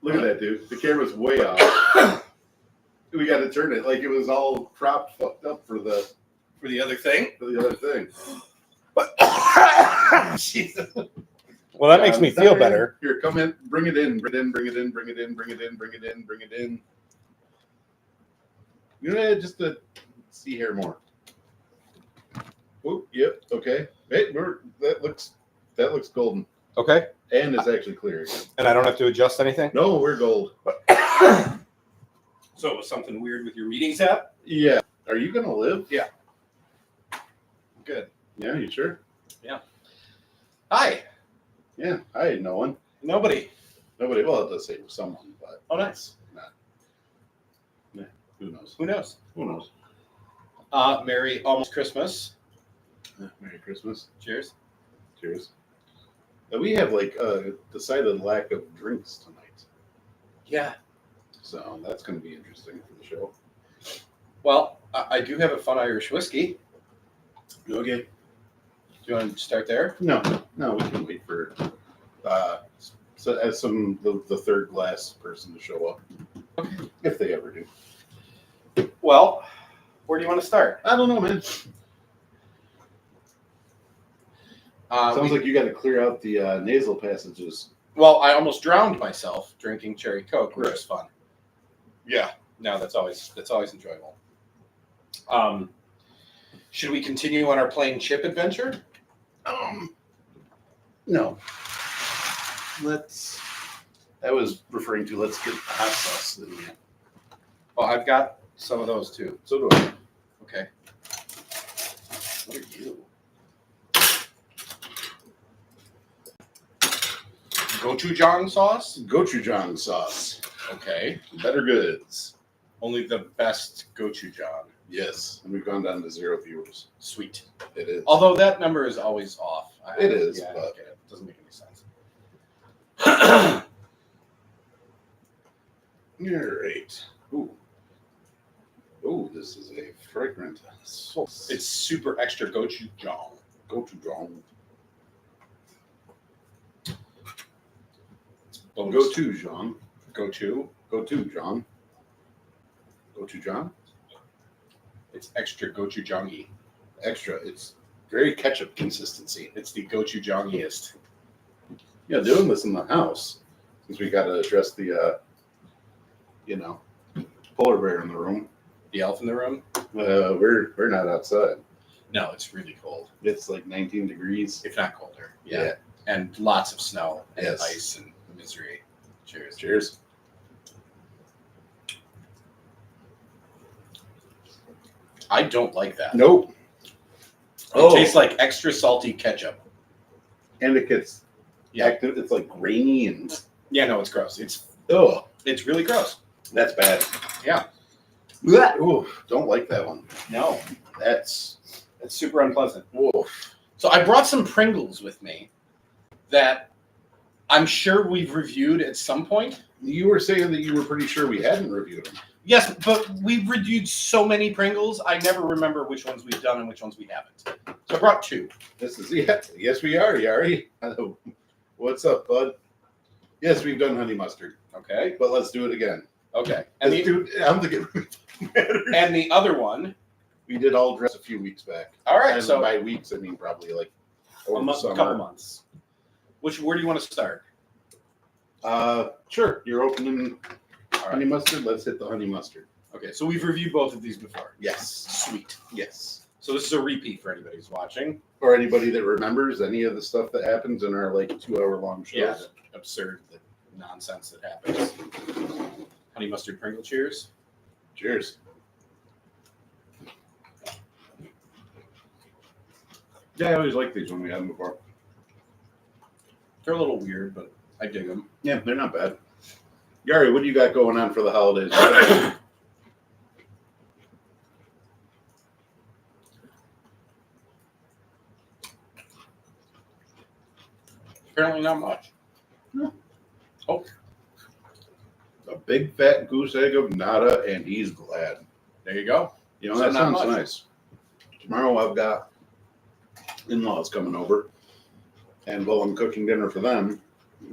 Look at that, dude. The camera's way off. We got to turn it like it was all cropped, fucked up for the other thing. Jesus. Well, that makes me feel better. Here, come in. Bring it in. Bring it in. Bring it in. Bring it in. Bring it in. Bring it in. Bring it in. You know, just to see here more. Oh, yep. Okay. Hey, that looks golden. Okay. And it's actually clear again. And I don't have to adjust anything? No, we're gold. So it was something weird with your meetings app? Yeah. Are you gonna live? Yeah. Good. Yeah, you sure? Yeah. Hi. Yeah. Hi, no one. Nobody. Nobody. Well, it does say someone, but Oh, nice. Not. Yeah. Who knows? Who knows? Who knows? Merry almost Christmas. Merry Christmas. Cheers. Cheers. We have decided lack of drinks tonight, Yeah. so that's going to be interesting for the show. Well, I do have a fun Irish whiskey. Okay. Do you want to start there? No, we can wait for the third glass person to show up, if they ever do. Well, where do you want to start? I don't know, man. Sounds like you got to clear out the nasal passages. Well, I almost drowned myself drinking cherry Coke, which is fun. Yeah. No, that's always enjoyable. Should we continue on our plain chip adventure? No. I was referring to let's get hot sauce in there. Well, I've got some of those too. So do I. Okay. What are you? Gochujang sauce? Gochujang sauce. Okay. Better goods. Only the best gochujang. Yes. And we've gone down to 0 viewers. Sweet. It is. Although that number is always off. It is, Yeah, but okay. It doesn't make any sense. All right. Ooh, this is a fragrant sauce. It's super extra gochujang. Gochujang. Bonus. Go to, Jean. Go to. Go to, John. Go to, John. It's extra gochujang-y. Extra. It's very ketchup consistency. It's the gochujangiest. Yeah, doing this in the house, since we got to address the, polar bear in the room. The elf in the room? We're not outside. No, it's really cold. It's like 19 degrees. If not colder. Yeah. And lots of snow and Yes. ice and misery. Cheers. Cheers. I don't like that. Nope. It tastes like extra salty ketchup. And it gets active. It's like grainy and. Yeah, no, it's gross. It's really gross. That's bad. Yeah. Ooh, don't like that one. No. That's super unpleasant. Whoa. So I brought some Pringles with me that I'm sure we've reviewed at some point. You were saying that you were pretty sure we hadn't reviewed them. Yes, but we've reviewed so many Pringles, I never remember which ones we've done and which ones we haven't. So I brought two. Yes, we are, Yari. Hello. What's up, bud? Yes, we've done honey mustard. Okay. But let's do it again. Okay. And I don't think it matters. And the other one. We did all dress a few weeks back. All right. And so by weeks, I mean probably like a couple months. Where do you want to start? Sure. You're opening honey mustard. Let's hit the honey mustard. Okay. So we've reviewed both of these before. Yes. Sweet. Yes. So this is a repeat for anybody who's watching. Or anybody that remembers any of the stuff that happens in our 2-hour-long shows. Yeah. Absurd nonsense that happens. Honey mustard Pringle. Cheers. Cheers. Yeah, I always liked these when we had them before. They're a little weird, but I dig them. Yeah, they're not bad. Yari, what do you got going on for the holidays? Apparently not much. No. Oh. A big fat goose egg of nada, and he's glad. There you go. You know, that sounds nice. Tomorrow I've got in-laws coming over, and while I'm cooking dinner for them,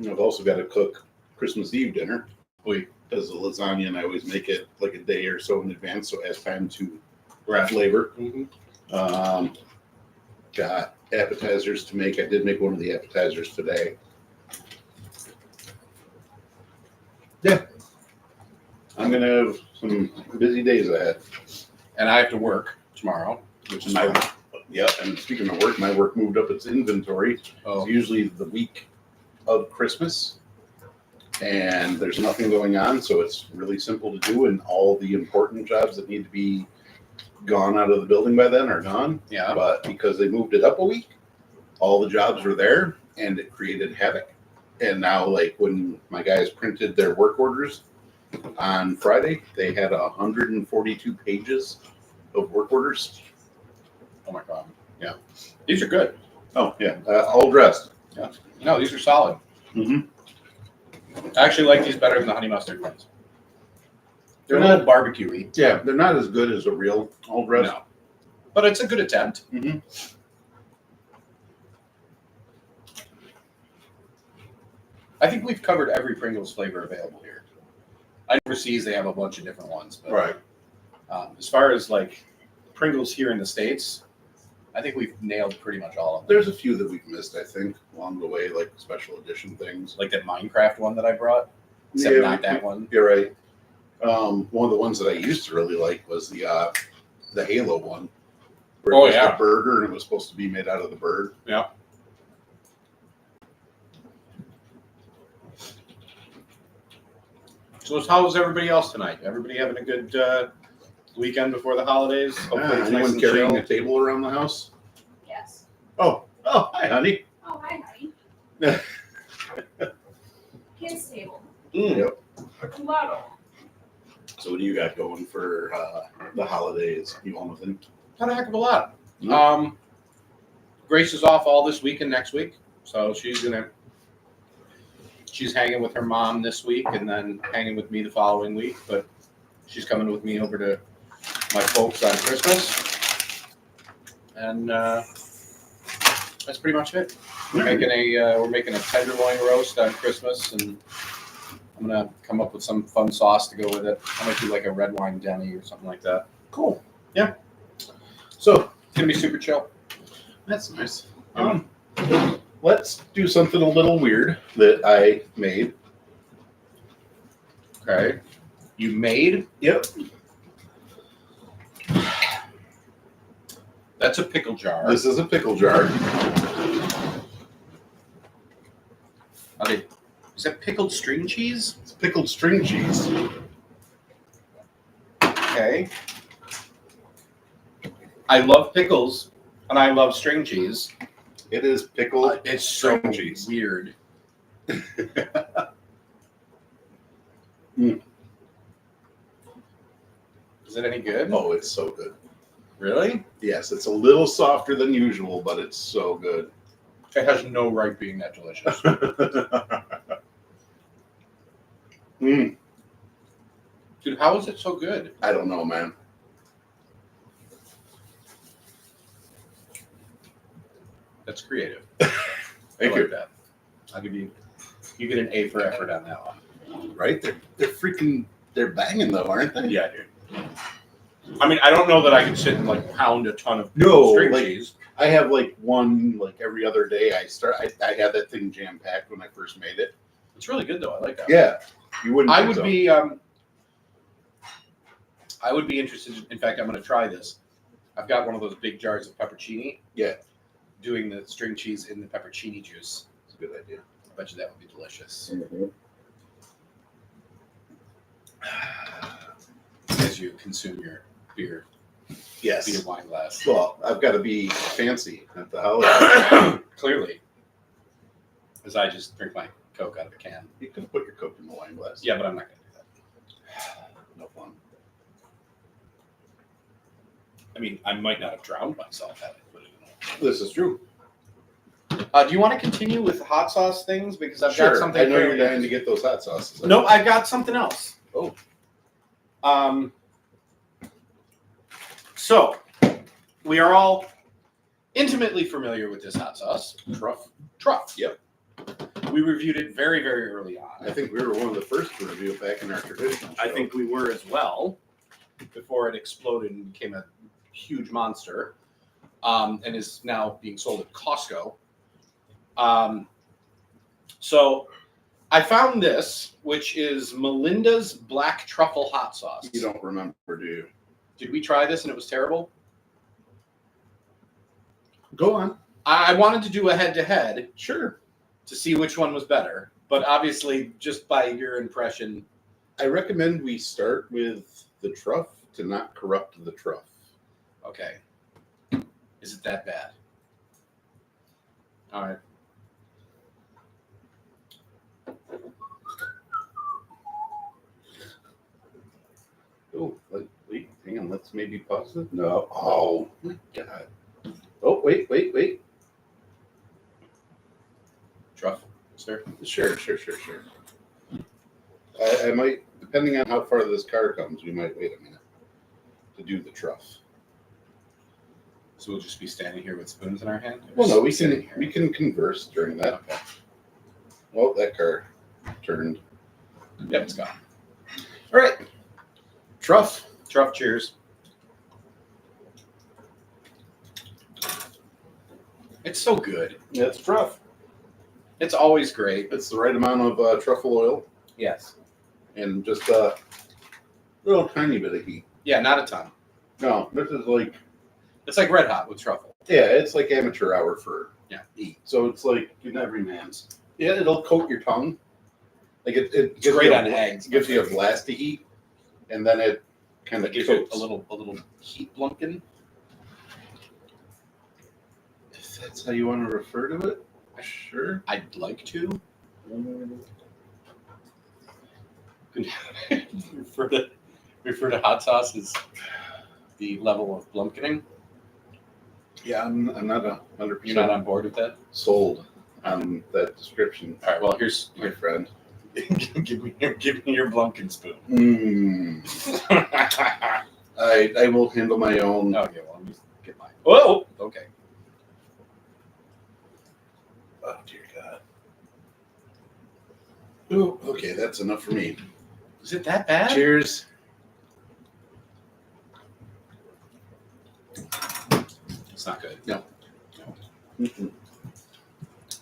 I've also got to cook Christmas Eve dinner. Oui. Because the lasagna, and I always make it like a day or so in advance, so it has time to Right. flavor. Mm-hmm. Got appetizers to make. I did make one of the appetizers today. Yeah. I'm going to have some busy days ahead. And I have to work tomorrow, which is fun. Yeah, and speaking of work, my work moved up its inventory. Oh. It's usually the week of Christmas, and there's nothing going on, so it's really simple to do, and all the important jobs that need to be gone out of the building by then are gone. Yeah. But because they moved it up a week, all the jobs were there, and it created havoc. And now, like, when my guys printed their work orders on Friday, they had 142 pages of work orders. Oh my God. Yeah. These are good. Oh, yeah. All dressed. Yeah. No, these are solid. Mm-hmm. I actually like these better than the honey mustard ones. They're a They're little barbecue-y. Yeah, they're not as good as a real all dressed. No. But it's a good attempt. Mm-hmm. I think we've covered every Pringles flavor available here. I know overseas they have a bunch of different ones, but Right. As far as like Pringles here in the States, I think we've nailed pretty much all of them. There's a few that we've missed, I think, along the way, like special edition things. Like that Minecraft one that I brought, except not that one. You're right. One of the ones that I used to really like was the Halo one. Where it was yeah. a burger and it was supposed to be made out of the bird. Yeah. So how was everybody else tonight? Everybody having a good weekend before the holidays? Hopefully it's nice Anyone and carrying chill. a table around the house? Yes. Oh, hi, honey. Oh, hi, honey. Kids table. Yep. Lotto. So what do you got going for the holidays? You want anything? Not a heck of a lot. No. Grace is off all this week and next week, so she's hanging with her mom this week and then hanging with me the following week. But she's coming with me over to my folks on Christmas, and that's pretty much it. We're making a tenderloin roast on Christmas, and I'm gonna come up with some fun sauce to go with it. I might do like a red wine demi or something like that. Cool. Yeah. So It's gonna be super chill. that's nice. Let's do something a little weird that I made. Okay. You made? Yep. That's a pickle jar. This is a pickle jar. Is that pickled string cheese? It's pickled string cheese. Okay. I love pickles and I love string cheese. It is pickled It's so string cheese. weird. Mm. Is it any good? Oh, it's so good. Really? Yes, it's a little softer than usual, but it's so good. It has no right being that delicious. Mm. Dude, how is it so good? I don't know, man. That's creative. Thank I you. like that. I'll give you get an A for effort on that one. Right? They're banging though, aren't they? Yeah, dude. I mean, I don't know that I can sit and like pound a ton of No, string like- cheese. I have like one like every other day. I had that thing jam packed when I first made it. It's really good though. I like that. Yeah, you wouldn't. I think would so. be I would be interested. In fact, I'm going to try this. I've got one of those big jars of peppercini. Yeah. Doing the string cheese in the peppercini juice. It's a good idea. I bet you that would be delicious. Mm-hmm. As you consume your beer Yes. wine glass. Well, I've got to be fancy at the holiday. Clearly. As I just drink my Coke out of a can. You can put your Coke in the wine glass. Yeah, but I'm not going to do that. No fun. I mean, I might not have drowned myself had I put it in. This is true. Do you want to continue with hot sauce things? Because I've got Sure. something. I know you're fairly- dying to get those hot sauces. No, I've got something else. Oh. So, we are all intimately familiar with this hot sauce, truff. Yep. We reviewed it very, very early on. I think we were one of the first to review it back in our traditional show. I think we were as well, before it exploded and became a huge monster, and is now being sold at Costco. So I found this, which is Melinda's Black Truffle Hot Sauce. You don't remember, do you? Did we try this and it was terrible? Go on. I wanted to do a head-to-head Sure. to see which one was better, but obviously, just by your impression, I recommend we start with the truff to not corrupt the truff. okay. Is it that bad? All right. Oh, wait, hang on. Let's maybe pause it. No. Oh, my God. Oh, wait. Truff, sir? Sure. I might, depending on how far this car comes, we might wait a minute to do the truff. So we'll just be standing here with spoons in our hand? Well, no, Sitting we can converse during that. Okay. Oh, that car turned. Yep, it's gone. All right. Truff. Truff, cheers. It's so good. Yeah, it's truff. It's always great. It's the right amount of truffle oil Yes. and just a little tiny bit of heat. Yeah, not a ton. No, this is like, It's like red hot with truffle. yeah, it's like amateur hour for Yeah. heat. So it's like in every man's. Yeah, it'll coat your tongue. Like it It's gives great you on eggs. It gives you a blast of heat, and then it kind It of gives you coats. a little heat blumpkin. If that's how you want to refer to it, sure. I'd like to. refer to hot sauce as the level of blumpkining. Yeah, I'm not 100% You're not on board with that? sold on that description, All right. Well, here's my friend. give me your blumpkin spoon. I will handle my own. Okay. Well, let me get mine. Whoa. Okay. Oh dear God. Oh, okay, that's enough for me. Is it that bad? Cheers. It's not good. No. Mm-mm.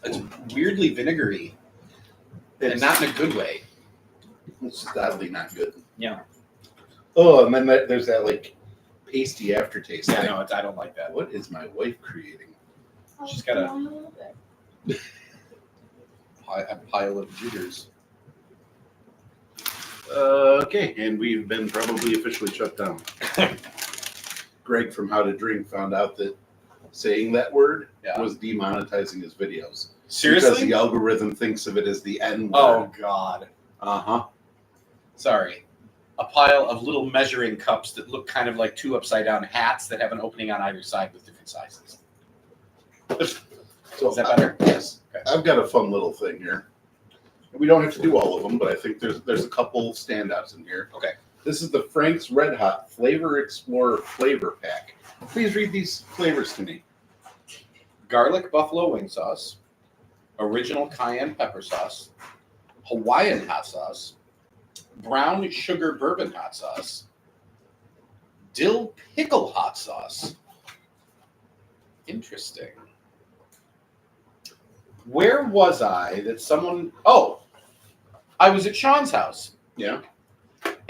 It's weirdly vinegary, and not in a good way. It's oddly not good. Yeah. Oh, and then there's that like pasty aftertaste. Yeah. thing. No, I don't like that. What is my wife creating? She's got a pile of jitters. Okay, and we've been probably officially shut down. Greg from How to Drink found out that saying that word was demonetizing his videos. Seriously? Because the algorithm thinks of it as the N word. Oh God. Uh-huh. Sorry. A pile of little measuring cups that look kind of like two upside down hats that have an opening on either side with different sizes. So Is that better? Yes. Okay. I've got a fun little thing here. We don't have to do all of them, but I think there's a couple standouts in here. Okay. This is the Frank's Red Hot Flavor Explorer Flavor Pack. Please read these flavors to me. Garlic buffalo wing sauce, original cayenne pepper sauce, Hawaiian hot sauce, brown sugar bourbon hot sauce, dill pickle hot sauce. Interesting. Where was I that someone... Oh, I was at Sean's house. Yeah.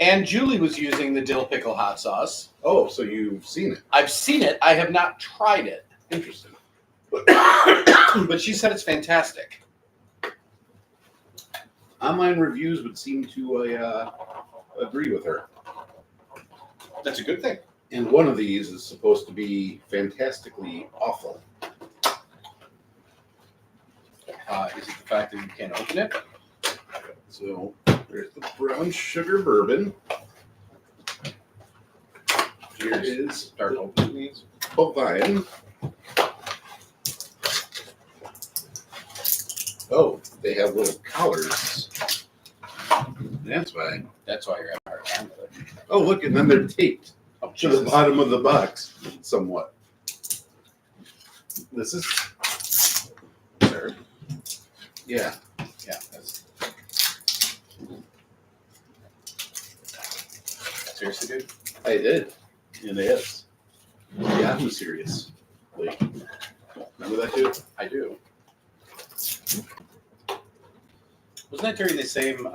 And Julie was using the dill pickle hot sauce. Oh, so you've seen it. I've seen it. I have not tried it. Interesting. But she said it's fantastic. Online reviews would seem to agree with her. That's a good thing. And one of these is supposed to be fantastically awful. Is it the fact that you can't open it? So there's the brown sugar bourbon. Here is Start opening these. Hawaiian. Oh, they have little collars. That's why. That's why you're having a hard time with it. Oh, look, and then they're taped Oh, to the Jesus. bottom of the box, somewhat. This is. There. Yeah. Yeah. Seriously, dude? I did. It is. Yahoo serious. Like, remember that dude? I do. Wasn't that during the same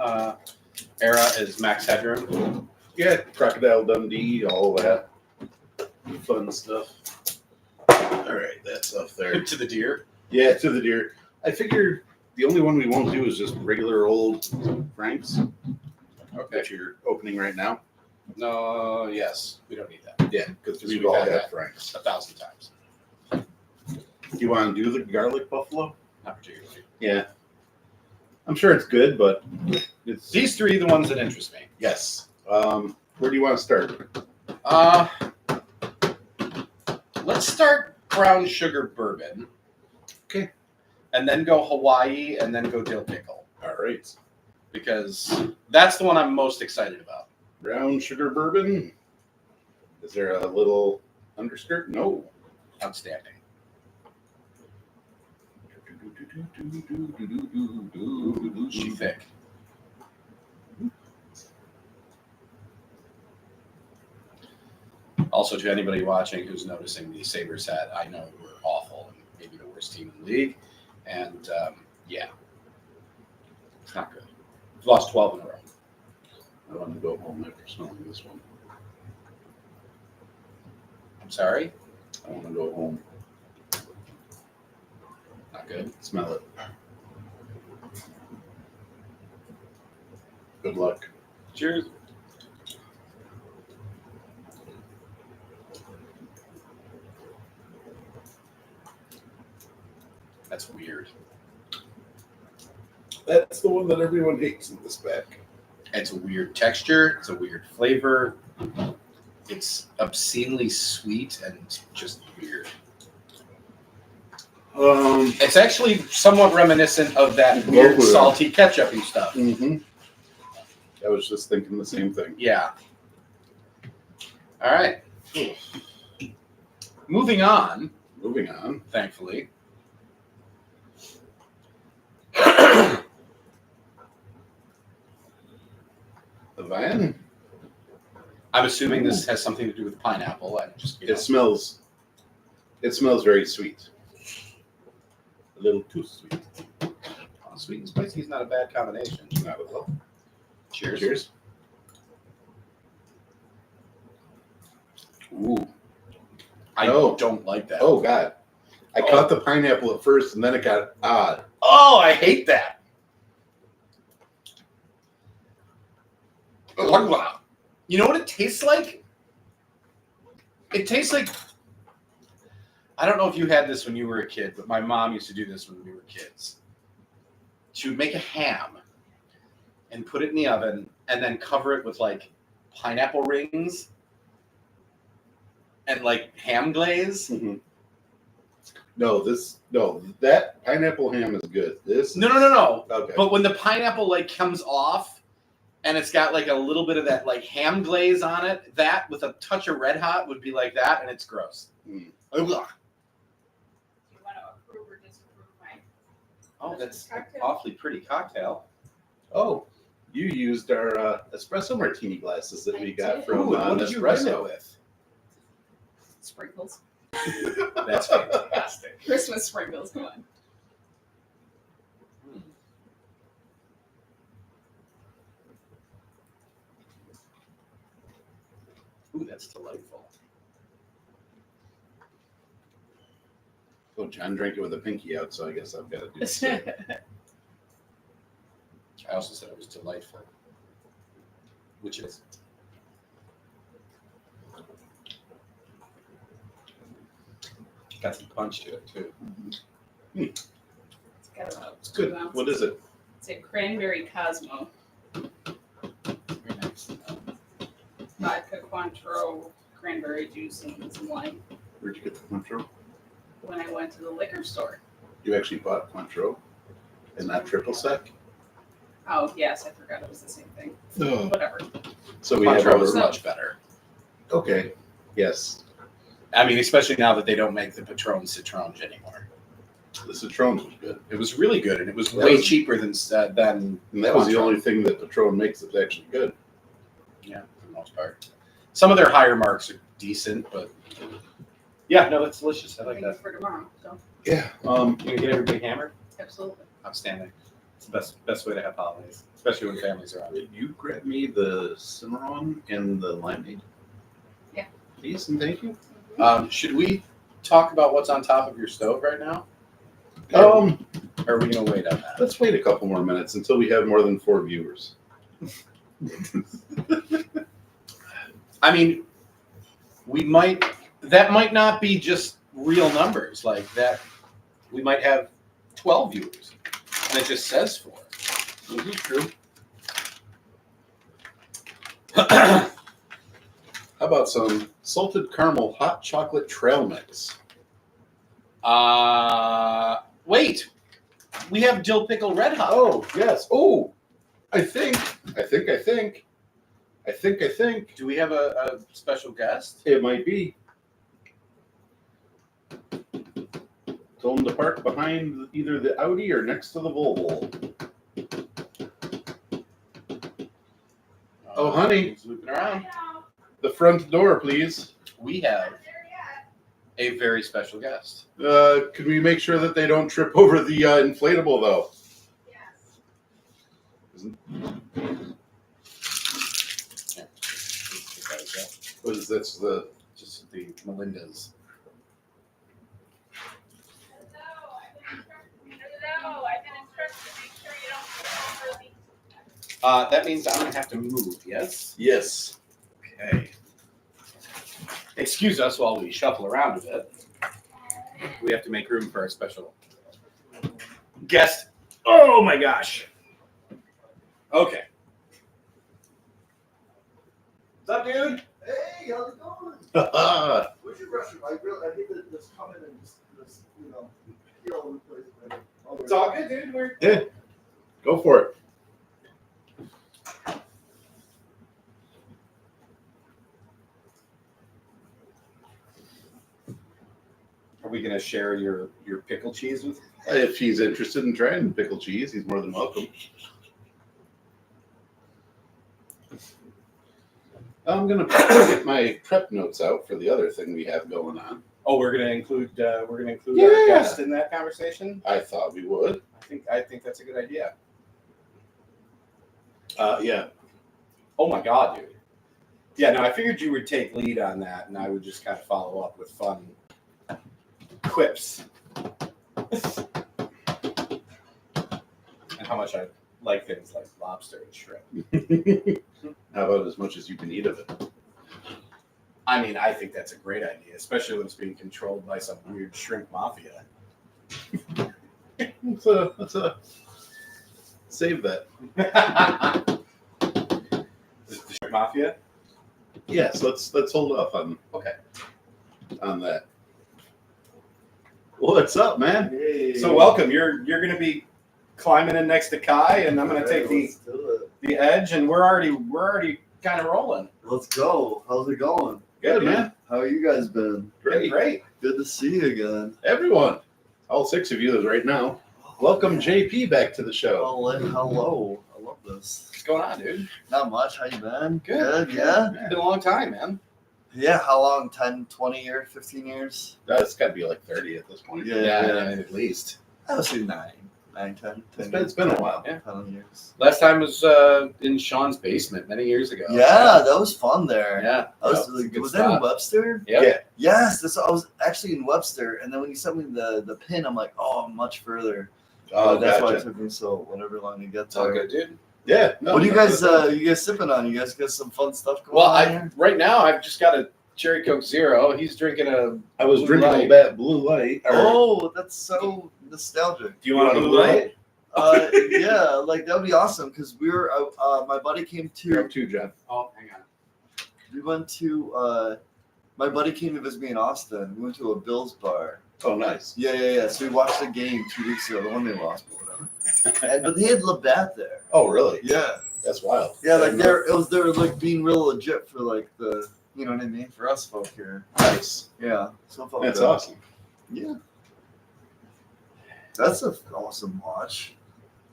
era as Max Headroom? Yeah, Crocodile Dundee, all that fun stuff. All right, that's up there. To the deer? Yeah, to the deer. I figure the only one we won't do is just regular old Franks Okay. that you're opening right now. No, yes. We don't need that. Yeah, because We've we've all had had that. Franks. 1,000 times. Do you want to do the garlic buffalo? Not particularly. Yeah. I'm sure it's good, but it's These three are the ones that interest me. yes. Where do you want to start? Let's start brown sugar bourbon. Okay. And then go Hawaii and then go dill pickle. All right. Because that's the one I'm most excited about. Brown sugar bourbon. Is there a little underskirt? No. Outstanding. She thick. Also, to anybody watching who's noticing the Sabres hat, I know we're awful and maybe the worst team in the league. And yeah, it's not good. We've lost 12 in a row. I want to go home after smelling this one. I'm sorry. I want to go home. Not good. Smell it. Good luck. Cheers. That's weird. That's the one that everyone hates in this pack. It's a weird texture. It's a weird flavor. It's obscenely sweet and just weird. It's actually somewhat reminiscent of that weird salty ketchup-y stuff. Mm-hmm. I was just thinking the same thing. Yeah. All right. Moving on, Moving on. thankfully. The Vine. I'm assuming this has something to do with pineapple. I just, It smells very sweet. A little too sweet. Sweet and spicy is not a bad combination. Not at all. Cheers. Cheers. Ooh. I No. don't like that. Oh God. I caught the pineapple at first and then it got odd. Oh, I hate that. You know what it tastes like? It tastes like, I don't know if you had this when you were a kid, but my mom used to do this when we were kids. She would make a ham and put it in the oven and then cover it with like pineapple rings and like ham glaze. Mm-hmm. No, that pineapple ham is good. This No. okay. But when the pineapple like comes off and it's got like a little bit of that like ham glaze on it, that with a touch of Red Hot would be like that, and it's gross. Mm. Ugh. You want to approve or disapprove my Oh, that's cocktail? awfully pretty cocktail. Oh, you used our espresso martini glasses that we got did. from Ooh, and what did you rim it Nespresso. with? Sprinkles. That's fantastic. Christmas sprinkles, come on. Hmm. Ooh, that's delightful. Oh, John drank it with a pinky out, so I guess I've got to do this. too. I also said it was delightful, which is. Got some punch to it too. It's got about It's good. 2 ounces. What is it? It's a cranberry Cosmo. Very nice. Vodka, Cointreau, cranberry juice, and some lime. Where'd you get the Cointreau? When I went to the liquor store. You actually bought Cointreau and not triple sec? Oh, yes, I forgot it was the same thing. No. Whatever. So we have Cointreau is our, much better. okay. Yes. I mean, especially now that they don't make the Patron Citrons anymore. The Citroen was good. It was really good, and it was That way was- cheaper than And that was the Cointreau. only thing that Patron makes that's actually good. Yeah, for the most part. Some of their higher marks are decent, but yeah, no, it's delicious. I like Thanks that. for tomorrow. So Yeah. You gonna get everybody hammered? absolutely. Outstanding. It's the best way to have holidays, especially when families are around. Did you grab me the Cimarron and the limeade? Yeah. Please and thank you. Should we talk about what's on top of your stove right now? Or are we gonna wait on that? Let's wait a couple more minutes until we have more than 4 viewers. I mean, that might not be just real numbers like that. We might have 12 viewers, and it just says 4. This is true. Uh, How about some salted caramel hot chocolate trail mix? Wait, we have dill pickle red hot. Oh, yes. Oh, I think Do we have a special guest? it might be. Told him to park behind either the Audi or next to the Volvo. Oh, honey. He's looping around. The front door, please. We have a very special guest. Can we make sure that they don't trip over the inflatable, though? What is this? The Just the Melinda's. Hello, I've been instructed to make sure you don't trip over the. That means I'm gonna have to move. Yes. yes. Okay. Excuse us while we shuffle around a bit. We have to make room for our special guest. Oh my gosh. Okay. What's up, dude? Hey, how's it going? Ah, Where's your restroom? I hate to just come in and just pee all over the place. But It's all good, dude. We're go for it. Are we gonna share your pickle cheese with? If he's interested in trying pickled cheese, he's more than welcome. I'm gonna get my prep notes out for the other thing we have going on. Oh, we're gonna include our Yeah. guest in that conversation. I thought we would. I think that's a good idea. Yeah. Oh my god, dude. Yeah, no, I figured you would take lead on that, and I would just kind of follow up with fun quips. And how much I like things like lobster and shrimp. How about as much as you can eat of it? I mean, I think that's a great idea, especially when it's being controlled by some weird shrimp mafia. Let's save that. The shrimp mafia? Yes, let's hold off on Okay. that. What's up, man? Hey. So welcome. You're gonna be climbing in next to Kai, and I'm gonna Okay, take the let's do the edge, and we're already kind of rolling. it. Let's go. How's it going? Good, man. How you guys been? Great. Great. Good to see you again. Everyone, all 6 of you right now. Welcome JP back to the show. Hello. I love this. What's going on, dude? Not much. How you been? Good. Yeah. It's been a long time, man. Yeah. How long? 10, 20 years? 15 years? That's got to be like 30 at this point. Yeah. at least. I would say 9, 10. It's been a while. Yeah. 10 years. Last time was in Sean's basement many years ago. Yeah, that was fun there. Yeah. I was, That was a good was that in spot. Webster? Yep. Yeah. Yes, I was actually in Webster, and then when you sent me the pin, I'm like, oh, I'm much further. Oh, That's why it gotcha. took me so whatever long to get It's all there. good, dude. Yeah. No, What do you that's- guys sipping on? You guys got some fun stuff going Well, on here? right now I've just got a cherry Coke Zero. He's drinking a. I was Blue drinking Light. all that blue light. Oh, that's so nostalgic. Do you want a blue light? Yeah, like that would be awesome because we were. My buddy came You're to. up too, John. Oh, hang on. We went to. My buddy came to visit me in Austin. We went to a Bills bar. Oh, nice. Yeah. So we watched the game 2 weeks ago, the one they lost, but whatever. But they had Labatt there. Oh, really? Yeah. That's wild. Yeah, like they were like being real legit for like the, you know what I mean, for us folk here. Nice. Yeah, so it felt That's good. awesome. Yeah. That's an awesome watch.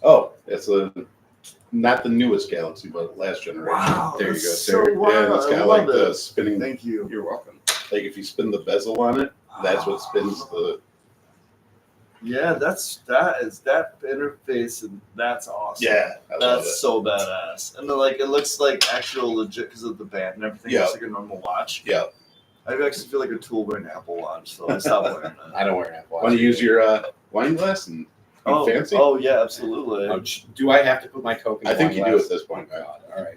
Oh, it's not the newest Galaxy, but last generation. Wow, There you that's go, so sir. wild. And it's I got love like the it. spinning. Thank you. You're welcome. Like if you spin the bezel on it, that's what spins the. Yeah, that interface, and that's awesome. Yeah, I love That's it. so badass. And then, like, it looks like actual legit because of the band and everything. Yeah. It's like a normal watch. Yeah. I actually feel like a tool wearing an Apple Watch, so I stopped wearing that. I don't wear an Apple Watch. Want to use your wine glass and be fancy? Oh yeah, absolutely. Oh, do I have to put my Coke in I the think wine you do glass? at this point. Oh, God. All right.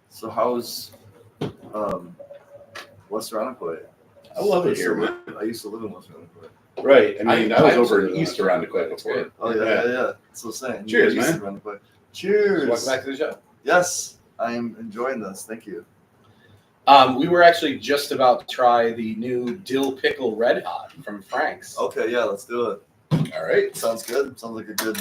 So how's West Irondequoit? I love it here, man. I used to live in West Irondequoit. Right. I mean, I was over in absolutely East love Irondequoit it. It's before. good. Oh yeah. So saying. Cheers, East man. Irondequoit. Cheers. Welcome back to the show. Yes, I am enjoying this. Thank you. We were actually just about to try the new dill pickle red hot from Frank's. Okay, yeah, let's do it. All right. Sounds good. Sounds like a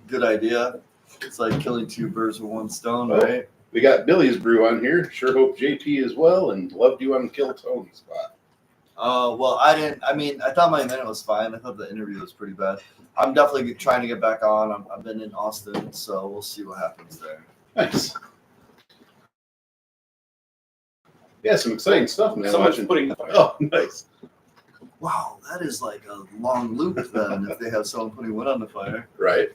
good idea. It's like killing two birds with one stone, Oh. right? We got Billy's Brew on here. Sure hope JP as well, and loved you on Kill Tony spot. Well, I didn't. I mean, I thought my minute was fine. I thought the interview was pretty bad. I'm definitely trying to get back on. I've been in Austin, so we'll see what happens there. Nice. Yeah, some exciting stuff, man. Someone's Watching. putting. Oh, nice. Wow, that is like a long loop then. If they have someone putting wood on the fire. Right.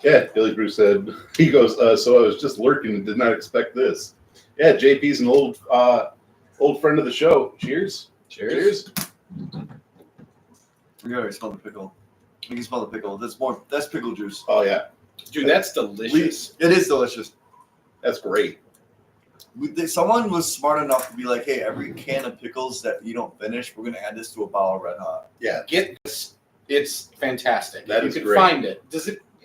Yeah, Billy Brew said, he goes, so I was just lurking and did not expect this. Yeah, JP's an old friend of the show. Cheers. Cheers. You already smell the pickle. You can smell the pickle. That's pickle juice. Oh, yeah. Dude, that's delicious. It is delicious. That's great. Someone was smart enough to be like, hey, every can of pickles that you don't finish, we're going to add this to a bottle of Red Hot. Yeah. Get this. It's fantastic. That you is can great. find it.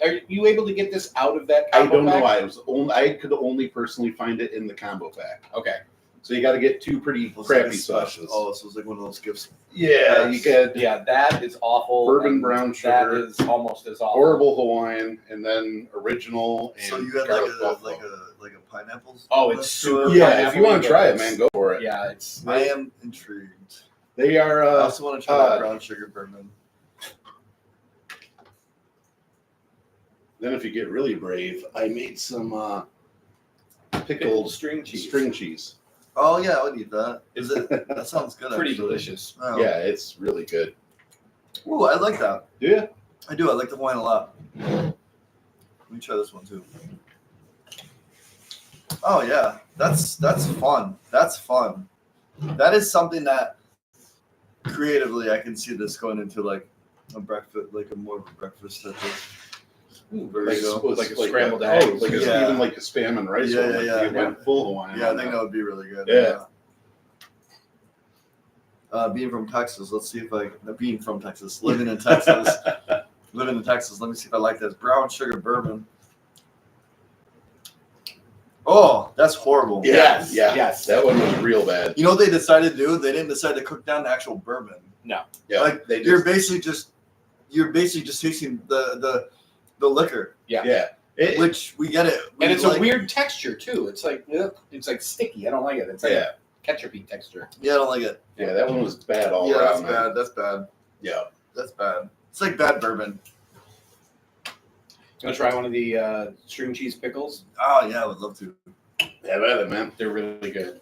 Are you able to get this out of that I combo don't know pack? why. I could only personally find it in the combo pack. Okay. So you got to get two pretty It was crappy like a special- sauces. Oh, so it's like one of those gifts. Yeah, you get Yeah, that is awful. Bourbon and brown That sugar, is almost as awful. horrible Hawaiian, and then original and So you had garlic buffalo. like a pineapple. Oh, it's twist to super- it? Yeah, if pineapple, you want to try it, but man, go for it. Yeah, it's. I am intrigued. They are. I also want to try that brown sugar bourbon. Then, if you get really brave, I made some pickled string cheese. String cheese. Oh yeah, I would eat that. Is it? That sounds good. Pretty actually. delicious. Oh. Yeah, it's really good. Ooh, I like that. Do you? I do. I like the wine a lot. Let me try this one too. Oh yeah, that's fun. That's fun. That is something that creatively I can see this going into like a breakfast, like a more breakfast type of. Ooh, there you go. Like a scrambled egg. Like Yeah. even like a spam and rice. Yeah, one, yeah, like yeah. You went full Hawaiian. Yeah, I on think that would be really good. Yeah. Being from Texas, let's see if being from Texas, living in Texas, let me see if I like this brown sugar bourbon. Oh, that's horrible. Yeah, Yes, yeah. yes. That one was real bad. You know what they decided to do? They didn't decide to cook down the actual bourbon. No. Yeah, Like they you're just, basically just tasting the liquor, yeah. It, which we get it. And We it's a weird texture too. It's like sticky. I don't like it. It's like yeah, ketchupy texture. Yeah, I don't like it. yeah. That one was bad all Yeah, that's around. man. bad. That's bad. Yeah. That's bad. It's like bad bourbon. You want to try one of the string cheese pickles? Oh yeah, I would love to. Have at it, man. They're really good.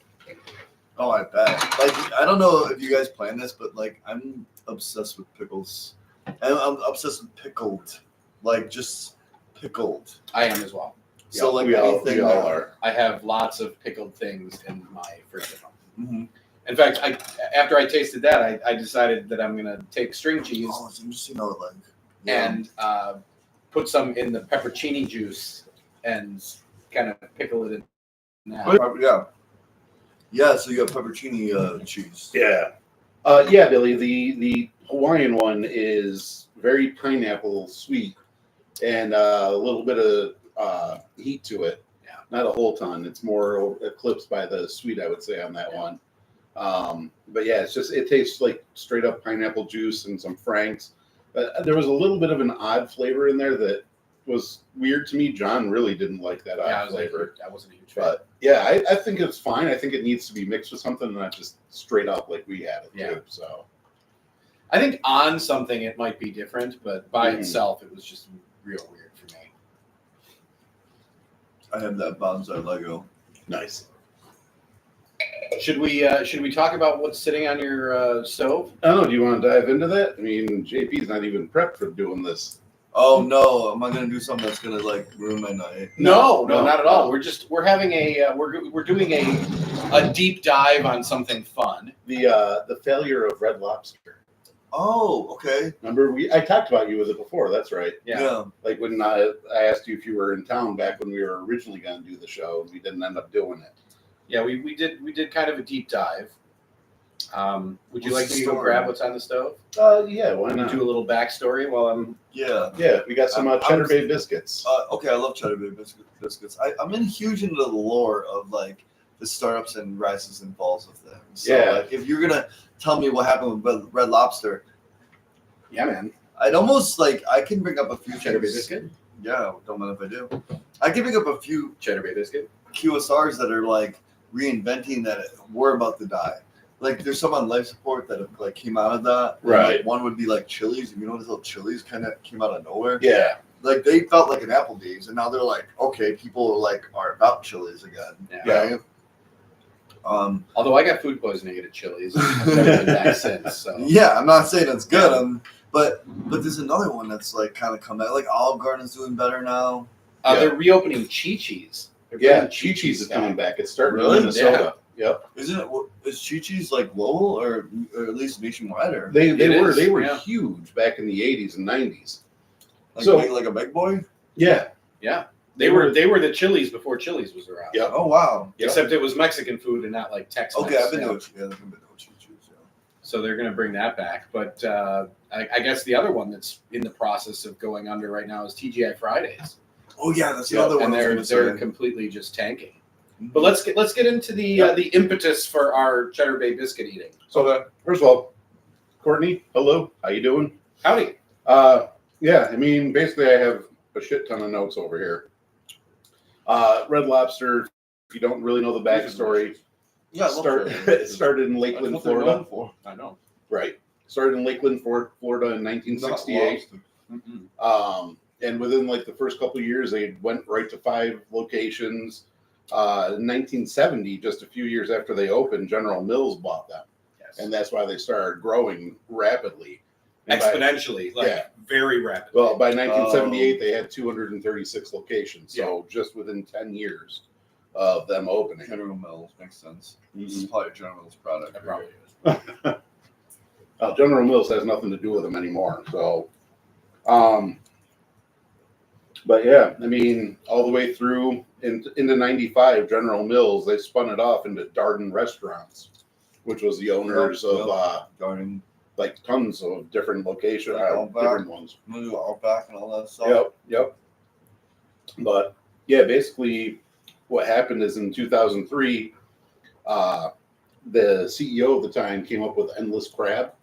Oh, I bet. Like, I don't know if you guys plan this, but like, I'm obsessed with pickles. And I'm obsessed with pickled, like just pickled. I am as well. So like we all anything. are. I have lots of pickled things in my fridge. Mhm. In fact, after I tasted that, I decided that I'm gonna take string cheese Oh, it's interesting how it like. and put some in the peppercini juice and kind of pickle it in that. Yeah. Yeah. So you got peppercini cheese. Yeah. Yeah, Billy. The Hawaiian one is very pineapple sweet and a little bit of heat to it. Yeah. Not a whole ton. It's more eclipsed by the sweet, I would say, on that one. But yeah, it tastes like straight up pineapple juice and some Franks. But there was a little bit of an odd flavor in there that was weird to me. John really didn't like that odd flavor. I wasn't a huge fan. But yeah, I think it's fine. I think it needs to be mixed with something, not just straight up like we had it Yeah. too. So I think on something it might be different, but by Mhm. itself it was just real weird for me. I have that bonsai Lego. Nice. Should we talk about what's sitting on your stove? I don't know. Do you want to dive into that? I mean, JP's not even prepped for doing this. Oh no, am I gonna do something that's gonna like ruin my night? No, No, not at all. no. We're having we're doing a deep dive on something fun. The failure of Red Lobster. Oh, okay. Remember, I talked about you with it before. That's right. Yeah. Like when I asked you if you were in town back when we were originally going to do the show, and we didn't end up doing it. Yeah, we did kind of a deep dive. Would you What's like the me to go story? grab what's on the stove? Yeah, why And not? do a little backstory while I'm. Yeah. Yeah, we got some I'm- Cheddar Bay biscuits. Okay, I love Cheddar Bay biscuits. I'm in huge into the lore of like the startups and rises and falls of things. So, Yeah. like, if you're gonna tell me what happened with Red Lobster, Yeah, man. I'd almost like I can bring up a few Cheddar Bay things. biscuit. Yeah, don't mind if I do. I can bring up a few Cheddar Bay biscuit. QSRs that are like reinventing that were about to die. Like there's some on life support that have like came out of that. And, Right. like, one would be like Chili's. You know, this little Chili's kind of came out of nowhere. Yeah. Like they felt like an Applebee's, and now they're like, okay, people are about Chili's again. Yeah. Right? Although I got food poisoning at Chili's, I've never been back since. So Yeah, I'm not saying it's good. But there's another one that's like kind of come out. Like Olive Garden's doing better now. they're reopening Chi-Chi's. They're Yeah, bringing Chi-Chi's is back. coming back. It's starting Really? in Minnesota. Yep. Isn't it? Is Chi-Chi's like global or at least nationwide or They It were is, huge back in the 80s and 90s. like, so- like a big boy? Yeah. Yeah, they were the Chili's before Chili's was around. Yep. Oh wow. Except it was Mexican food and not like Tex-Mex. Okay, I've been Yeah. to Chi-Chi's. Yeah. So they're going to bring that back. But I guess the other one that's in the process of going under right now is TGI Fridays, Oh yeah, that's the Yeah, other one. and I they're was gonna say. completely just tanking. But let's get into the impetus for our Cheddar Bay biscuit eating. So first of all, Courtney, hello. How you doing? Howdy. Yeah, I mean, basically, I have a shit ton of notes over here. Red Lobster. If you don't really know the backstory, Yeah, I love that. it started in Lakeland, Florida. I know. Right. Started in Lakeland, Florida in 1968. And within like the first couple of years, they went right to 5 locations. In 1970, just a few years after they opened, General Mills bought them, Yes. and that's why they started growing rapidly. And by- Exponentially, very rapid. well, by 1978, they had 236 locations. So just within 10 years of them opening. General Mills makes sense. This Mhm. is probably a General Mills product. It probably is. General Mills has nothing to do with them anymore. So, but yeah, I mean, all the way through into 95, General Mills, they spun it off into Darden Restaurants, which was the owners of Garden, like tons of different locations, Outback. different ones. Outback, and all that stuff. Yep. But yeah, basically, what happened is in 2003, the CEO of the time came up with Endless Crab,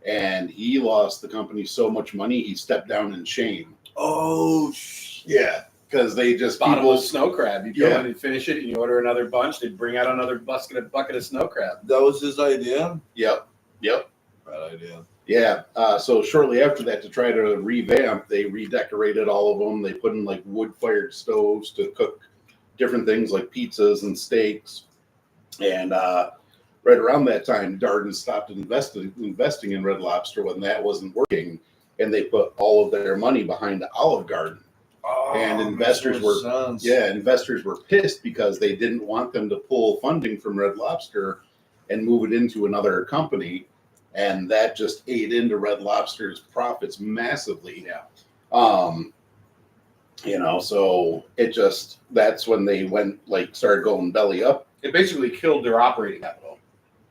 and he lost the company so much money he stepped down in shame. Oh, Yeah, because they just Bottomless snow crab. You go Yeah. in and finish it, and you order another bunch. They'd bring out another bucket of snow crab. that was his idea. Yep. Bad idea. Yeah. So shortly after that, to try to revamp, they redecorated all of them. They put in like wood-fired stoves to cook different things like pizzas and steaks. And right around that time, Darden stopped investing in Red Lobster when that wasn't working, and they put all of their money behind Olive Garden. Oh, And investors makes more sense. Investors were pissed because they didn't want them to pull funding from Red Lobster and move it into another company. And that just ate into Red Lobster's profits massively. Yeah. So that's when they started going belly up. It basically killed their operating capital.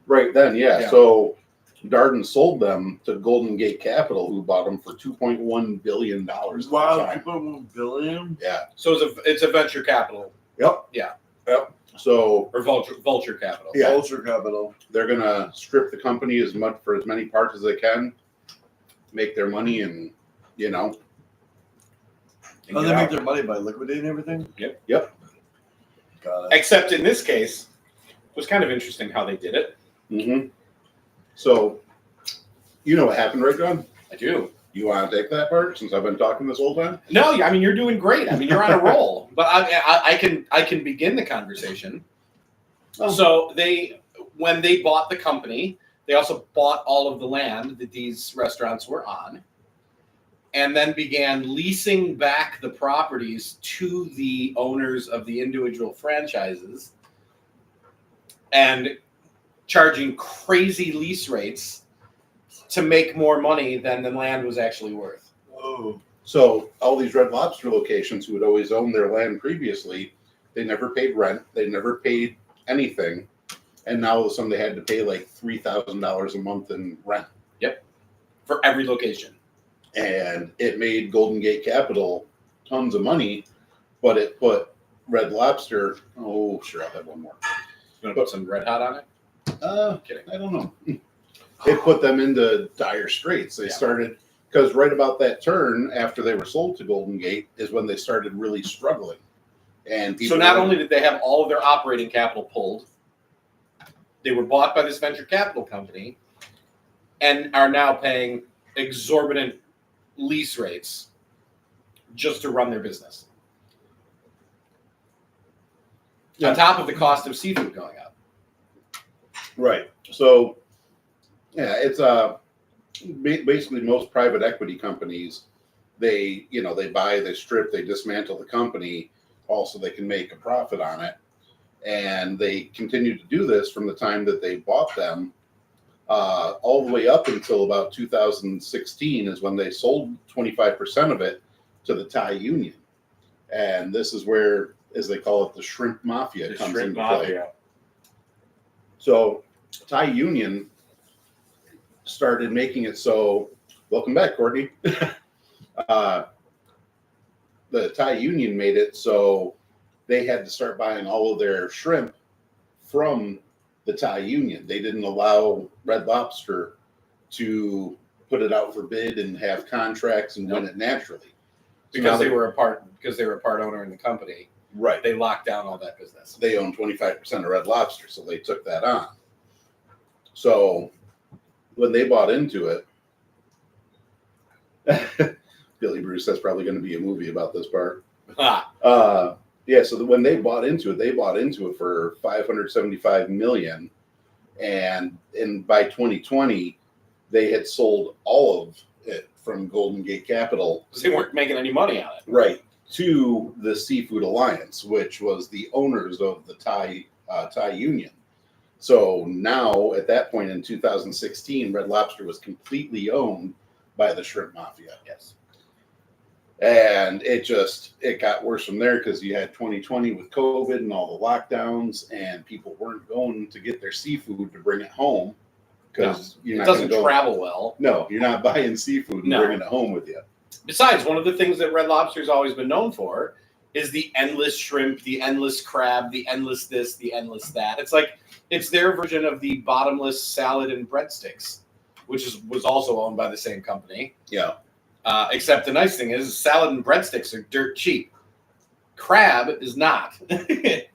Right then, yeah. Yeah. So Darden sold them to Golden Gate Capital, who bought them for $2.1 billion. at the Wow, time. $2.1 billion. Yeah. So it's a venture capital Yep. Yeah. Yep. So or vulture capital. Yeah. Vulture capital. they're gonna strip the company as many parts as they can, make their money, and And Oh, get they make out. their money by liquidating everything? Yep. Got it. Except in this case, it was kind of interesting how they did it. Mm-hmm. So You know what happened, right, John? I do. You want to take that part since I've been talking this whole time? No, I mean, you're doing great. I mean, you're on a roll. But I can begin the conversation. Oh. So when they bought the company, they also bought all of the land that these restaurants were on, and then began leasing back the properties to the owners of the individual franchises and charging crazy lease rates to make more money than the land was actually worth. Oh, So all these Red Lobster locations who had always owned their land previously, they never paid rent. They never paid anything. And now all of a sudden they had to pay like $3,000 a month in rent. For every location. And it made Golden Gate Capital tons of money, but it put Red Lobster, oh, sure, I'll have one more. You want to put some Red Hot on it? Kidding. I don't know. It put them into dire straits. They Yeah. started, because right about that turn after they were sold to Golden Gate is when they started really struggling. And So not only did they have all of their operating capital pulled, they were bought by this venture capital company and are now paying exorbitant lease rates just to run their business. Yeah. On top of the cost of seafood going up. Right. So, yeah, it's basically most private equity companies. They buy, they strip, they dismantle the company, also they can make a profit on it, and they continue to do this from the time that they bought them, all the way up until about 2016 is when they sold 25% of it to the Thai Union, and this is where, as they call it, the shrimp mafia comes into play. So Thai Union started making it so, welcome back, Courtney. The Thai Union made it so they had to start buying all of their shrimp from the Thai Union. They didn't allow Red Lobster to put it out for bid and have contracts and win it naturally. So now Because they were a part owner in the company, right. they locked down all that business. They own 25% of Red Lobster, so they took that on. So when they bought into it, Billy Bruce, that's probably going to be a movie about this part. Yeah, so when they bought into it for $575 million, and by 2020 they had sold all of it from Golden Gate Capital. They weren't making any money on it. Right, to the Seafood Alliance, which was the owners of the Thai Union. So now, at that point in 2016, Red Lobster was completely owned by the shrimp mafia. Yes. And it got worse from there because you had 2020 with COVID and all the lockdowns, and people weren't going to get their seafood to bring it home because it doesn't travel well. No, you're not buying seafood and bringing it home with you. Besides, one of the things that Red Lobster's always been known for is the endless shrimp, the endless crab, the endless this, the endless that. It's their version of the bottomless salad and breadsticks, which was also owned by the same company. Yeah. Except the nice thing is salad and breadsticks are dirt cheap. Crab is not. Okay,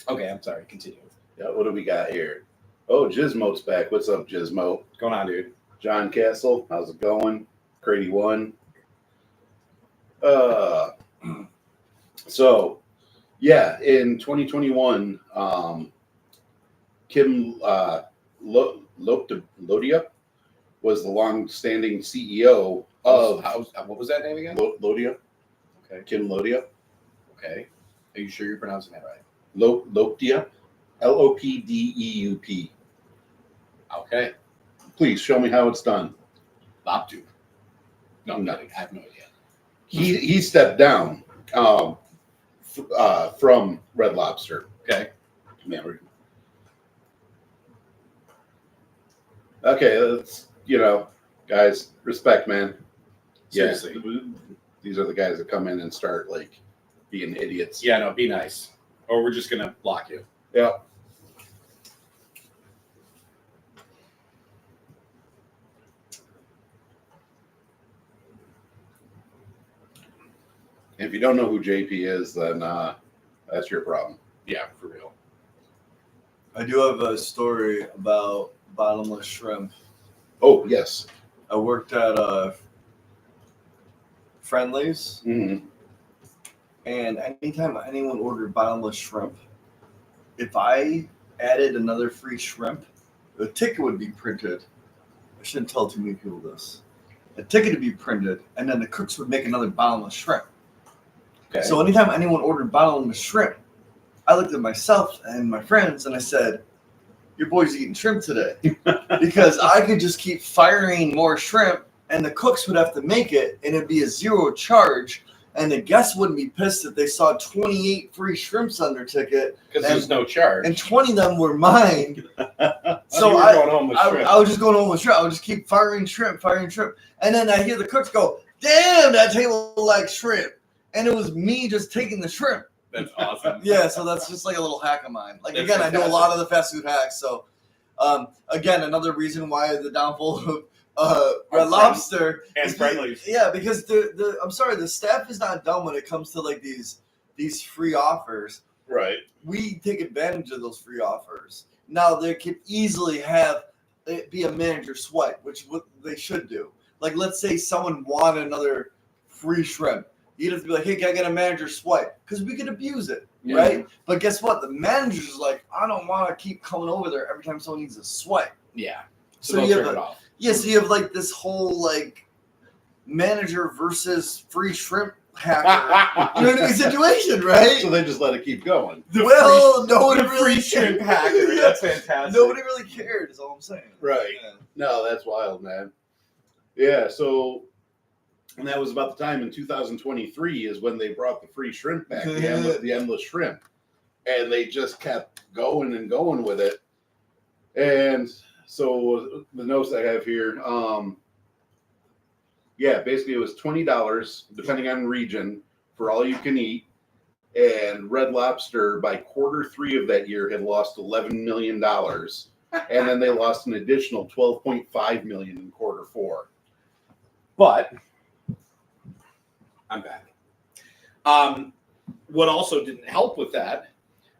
I'm sorry. Continue. Yeah, what do we got here? Oh, Gizmo's back. What's up, Gizmo? What's going on, dude? John Castle, how's it going? Grady 1. So, yeah, in 2021, Kim Lodia was the long-standing CEO of what was that name again? Lodia. Okay. Kim Lodia. Okay. Are you sure you're pronouncing that right? Lopdia. Lopdeup. Okay. Please show me how it's done. Lopdu. No, I have no idea. He stepped down from Red Lobster. Okay. Man, okay, let's, guys, respect, man. Seriously. Yeah, these are the guys that come in and start being idiots. Yeah, no, be nice, or we're just gonna block you. Yeah. If you don't know who JP is, then that's your problem. Yeah, for real. I do have a story about bottomless shrimp. Oh yes. I worked at Friendly's, Mm-hmm. and anytime anyone ordered bottomless shrimp, if I added another free shrimp, the ticket would be printed. I shouldn't tell too many people this. The ticket would be printed, and then the cooks would make another bottomless shrimp. Okay. So anytime anyone ordered bottomless shrimp, I looked at myself and my friends and I said, "Your boy's eating shrimp today," because I could just keep firing more shrimp, and the cooks would have to make it, and it'd be a zero charge. And the guests wouldn't be pissed if they saw 28 free shrimps on their ticket, Because there's no charge. and 20 of them were mine. So you were going home with shrimp. I was just going home with shrimp. I would just keep firing shrimp. And then I hear the cooks go, "Damn, that table likes shrimp." And it was me just taking the shrimp. That's awesome. Yeah, so that's just like a little hack of mine. Like, That's again, I know a fantastic. lot of the fast food hacks. So, again, another reason why the downfall of Red Lobster And is Friendly's. Yeah, because the staff is not dumb when it comes to like these free offers. Right. We take advantage of those free offers. Now they could easily have it be a manager swipe, which what they should do. Like, let's say someone wanted another free shrimp. You'd have to be like, "Hey, can I get a manager swipe?" Because we could abuse it, Yeah. right? But guess what? The manager's like, "I don't want to keep coming over there every time someone needs a swipe." Yeah. So they'll you turn have it off. Yes, you have like this whole like manager versus free shrimp hacker, you know what I mean, situation, right? So they just let it keep going. Well, nobody the really free shrimp cared. hacker. That's fantastic. Nobody really cared, is all I'm saying. Right. Yeah. No, that's wild, man. Yeah. So, and that was about the time in 2023 is when they brought the free shrimp back, the endless shrimp, and they just kept going and going with it. And so the notes I have here, yeah, basically it was $20 depending on region for all you can eat. And Red Lobster by Q3 of that year had lost $11 million, and then they lost an additional $12.5 million in Q4. But I'm back. What also didn't help with that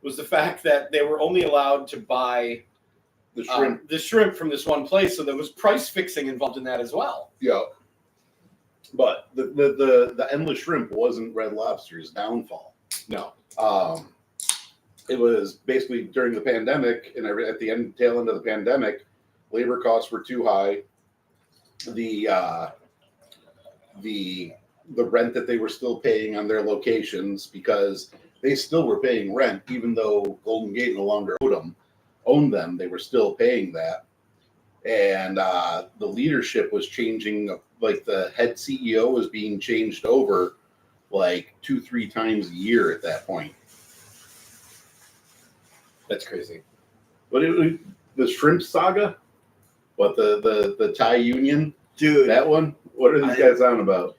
was the fact that they were only allowed to buy The shrimp, from this one place, so there was price fixing involved in that as well. yeah. But the endless shrimp wasn't Red Lobster's downfall. No. It was basically during the pandemic and at the tail end of the pandemic, labor costs were too high. The rent that they were still paying on their locations, because they still were paying rent even though Golden Gate no longer owned them, they were still paying that. And the leadership was changing, like the head CEO was being changed over like 2-3 times a year at that point. That's crazy. But the shrimp saga, what the Thai union, Dude, that one, what are these guys on about?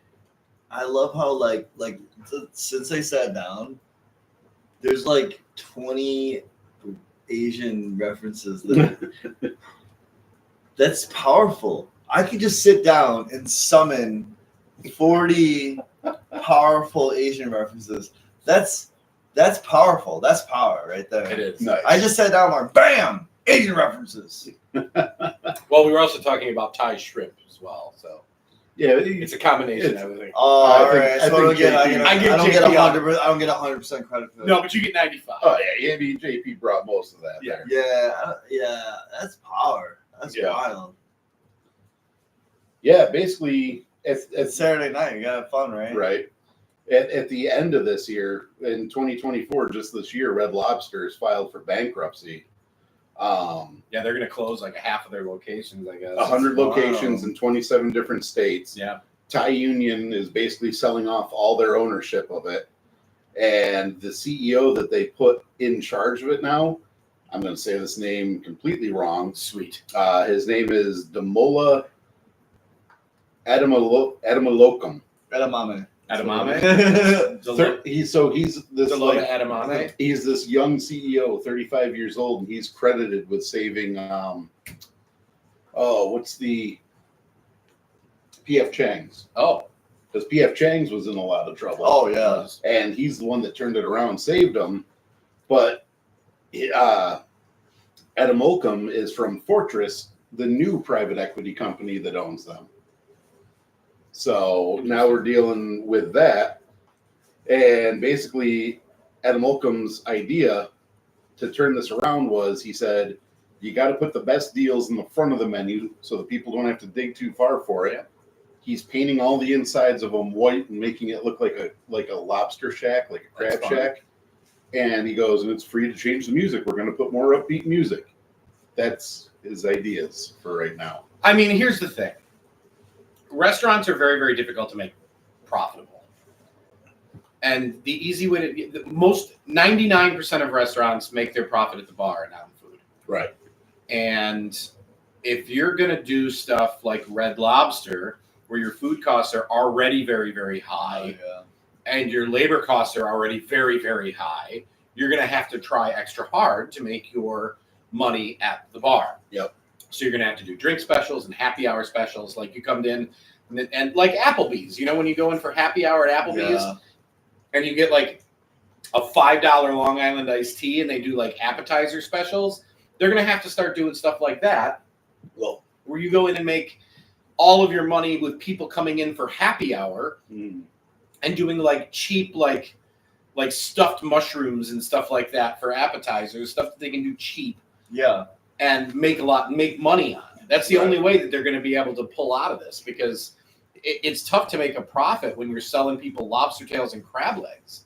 I love how like since they sat down, there's like 20 Asian references that that's powerful. I could just sit down and summon 40 powerful Asian references. That's powerful. That's power right there. It is. Nice. I just sat down and went, bam, Asian references. Well, we were also talking about Thai shrimp as well, so Yeah, it's a combination of everything. Oh, I all think- right. I So think again, JP I don't get JP 100. I don't get 100% credit for that. No, but you get 95. Oh yeah, JP brought most of that. Yeah. There. Yeah, that's power. That's Yeah. wild. Yeah, basically, It's Saturday night. You gotta have fun, right? right. At the end of this year, in 2024, just this year, Red Lobster has filed for bankruptcy. Yeah, they're going to close like half of their locations, I guess. 100 Wow. locations in 27 different states. Yeah. Thai Union is basically selling off all their ownership of it. And the CEO that they put in charge of it now, I'm going to say this name completely wrong. Sweet. His name is Damola Adamalokum. Edamame. Edamame? He's this Deloya like, Edamame? he's this young CEO, 35 years old, and he's credited with saving what's the PF Chang's? Oh. Because PF Chang's was in a lot of trouble. Oh yeah. And he's the one that turned it around, saved them. But Adam Olcom is from Fortress, the new private equity company that owns them. So now we're dealing with that. And basically, Adam Olcom's idea to turn this around was, he said, you got to put the best deals in the front of the menu so that people don't have to dig too far for it. He's painting all the insides of them white and making it look like a lobster shack, like a crab shack. And he goes, and it's free to change the music. We're going to put more upbeat music. That's his ideas for right now. I mean, here's the thing. Restaurants are very, very difficult to make profitable. And the easy way to, most 99% of restaurants make their profit at the bar and not in food. Right. And if you're going to do stuff like Red Lobster, where your food costs are already very, very high, and your labor costs are already very, very high, you're going to have to try extra hard to make your money at the bar. Yep. So you're going to have to do drink specials and happy hour specials. Like you come in and like Applebee's, you know, when you go in for happy hour at Applebee's and you get like a $5 Long Island iced tea and they do like appetizer specials, they're going to have to start doing stuff like that. Well, where you go in and make all of your money with people coming in for happy hour and doing like cheap, like stuffed mushrooms and stuff like that for appetizers, stuff that they can do cheap. Yeah. And make money on it. That's the only way that they're going to be able to pull out of this, because it's tough to make a profit when you're selling people lobster tails and crab legs,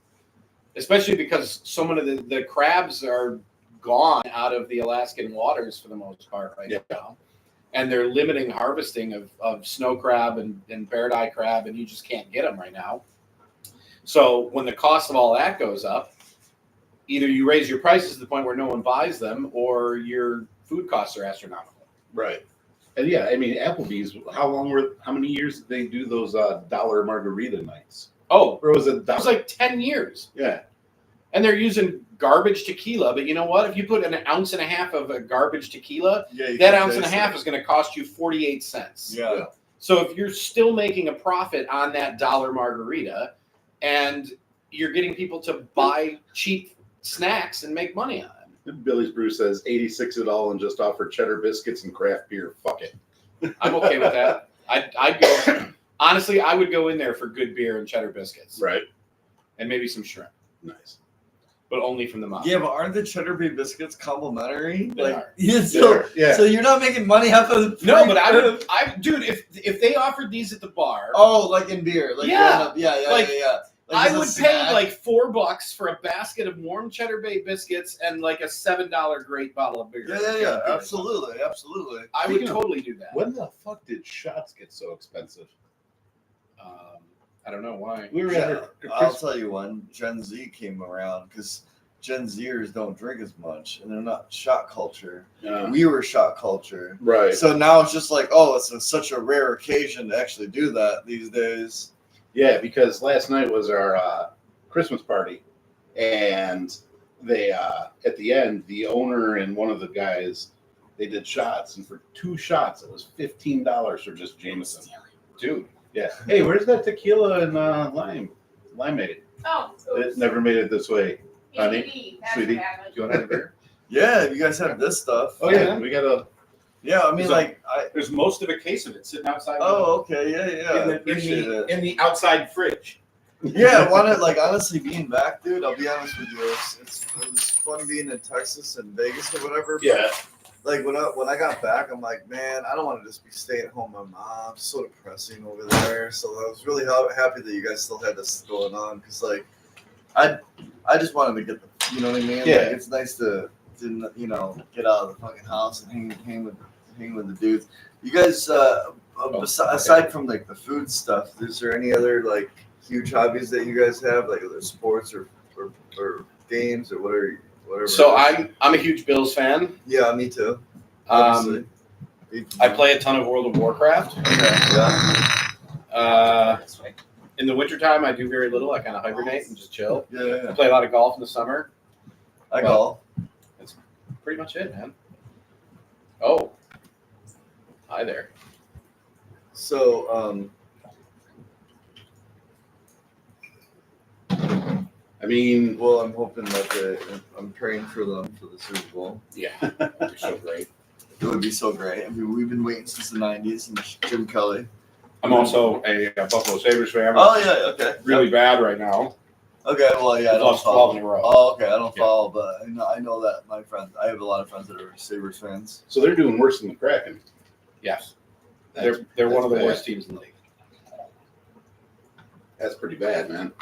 especially because so many of the crabs are gone out of the Alaskan waters for the most part right now. And they're limiting harvesting of snow crab and barred eye crab, and you just can't get them right now. So when the cost of all that goes up, either you raise your prices to the point where no one buys them, or your food costs are astronomical. Right. And yeah, I mean, Applebee's, how many years did they do those dollar margarita nights? Oh, Or was it that was like 10 years. Yeah. And they're using garbage tequila. But you know what? If you put an ounce and a half of a garbage tequila, that ounce and a half is going to cost you 48 cents. Yeah. So if you're still making a profit on that dollar margarita and you're getting people to buy cheap snacks and make money on it. Billy's Brew says 86 it all and just offer cheddar biscuits and craft beer. Fuck it. I'm okay with that. I'd go, honestly, I would go in there for good beer and cheddar biscuits. Right. And maybe some shrimp. Nice. But only from the mom. Yeah, but aren't the cheddar bay biscuits complimentary? They are. So you're not making money off of the No, but dude, if they offered these at the bar. Oh, like in beer. Like Yeah. Yeah. Like I would pay like $4 for a basket of warm cheddar bay biscuits and like a $7 great bottle of beer. Yeah. Absolutely. I would totally do that. When the fuck did shots get so expensive? I don't know why. We were at I'll tell you when Gen Z came around, because Gen Zers don't drink as much and they're not shot culture. We were shot culture. Right. So now it's just like, oh, it's such a rare occasion to actually do that these days. Yeah, because last night was our Christmas party, and they at the end, the owner and one of the guys, they did shots, and for 2 shots, it was $15 for just Jameson. Dude. Yeah. Hey, where's that tequila and limeade? Oh, It never made it this way. Honey, ADD, sweetie, that's what happened. Do you want to have a beer? Yeah, you guys have this stuff. Oh yeah, we got a. Yeah, I mean, So- like, There's most of a case of it sitting outside. oh, okay, yeah, I appreciate it. In the outside fridge. Yeah, I want to, like, honestly, being back, dude, I'll be honest with you, it was fun being in Texas and Vegas or whatever. Yeah. Like, when I got back, I'm like, man, I don't want to just be staying at home with my mom. It's so depressing over there. So I was really happy that you guys still had this going on, because, like, I just wanted to get the, you know what I mean? Yeah. Like, it's nice to you know, get out of the fucking house and hang with the dudes. You guys, aside from like the food stuff, is there any other like huge hobbies that you guys have, like other sports or games or whatever? So I'm a huge Bills fan. Yeah, me too. I play a ton of World of Warcraft. Yeah. In the wintertime, I do very little. I kind of hibernate and just chill. Yeah. I play a lot of golf in the summer. I golf. That's pretty much it, man. Oh. Hi there. So, I mean, Well, I'm hoping that I'm praying for them for the Super Bowl. Yeah, that'd be so great. It would be so great. I mean, we've been waiting since the '90s and Jim Kelly. I'm also a Buffalo Sabres fan. Oh yeah, okay. Really bad right now. Okay, well yeah, I We don't lost follow. 12 in a row. Oh, okay, I don't Yeah. follow, but I know that my friends. I have a lot of friends that are Sabres fans. so they're doing worse than the Kraken. Yes, That's- they're one of the that's worst teams in the league. That's pretty bad, man.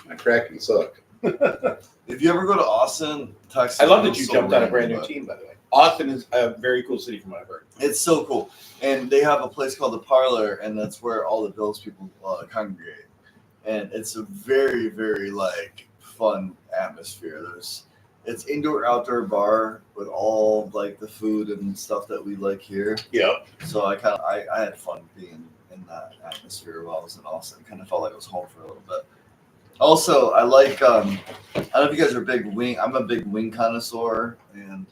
My Kraken suck. If you ever go to Austin, Texas, I love that it's you so jumped on a random, brand new but team, by the way. Austin is a very cool city from what I've heard. It's so cool, and they have a place called the Parlor, and that's where all the Bills people congregate, and it's a very, very like fun atmosphere. It's indoor outdoor bar with all like the food and stuff that we like here. Yep. So I had fun being in that atmosphere while I was in Austin. Kind of felt like I was home for a little bit. Also, I like I don't know if you guys are big wing. I'm a big wing connoisseur, and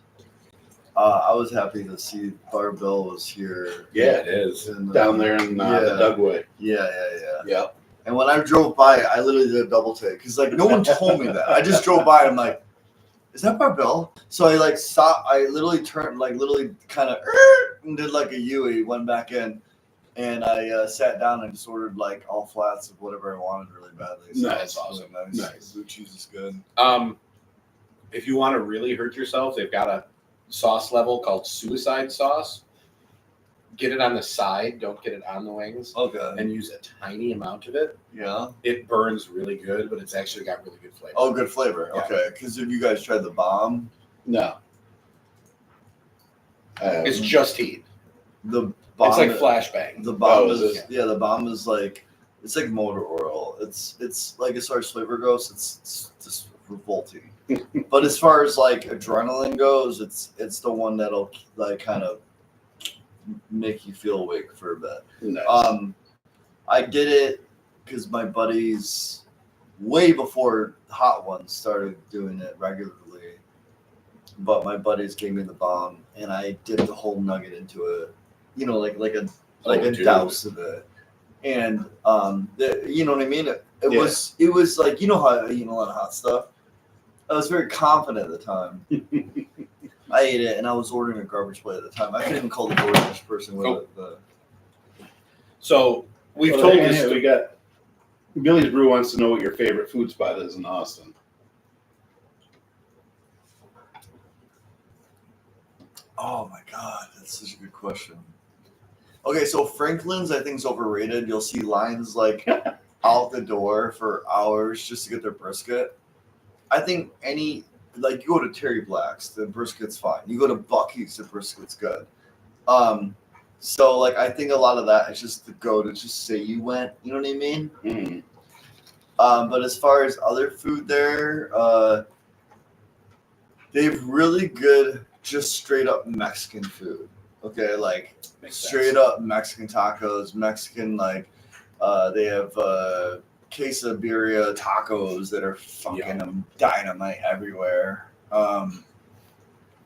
I was happy to see Barbell was here. Yeah, it is. And, Down there in the Dugway. Yeah. Yep. And when I drove by, I literally did a double take because like no one told me that. I just drove by. And I'm like, is that Barbell? So I like stopped. I literally turned literally kind of and did like a U-E, went back in, and I sat down and just ordered like all flats of whatever I wanted really badly. So Nice. it's awesome. Nice. Blue cheese is good. If you want to really hurt yourself, they've got a sauce level called suicide sauce. Get it on the side, don't get it on the wings, Okay. and use a tiny amount of it. Yeah. It burns really good, but it's actually got really good flavor. Oh, good flavor. Yeah. Okay. Because if you guys tried the bomb, No. It's just heat. the bomb, It's like flashbang. the bomb is is it? yeah, the bomb is like it's like motor oil. It's like as far as flavor goes, it's just revolting. But as far as like adrenaline goes, it's the one that'll like kind of make you feel awake for a bit. Nice. I did it because my buddies, way before Hot Ones started doing it regularly, but my buddies gave me the bomb, and I dipped the whole nugget into it. You know, like a dude. douse of it, and you know what I mean. It Yeah. was like you know how I eat a lot of hot stuff. I was very confident at the time. I ate it, and I was ordering a garbage plate at the time. I couldn't even call the DoorDash person with it. But So we've Well, told hang on this here, story. we got Billy's Brew wants to know what your favorite food spot is in Austin. oh my god, that's such a good question. Okay, so Franklin's I think is overrated. You'll see lines like out the door for hours just to get their brisket. I think you go to Terry Black's, the brisket's fine. You go to Bucky's, the brisket's good. So like I think a lot of that is just to go to just say you went. You know what I mean? Mm. But as far as other food there, they have really good, just straight up Mexican food. Okay, like Makes straight sense. up Mexican tacos, Mexican they have quesadilla tacos that are fucking dynamite everywhere.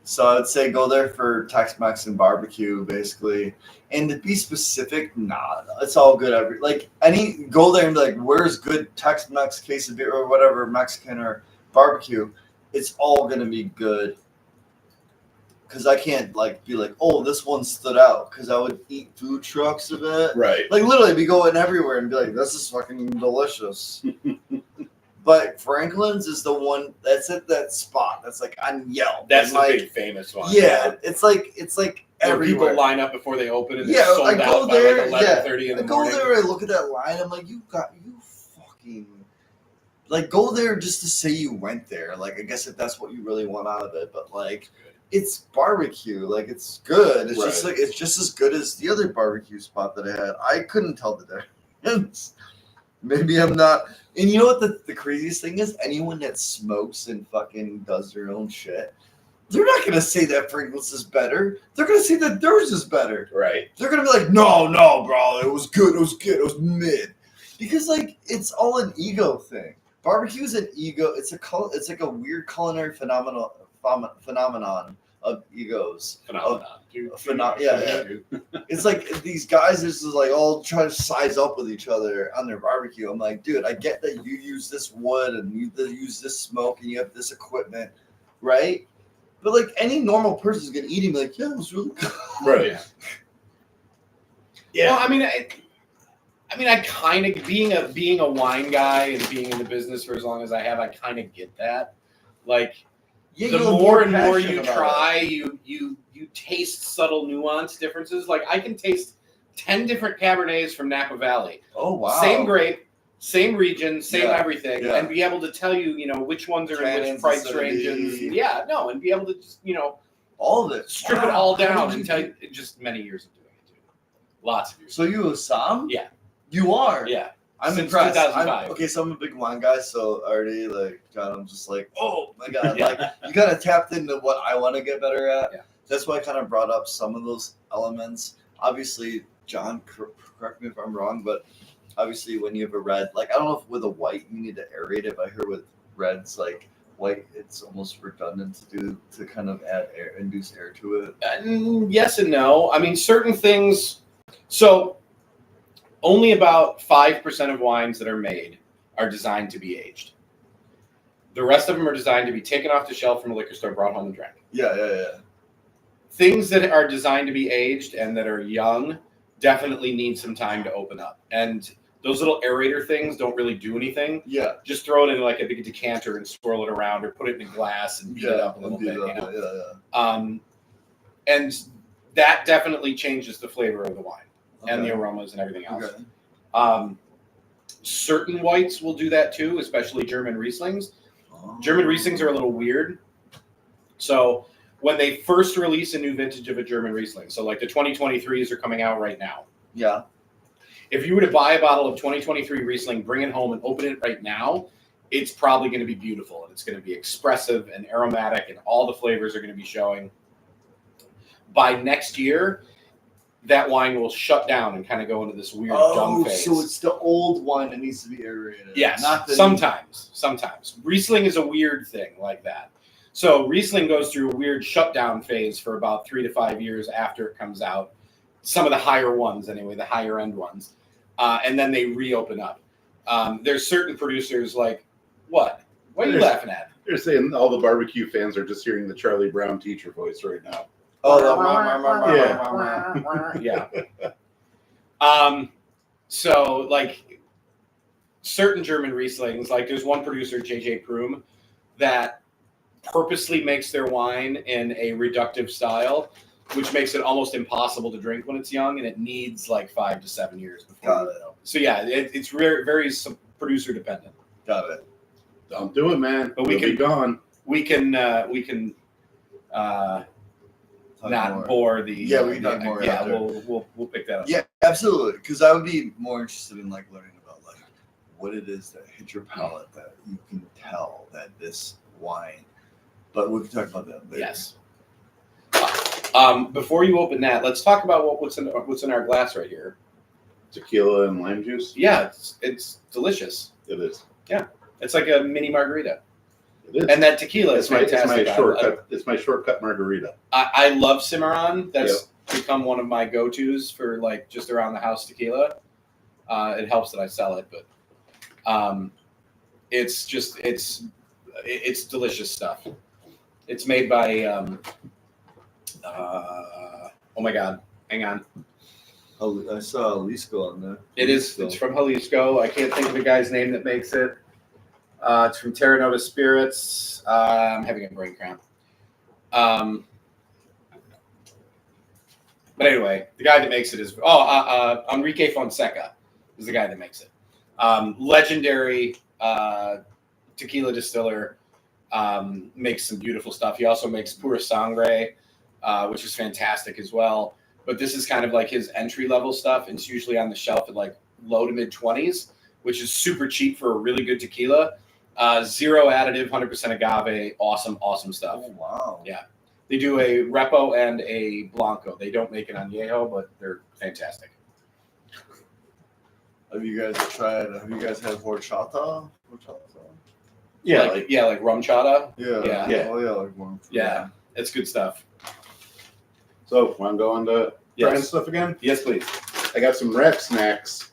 So I'd say go there for Tex-Mex and barbecue, basically. And to be specific, nah, it's all good. Go there and be like, where's good Tex-Mex, quesadilla, or whatever, Mexican or barbecue? It's all gonna be good. Because I can't be like, oh, this one stood out. Because I would eat food trucks of it. Right. Like literally be going everywhere and be like, this is fucking delicious. But Franklin's is the one that's at that spot. That's like on Yelp. That's And, the like, big famous one. yeah, it's like Where everywhere. people line up before they open and Yeah, they're sold I go out there, by like 11:30 in I the go morning. there, I look at that line, I'm like, you fucking go there just to say you went there. Like I guess if that's what you really want out of it, but like it's barbecue, like it's good. It's just Right. like it's just as good as the other barbecue spot that I had. I couldn't tell the difference. Maybe I'm not. And you know what the craziest thing is? Anyone that smokes and fucking does their own shit, they're not gonna say that Franklin's is better. They're gonna say that theirs is better. Right. They're gonna be like, no, bro, it was good, it was mid, because like it's all an ego thing. Barbecue is an ego. It's like a weird culinary phenomenon of egos. Phenomenon. Yeah. It's like these guys just like all try to size up with each other on their barbecue. I'm like, dude, I get that you use this wood and you use this smoke and you have this equipment, right? But like any normal person's gonna eat it and be like, yeah, it was really good. Right. Yeah. Well, I mean, I kind of being a wine guy and being in the business for as long as I have, I kind of get that. Like, Yeah, the you're more and more passionate you about try, you taste subtle nuance differences. Like, I can taste 10 different Cabernets from Napa Valley. Oh wow! Same grape, same region, same everything, yeah. and be able to tell you, which ones are in which price ranges. Yeah, no, and be able to just, all of it, strip it all down and tell you. Just many years of doing it, dude. Lots of years. So you a Sam? Yeah. You are? Yeah. I'm Since impressed. 2005. So I'm a big wine guy, so already God, I'm just like, oh my God, Yeah. like you kind of tapped into what I want to get better at. Yeah. That's why I kind of brought up some of those elements. Obviously, John, correct me if I'm wrong, but obviously when you have a red, like I don't know if with a white you need to aerate it, but I hear with reds like white, it's almost redundant to kind of add air, induce air to it. Yes and no. I mean, certain things. So, only about 5% of wines that are made are designed to be aged. The rest of them are designed to be taken off the shelf from a liquor store, brought home and drank. Yeah. Things that are designed to be aged and that are young definitely need some time to open up. And those little aerator things don't really do anything. Yeah. Just throw it in like a big decanter and swirl it around, or put it in a glass and beat it up a little bit. And that definitely changes the flavor of the wine and the aromas and everything else. Okay. Certain whites will do that too, especially German Rieslings. German Rieslings are a little weird. So when they first release a new vintage of a German Riesling, so like the 2023s are coming out right now. Yeah. If you were to buy a bottle of 2023 Riesling, bring it home and open it right now, it's probably going to be beautiful and it's going to be expressive and aromatic and all the flavors are going to be showing. By next year, that wine will shut down and kind of go into this weird dung phase. So it's the old wine that needs to be aerated. Yes, not the sometimes. Riesling is a weird thing like that. So Riesling goes through a weird shutdown phase for about 3 to 5 years after it comes out. Some of the higher ones, anyway, the higher end ones. And then they reopen up. There's certain producers like, what? What are you laughing at? You're saying all the barbecue fans are just hearing the Charlie Brown teacher voice right now. Oh, yeah. So like certain German Rieslings, like there's one producer, JJ Prum, that purposely makes their wine in a reductive style, which makes it almost impossible to drink when it's young, and it needs like 5 to 7 years before. Got it. So yeah, it's very producer dependent. Got it. Don't do it, man. But We'll be gone. We can not bore the. Yeah, we can talk more. Yeah, we'll pick that up. Yeah, absolutely. Because I would be more interested in like learning about like what it is that hit your palate that you can tell that this wine. But we can talk about that later. Yes. Before you open that, let's talk about what's in our glass right here. Tequila and lime juice. Yeah, it's delicious. It is. Yeah, it's like a mini margarita. It is. And that tequila is fantastic. It's my shortcut margarita. I love Cimarron. That's become one of my go-tos for like just around the house tequila. It helps that I sell it, but it's delicious stuff. It's made by oh my God, hang on. I saw Jalisco on there. It's from Jalisco. I can't think of the guy's name that makes it. It's from Terra Nova Spirits. I'm having a brain cramp. But anyway, the guy that makes it is Enrique Fonseca is the guy that makes it. Legendary tequila distiller, makes some beautiful stuff. He also makes Pura Sangre, which is fantastic as well. But this is kind of like his entry level stuff. It's usually on the shelf at like low to mid 20s, which is super cheap for a really good tequila. Zero additive, 100% agave. Awesome stuff. Oh, wow. Yeah. They do a Repo and a Blanco. They don't make an Añejo, but they're fantastic. Have you guys had horchata? Yeah, like rum chata. Yeah. Yeah. Oh yeah, like one. Yeah, it's good stuff. So, want to go on to trying Yes. stuff again? Yes, please. I got some wrap snacks.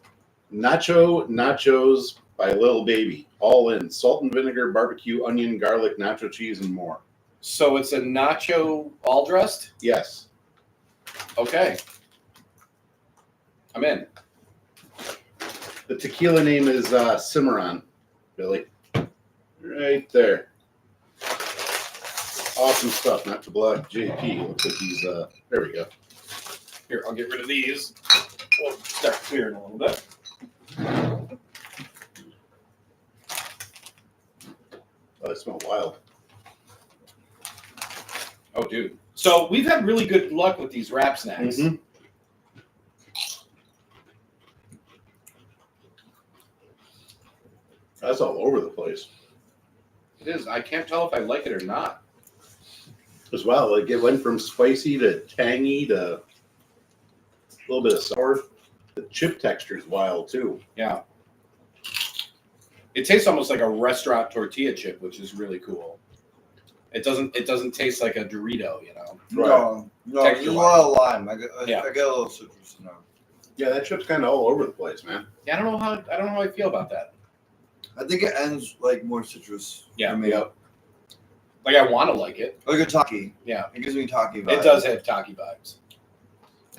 Nachos by Little Baby. All in salt and vinegar, barbecue, onion, garlic, nacho cheese, and more. So it's a nacho all dressed? Yes. Okay. I'm in. The tequila name is Cimarron, Billy. Right there. Awesome stuff. Not to block JP. Looks like he's, there we go. Here, I'll get rid of these. We'll start clearing a little bit. Oh, they smell wild. Oh, dude. So we've had really good luck with these wrap snacks. Mhm. That's all over the place. It is. I can't tell if I like it or not. As well, like it went from spicy to tangy to a little bit of sour. The chip texture is wild too. Yeah. It tastes almost like a restaurant tortilla chip, which is really cool. It doesn't taste like a Dorito, you know. No, there's a lot of lime. I get a little citrus in there. Yeah, that chip's kind of all over the place, man. Yeah, I don't know how I feel about that. I think it ends like more citrus Yeah, for me. Yep. Like I want to like it. Like a Taki. Yeah. It gives me Taki vibes. It does have Taki vibes.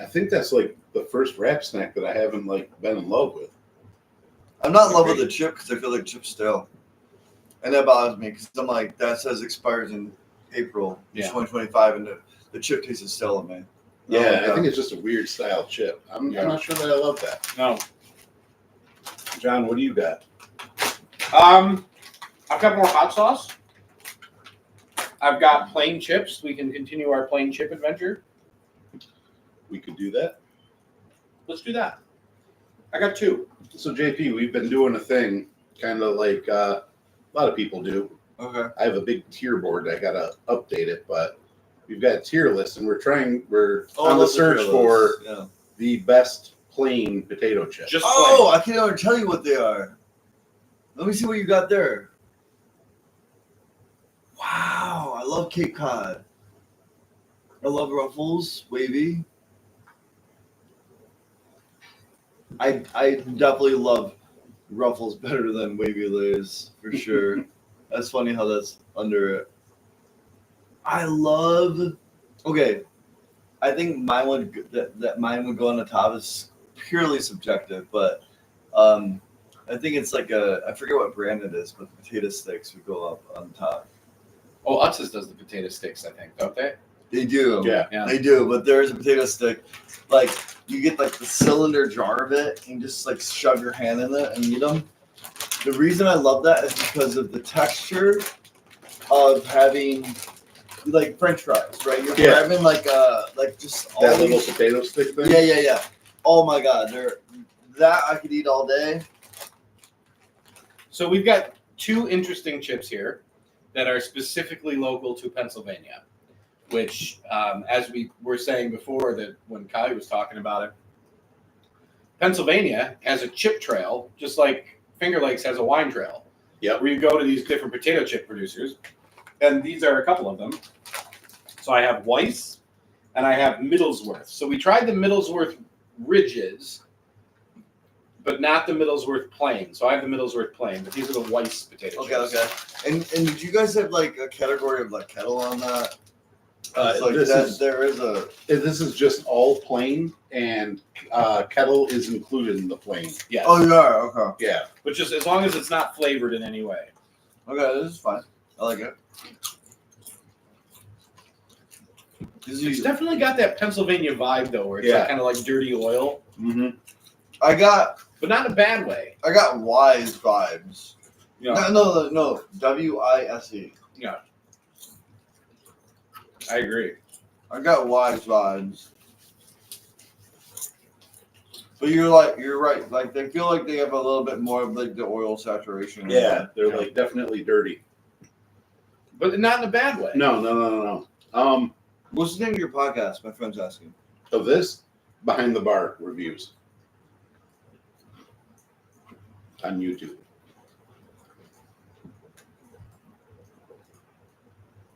I think that's like the first wrap snack that I haven't like been in love with. I'm not in love with the chip because I feel like chip's stale. And that bothers me because I'm like, that says expires in April 2025 and the chip tastes stale at me. Yeah, I think it's just a weird style chip. I'm not sure that I love that. No. John, what do you got? I've got more hot sauce. I've got plain chips. We can continue our plain chip adventure. We could do that. Let's do that. I got two. So JP, we've been doing a thing, kind of like a lot of people do. Okay. I have a big tier board. I gotta update it, but we've got a tier list, and we're on the search for the best plain potato chip. Just I can't even tell you what they are. Let me see what you got there. Wow, I love Cape Cod. I love Ruffles, wavy. I definitely love Ruffles better than Wavy Lays for sure. That's funny how that's under it. I love. Okay, I think mine would mine would go on the top. Is purely subjective, but I think it's like I forget what brand it is, but the potato sticks would go up on top. Oh, Utz's does the potato sticks, I think, don't they? They do. Yeah. They do, but there's a potato stick. Like, you get like the cylinder jar of it and just like shove your hand in it and eat them. The reason I love that is because of the texture of having like French fries, right? You're grabbing like just all that little these, potato stick thing. Yeah. Oh my god, that I could eat all day. So we've got two interesting chips here that are specifically local to Pennsylvania, which, as we were saying before, that when Kylie was talking about it, Pennsylvania has a chip trail, just like Finger Lakes has a wine trail. Yep. Where you go to these different potato chip producers, and these are a couple of them. So I have Weiss, and I have Middlesworth. So we tried the Middlesworth Ridges, but not the Middlesworth Plain. So I have the Middlesworth Plain, but these are the Weiss potato chips. Okay. And did you guys have like a category of like kettle on that? This is just all plain, and kettle is included in the plain. Yes. Oh, you are? Okay. Yeah. Which is as long as it's not flavored in any way. Okay, this is fine. I like it. It's definitely got that Pennsylvania vibe, though, where it's like, kind of like dirty oil. Mm-hmm. But not in a bad way. I got Wise vibes. Yeah. No. WISE. Yeah. I agree. I got Wise vibes. But you're right. Like they feel like they have a little bit more of like the oil saturation. Yeah, they're like definitely dirty. But not in a bad way. No. What's the name of your podcast? My friend's asking. Of this, Behind the Bar reviews on YouTube.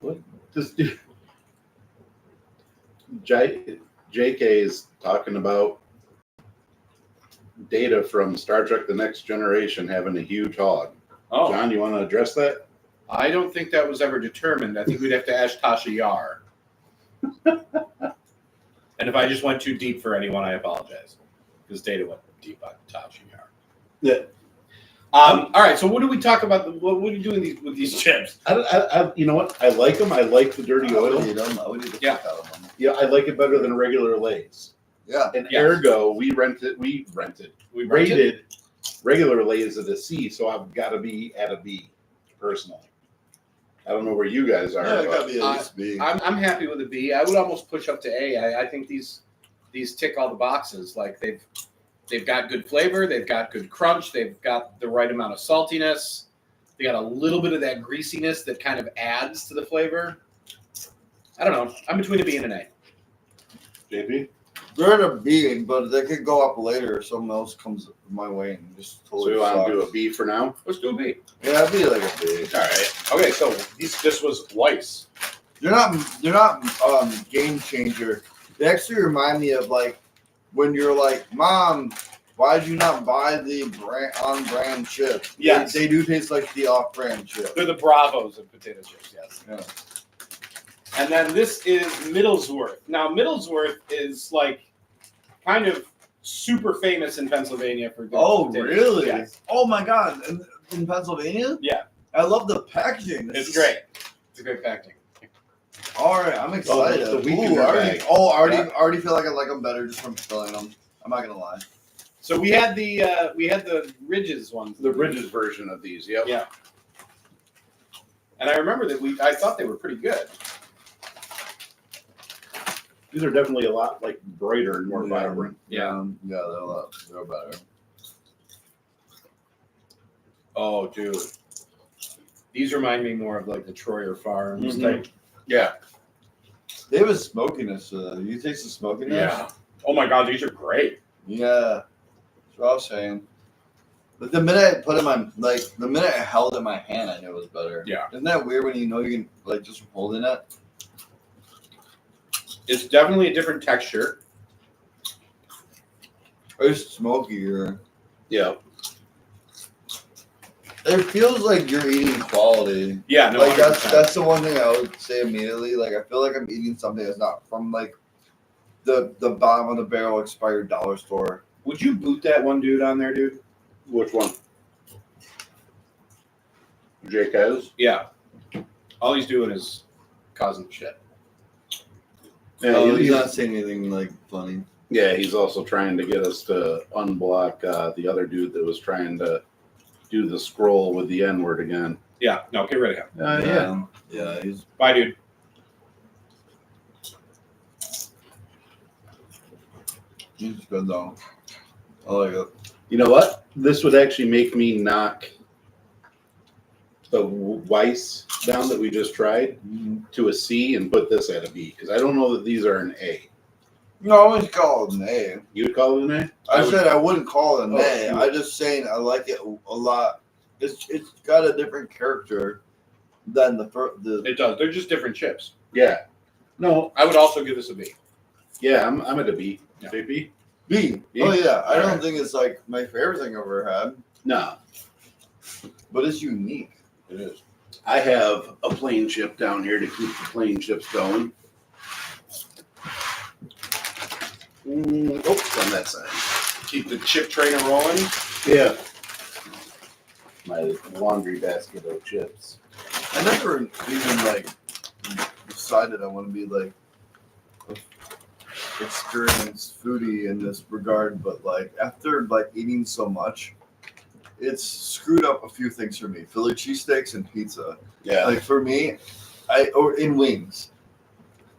What this dude? JK is talking about Data from Star Trek: The Next Generation having a huge hog. Oh, John, you want to address that? I don't think that was ever determined. I think we'd have to ask Tasha Yar. And if I just went too deep for anyone, I apologize. Because Data went deep on Tasha Yar. Yeah. All right, so what do we talk about? What are you doing with these chips? You know what? I like them. I like the dirty I would oil. eat them. I would eat the Yeah. fuck out of them. Yeah, I like it better than a regular Lay's. Yeah. And Yes. ergo, we rated rented? regular Lay's at a C, so I've got to be at a B, personally. I don't know where you guys are. Yeah, it but gotta be at least B. I'm happy with a B. I would almost push up to A. I think these tick all the boxes. Like they've got good flavor, they've got good crunch, they've got the right amount of saltiness, they got a little bit of that greasiness that kind of adds to the flavor. I don't know. I'm between a B and an A. JP? They're at a B, but they could go up later if someone else comes my way and just So totally we want to do a sucks. B for now? Let's do a B. Yeah, I'd be like a B. All right. Okay, so this was Weiss. They're not game changer. They actually remind me of like when you're like, Mom, why'd you not buy the on brand chip? Yes. They do taste like the off brand chip. They're the Bravos of potato chips, yes. Yeah. And then this is Middlesworth. Now, Middlesworth is like kind of super famous in Pennsylvania for good Oh, potatoes. really? Yes. Oh my God! In Pennsylvania? Yeah. I love the packaging. It's great. It's a great packaging. All right, I'm excited. the Ooh, weakener bag. I already feel like I like them better just from filling them. I'm not gonna lie. So we had the Ridges ones. The Ridges version of these, yep. Yeah. And I remember that I thought they were pretty good. These are definitely a lot like brighter and more vibrant. Yeah. Yeah, they're better. Oh, dude. These remind me more of like the Troyer Farms Mhm. type. Yeah. They have a smokiness. You taste the smokiness? Yeah. Oh my God, these are great. Yeah. That's what I was saying. But the minute I put it in the minute I held it in my hand, I knew it was better. Yeah. Isn't that weird when you know you can like just holding it? It's definitely a different texture. It's smokier. Yeah. It feels like you're eating quality. Yeah, no, Like 100%. that's the one thing I would say immediately. Like I feel like I'm eating something that's not from like the bottom of the barrel expired dollar store. Would you boot that one dude on there, dude? Which one? JK's? Yeah. All he's doing is causing shit. Yeah, Oh, he's he's not saying anything like funny. Yeah, he's also trying to get us to unblock the other dude that was trying to do the scroll with the N word again. Yeah, no, get rid of him. Yeah, he's Bye, dude. good though. I like it. You know what? This would actually make me knock the Weiss down that we just tried to a C and put this at a B because I don't know that these are an A. No, I always call it an A. You would call it an A? I said I wouldn't call it an Oh, A. you- I just saying I like it a lot. It's got a different character than the It does. They're just different chips. Yeah. No. I would also give this a B. Yeah, I'm at a B. Yeah. JP? B. B? Oh yeah, I don't Alright. think it's like my favorite thing I've ever had, No. but it's unique. It is. I have a plain chip down here to keep the plain chips going. Oops, on that side. Keep the chip trainer rolling. Yeah. My laundry basket of chips. I never even like decided I want to be like a experienced foodie in this regard, but like after like eating so much, it's screwed up a few things for me. Philly cheesesteaks and pizza. Yeah. Like for me, or in wings,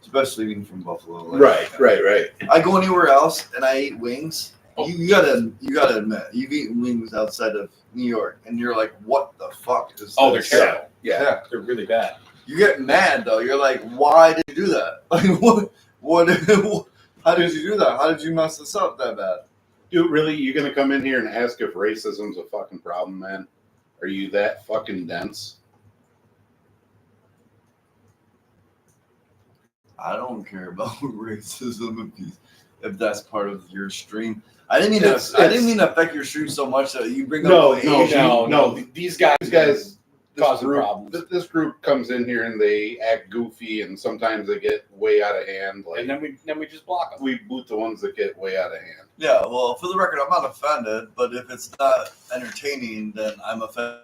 especially eating from Buffalo. Like, Right. I go anywhere else and I eat wings. Oh. You gotta admit, you've eaten wings outside of New York, and you're like, what the fuck is Oh, they're this? terrible. Yeah. They're really bad. You get mad though. You're like, why did you do that? Like, what? How did you do that? How did you mess this up that bad? Dude, really? You gonna come in here and ask if racism's a fucking problem, man? Are you that fucking dense? I don't care about racism if that's part of your stream. I didn't mean to affect your stream so much that you bring No, up no, Asian. no. These guys, this causing group, problems. this group comes in here and they act goofy, and sometimes they get way out of hand. Like, and then we just block them. we boot the ones that get way out of hand. Yeah, well, for the record, I'm not offended, but if it's not entertaining, then I'm offended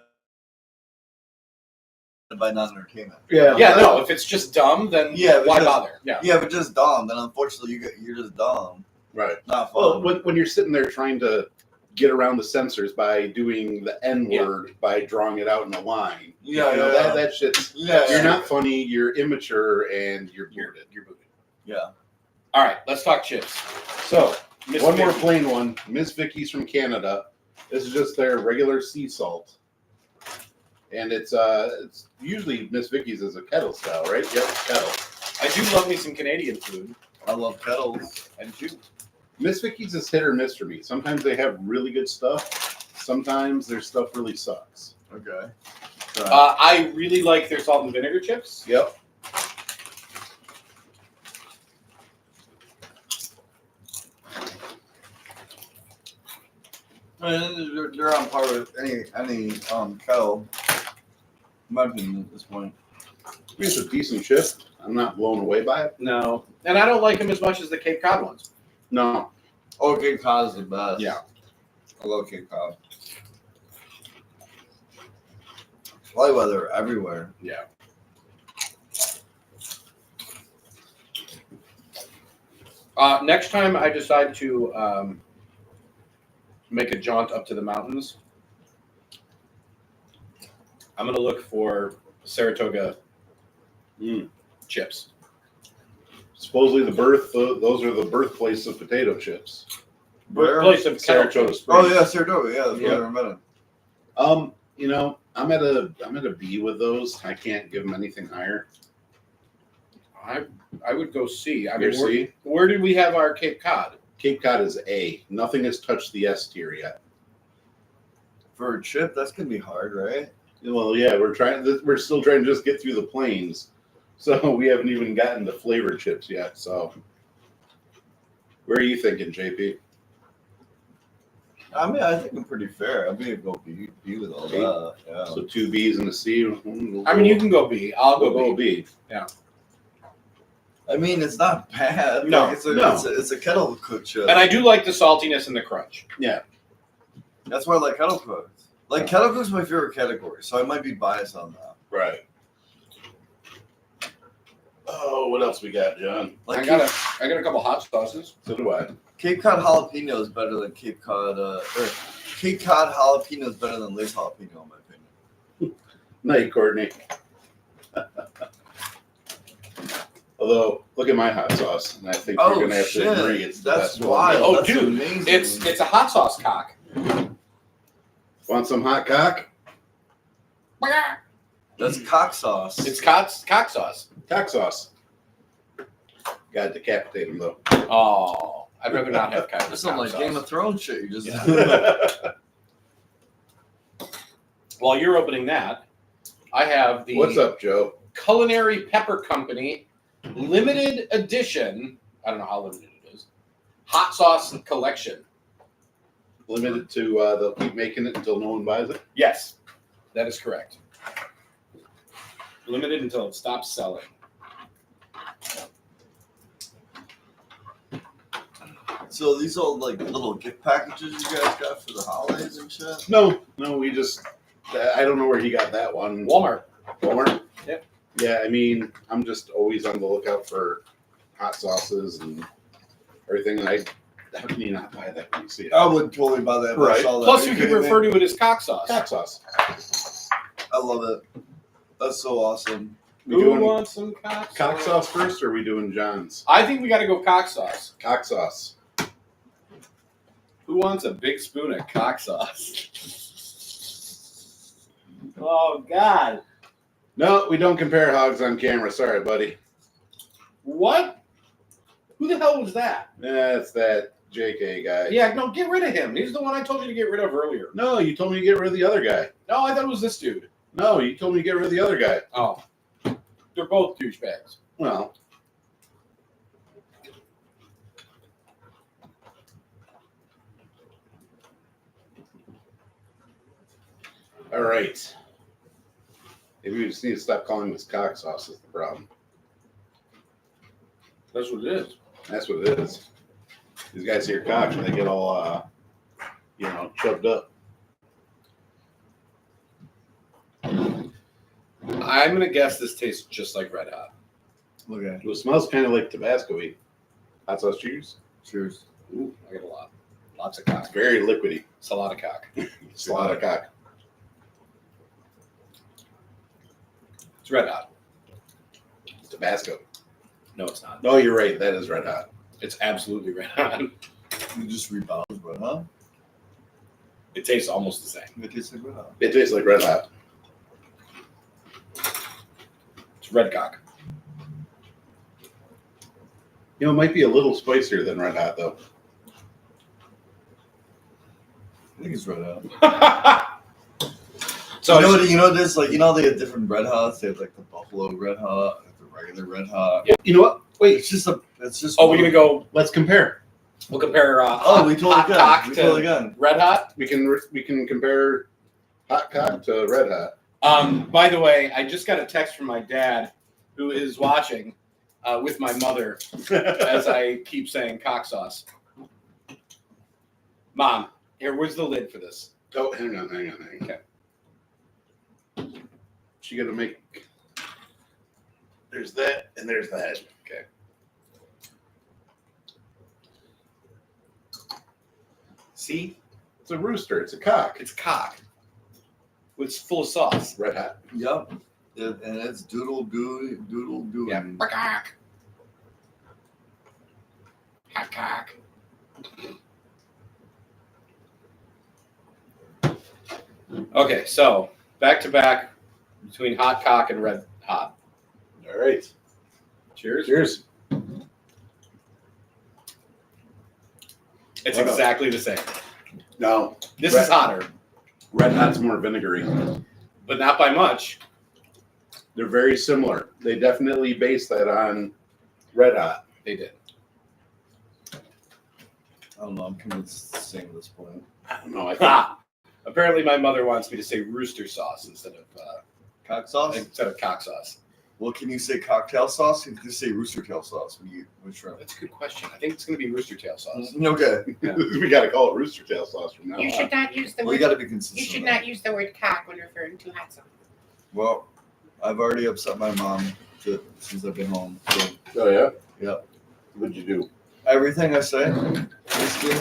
by non-entertainment. Yeah, no. If it's just dumb, then why bother? Yeah. Yeah, but just dumb, then unfortunately you're just dumb. Right. Not fun. Well, when you're sitting there trying to get around the censors by doing the N word by drawing it out in a line, that shit's you're not funny, you're immature, and you're booted. You're booted. Yeah. All right, let's talk chips. So Miss one more Vicky. plain one. Miss Vicky's from Canada. This is just their regular sea salt, and it's usually Miss Vicky's is a kettle style, right? Yep, kettle. I do love me some Canadian food. I love kettles. I do. Miss Vicky's is hit or miss for me. Sometimes they have really good stuff. Sometimes their stuff really sucks. Okay. I really like their salt and vinegar chips. Yep. They're on par with any kettle. In my opinion, at this point. I mean, it's a decent chip. I'm not blown away by it. No, and I don't like them as much as the Cape Cod ones. No. Oh, Cape Cod is the best. Yeah. I love Cape Cod. Fly weather everywhere. Yeah. Next time I decide to make a jaunt up to the mountains, I'm going to look for Saratoga chips. Supposedly those are the birthplace of potato chips. Birthplace of Saratoga Springs. Oh yeah, Saratoga. Yeah, that's where they're invented. You know, I'm at a B with those. I can't give them anything higher. I would go C. I Your mean, C? where did we have our Cape Cod? Cape Cod is A. Nothing has touched the S tier yet. For a chip, that's gonna be hard, right? Well, yeah, we're still trying to just get through the plains, so we haven't even gotten to flavor chips yet. So, where are you thinking, JP? I mean, I think I'm pretty fair. I'm gonna go B with all that. Yeah. So 2 B's and a C. I mean, you can go B. I'll We'll go go B. B. Yeah. I mean, it's not bad. No, Like, no. it's a kettle cooked chip. And I do like the saltiness and the crunch. Yeah. That's why I like kettle cooked. Like kettle cooked is my favorite category, so I might be biased on that. Right. Oh, what else we got, John? Like I got a couple hot sauces. So do I. Cape Cod jalapeno is better than Cape Cod. Or Cape Cod jalapeno is better than Lay's jalapeno, in my opinion. Night, Courtney. Although, look at my hot sauce, and I think we're gonna have to agree it's the That's best one. wild. Oh, That's dude, amazing. It's a hot sauce cock. Want some hot cock? That's cock sauce. It's cock sauce. Cock sauce. Gotta decapitate him though. Oh, I'd rather not have cock That's some like sauce. Game of Thrones shit. You just Yeah. While you're opening that, I have the What's up, Joe? Culinary Pepper Company limited edition. I don't know how limited it is. Hot sauce collection. Limited to they'll keep making it until no one buys it. Yes, that is correct. Limited until it stops selling. So these all like little gift packages you guys got for the holidays and shit. No, we just. I don't know where he got that one. Walmart. Walmart. Yep. Yeah, I mean, I'm just always on the lookout for hot sauces and everything. And how can you not buy that when you see it? I would totally buy that. If I Right. saw that. Plus, Are you can kidding me? refer to it as cock sauce. Cock sauce. I love it. That's so awesome. We Who doing wants some cock sauce? cock sauce first, or are we doing John's? I think we got to go cock sauce. Cock sauce. Who wants a big spoon of cock sauce? Oh, God. No, we don't compare hogs on camera. Sorry, buddy. What? Who the hell was that? That's that JK guy. Yeah, no, get rid of him. He's the one I told you to get rid of earlier. No, you told me to get rid of the other guy. No, I thought it was this dude. No, you told me to get rid of the other guy. Oh. They're both douchebags. Well, All right. Maybe we just need to stop calling this cock sauce is the problem. That's what it is. That's what it is. These guys hear cock and they get all, chubbed up. I'm gonna guess this tastes just like Red Hot. Okay. It smells kind of like Tabasco-y. Hot sauce cheers. Cheers. Ooh, I get a lot. Lots of cock. It's very liquidy. It's a lot of cock. It's a lot of cock. It's Red Hot. It's Tabasco. No, it's not. No, you're right. That is Red Hot. It's absolutely Red Hot. You just rebalanced Red Hot? It tastes almost the same. It tastes like Red Hot. It tastes like Red Hot. It's red cock. It might be a little spicier than Red Hot, though. I think it's Red Hot. So you know this, like, they have different Red Hots. They have like the Buffalo Red Hot, like the regular Red Hot. Yeah. You know what? Wait. It's just. Oh, we're gonna go. Let's compare. We'll compare. We totally hot cock can. We to totally can. Red Hot. We can compare hot cock to Red Hot. By the way, I just got a text from my dad, who is watching with my mother, as I keep saying cock sauce. Mom, here, where's the lid for this? Oh, hang on. Okay. She got to make. There's that, and there's that. Okay. See? It's a rooster. It's a cock. It's cock. It's full of sauce. Red Hot. Yep. And it's doodle gooey. Yeah. Cock. Hot cock. Okay, so back to back between hot cock and red hot. All right. Cheers. Cheers. It's What exactly the same. No, This Red- is hotter, Red Hot's more vinegary. but not by much. They're very similar. They definitely base that on Red Hot. They did. I don't know. I'm convinced it's the same at this point. I don't know. I think Ah, apparently, my mother wants me to say rooster sauce instead Cock sauce? of cock sauce. Well, can you say cocktail sauce? Or can you say rooster tail sauce when you with shrimp? That's a good question. I think it's going to be rooster tail sauce. Okay. we got to call it rooster tail sauce from now You on. should not use the Well, you word. got to be consistent. You should with that. not use the word cock when referring to hot sauce. Well, I've already upset my mom since I've been home. So Oh yeah. Yep. What'd you do? everything I say, basically.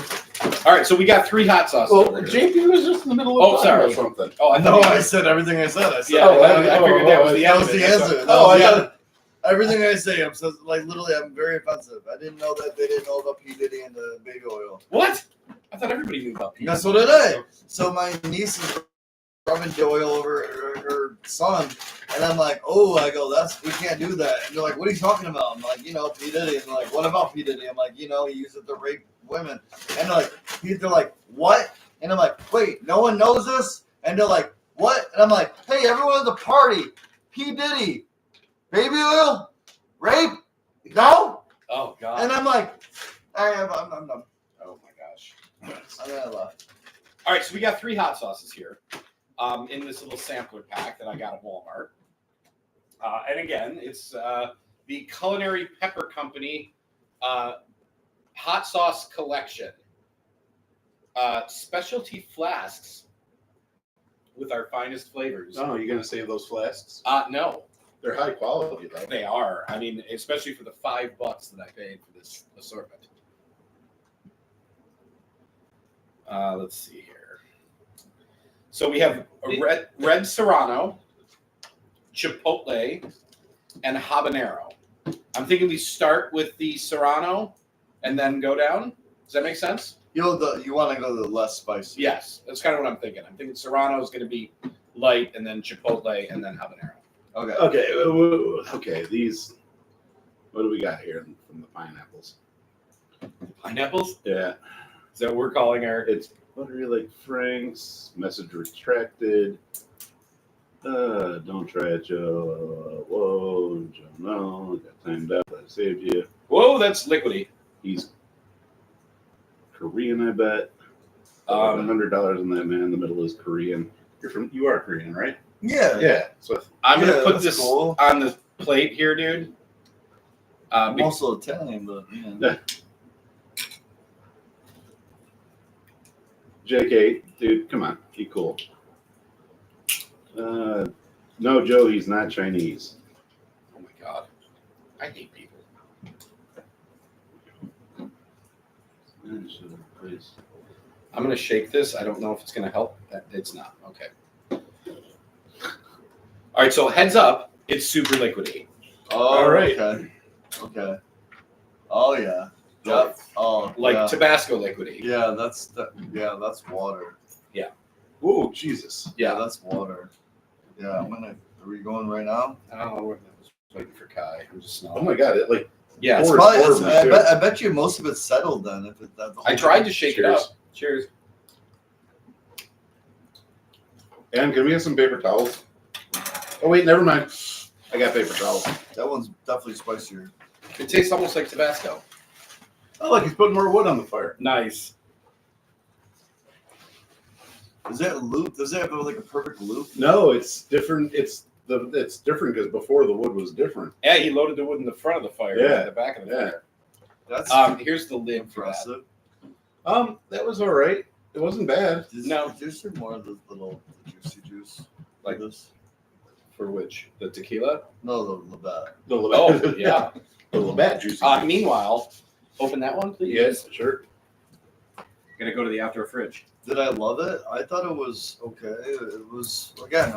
All right, so we got 3 hot sauces. Well, over here. JP was just in the middle of Oh, talking sorry. about something. Oh, I No, thought I said everything I said. I said Yeah, I figured that was the that end was of it. the That's answer. what- That Oh, was I the thought- end. Everything I say, I'm so, like literally, I'm very offensive. I didn't know that they didn't know about P Diddy and the baby oil. What? I thought everybody knew about Pete. That's what it is. So my niece is rubbing the oil over her son, and I'm like, oh, I go, we can't do that. And they're like, what are you talking about? I'm like, P Diddy. And they're like, what about P Diddy? I'm like, he used it to rape women. And they're like, what? And I'm like, wait, no one knows this? And they're like, what? And I'm like, hey, everyone at the party, P Diddy, baby oil, rape, no? Oh, God. And I'm like, I'm done. Oh, my gosh. I'm gonna left. All right, so we got 3 hot sauces here in this little sampler pack that I got at Walmart. And again, it's the Culinary Pepper Company Hot Sauce Collection. Specialty flasks with our finest flavors. Oh, you gonna save those flasks? No, They're high quality though. they are. I mean, especially for the $5 that I paid for this assortment. Let's see here. So we have a red Serrano, Chipotle, and habanero. I'm thinking we start with the Serrano and then go down. Does that make sense? You want to go the less spicy. Yes, that's kind of what I'm thinking. I'm thinking Serrano is going to be light, and then Chipotle, and then habanero. Okay. Okay. These. What do we got here from the pineapples? Pineapples? Yeah, Is that what we're calling our? it's buttery like Frank's. Message retracted. Don't try it, Joe. Whoa, Joe. No, got timed out. I saved you. Whoa, that's liquidy. He's Korean, I bet. $100 on that man. In the middle is Korean. You are Korean, right? Yeah. Yeah. So I'm gonna Yeah, put that's this cool. on the plate here, dude. I'm also Italian, but yeah. JK, dude, come on, be cool. No, Joe, he's not Chinese. Oh my god, I hate people. Please. I'm gonna shake this. I don't know if it's gonna help. It's not. Okay. All right. So heads up, it's super liquidy. Oh, All right. Okay. Okay. Oh yeah. Yep. Oh, Like yeah. Tabasco liquidy. Yeah, that's that's water. Oh, Jesus. Yeah, that's water. Yeah, are we going right now? I don't know. We're waiting for Kai. I'm just Oh smelling. my God! It like Yeah. It's Or- probably, or it's, we I, should. bet, I bet you most of it's settled then. If it, that the I whole tried thing- to shake Cheers. it up. Cheers. And can we have some paper towels? Oh wait, never mind. I got paper towels. That one's definitely spicier. It tastes almost like Tabasco. Oh, look, he's putting more wood on the fire. Nice. Is that a loop? Does it have like a perfect loop? No, it's different. It's different because before the wood was different. Yeah, he loaded the wood in the front of the fire, Yeah. not the back of the Yeah. fire. That's Here's the lid for that. impressive. That was all right. It wasn't bad. No. There's some more of the little juicy juice Like- this. For which? The tequila? No, the bat. The Oh, yeah. the Labatt juicy. Meanwhile, open that one, please. Yes, sure. Gonna go to the outdoor fridge. Did I love it? I thought it was okay. It was again.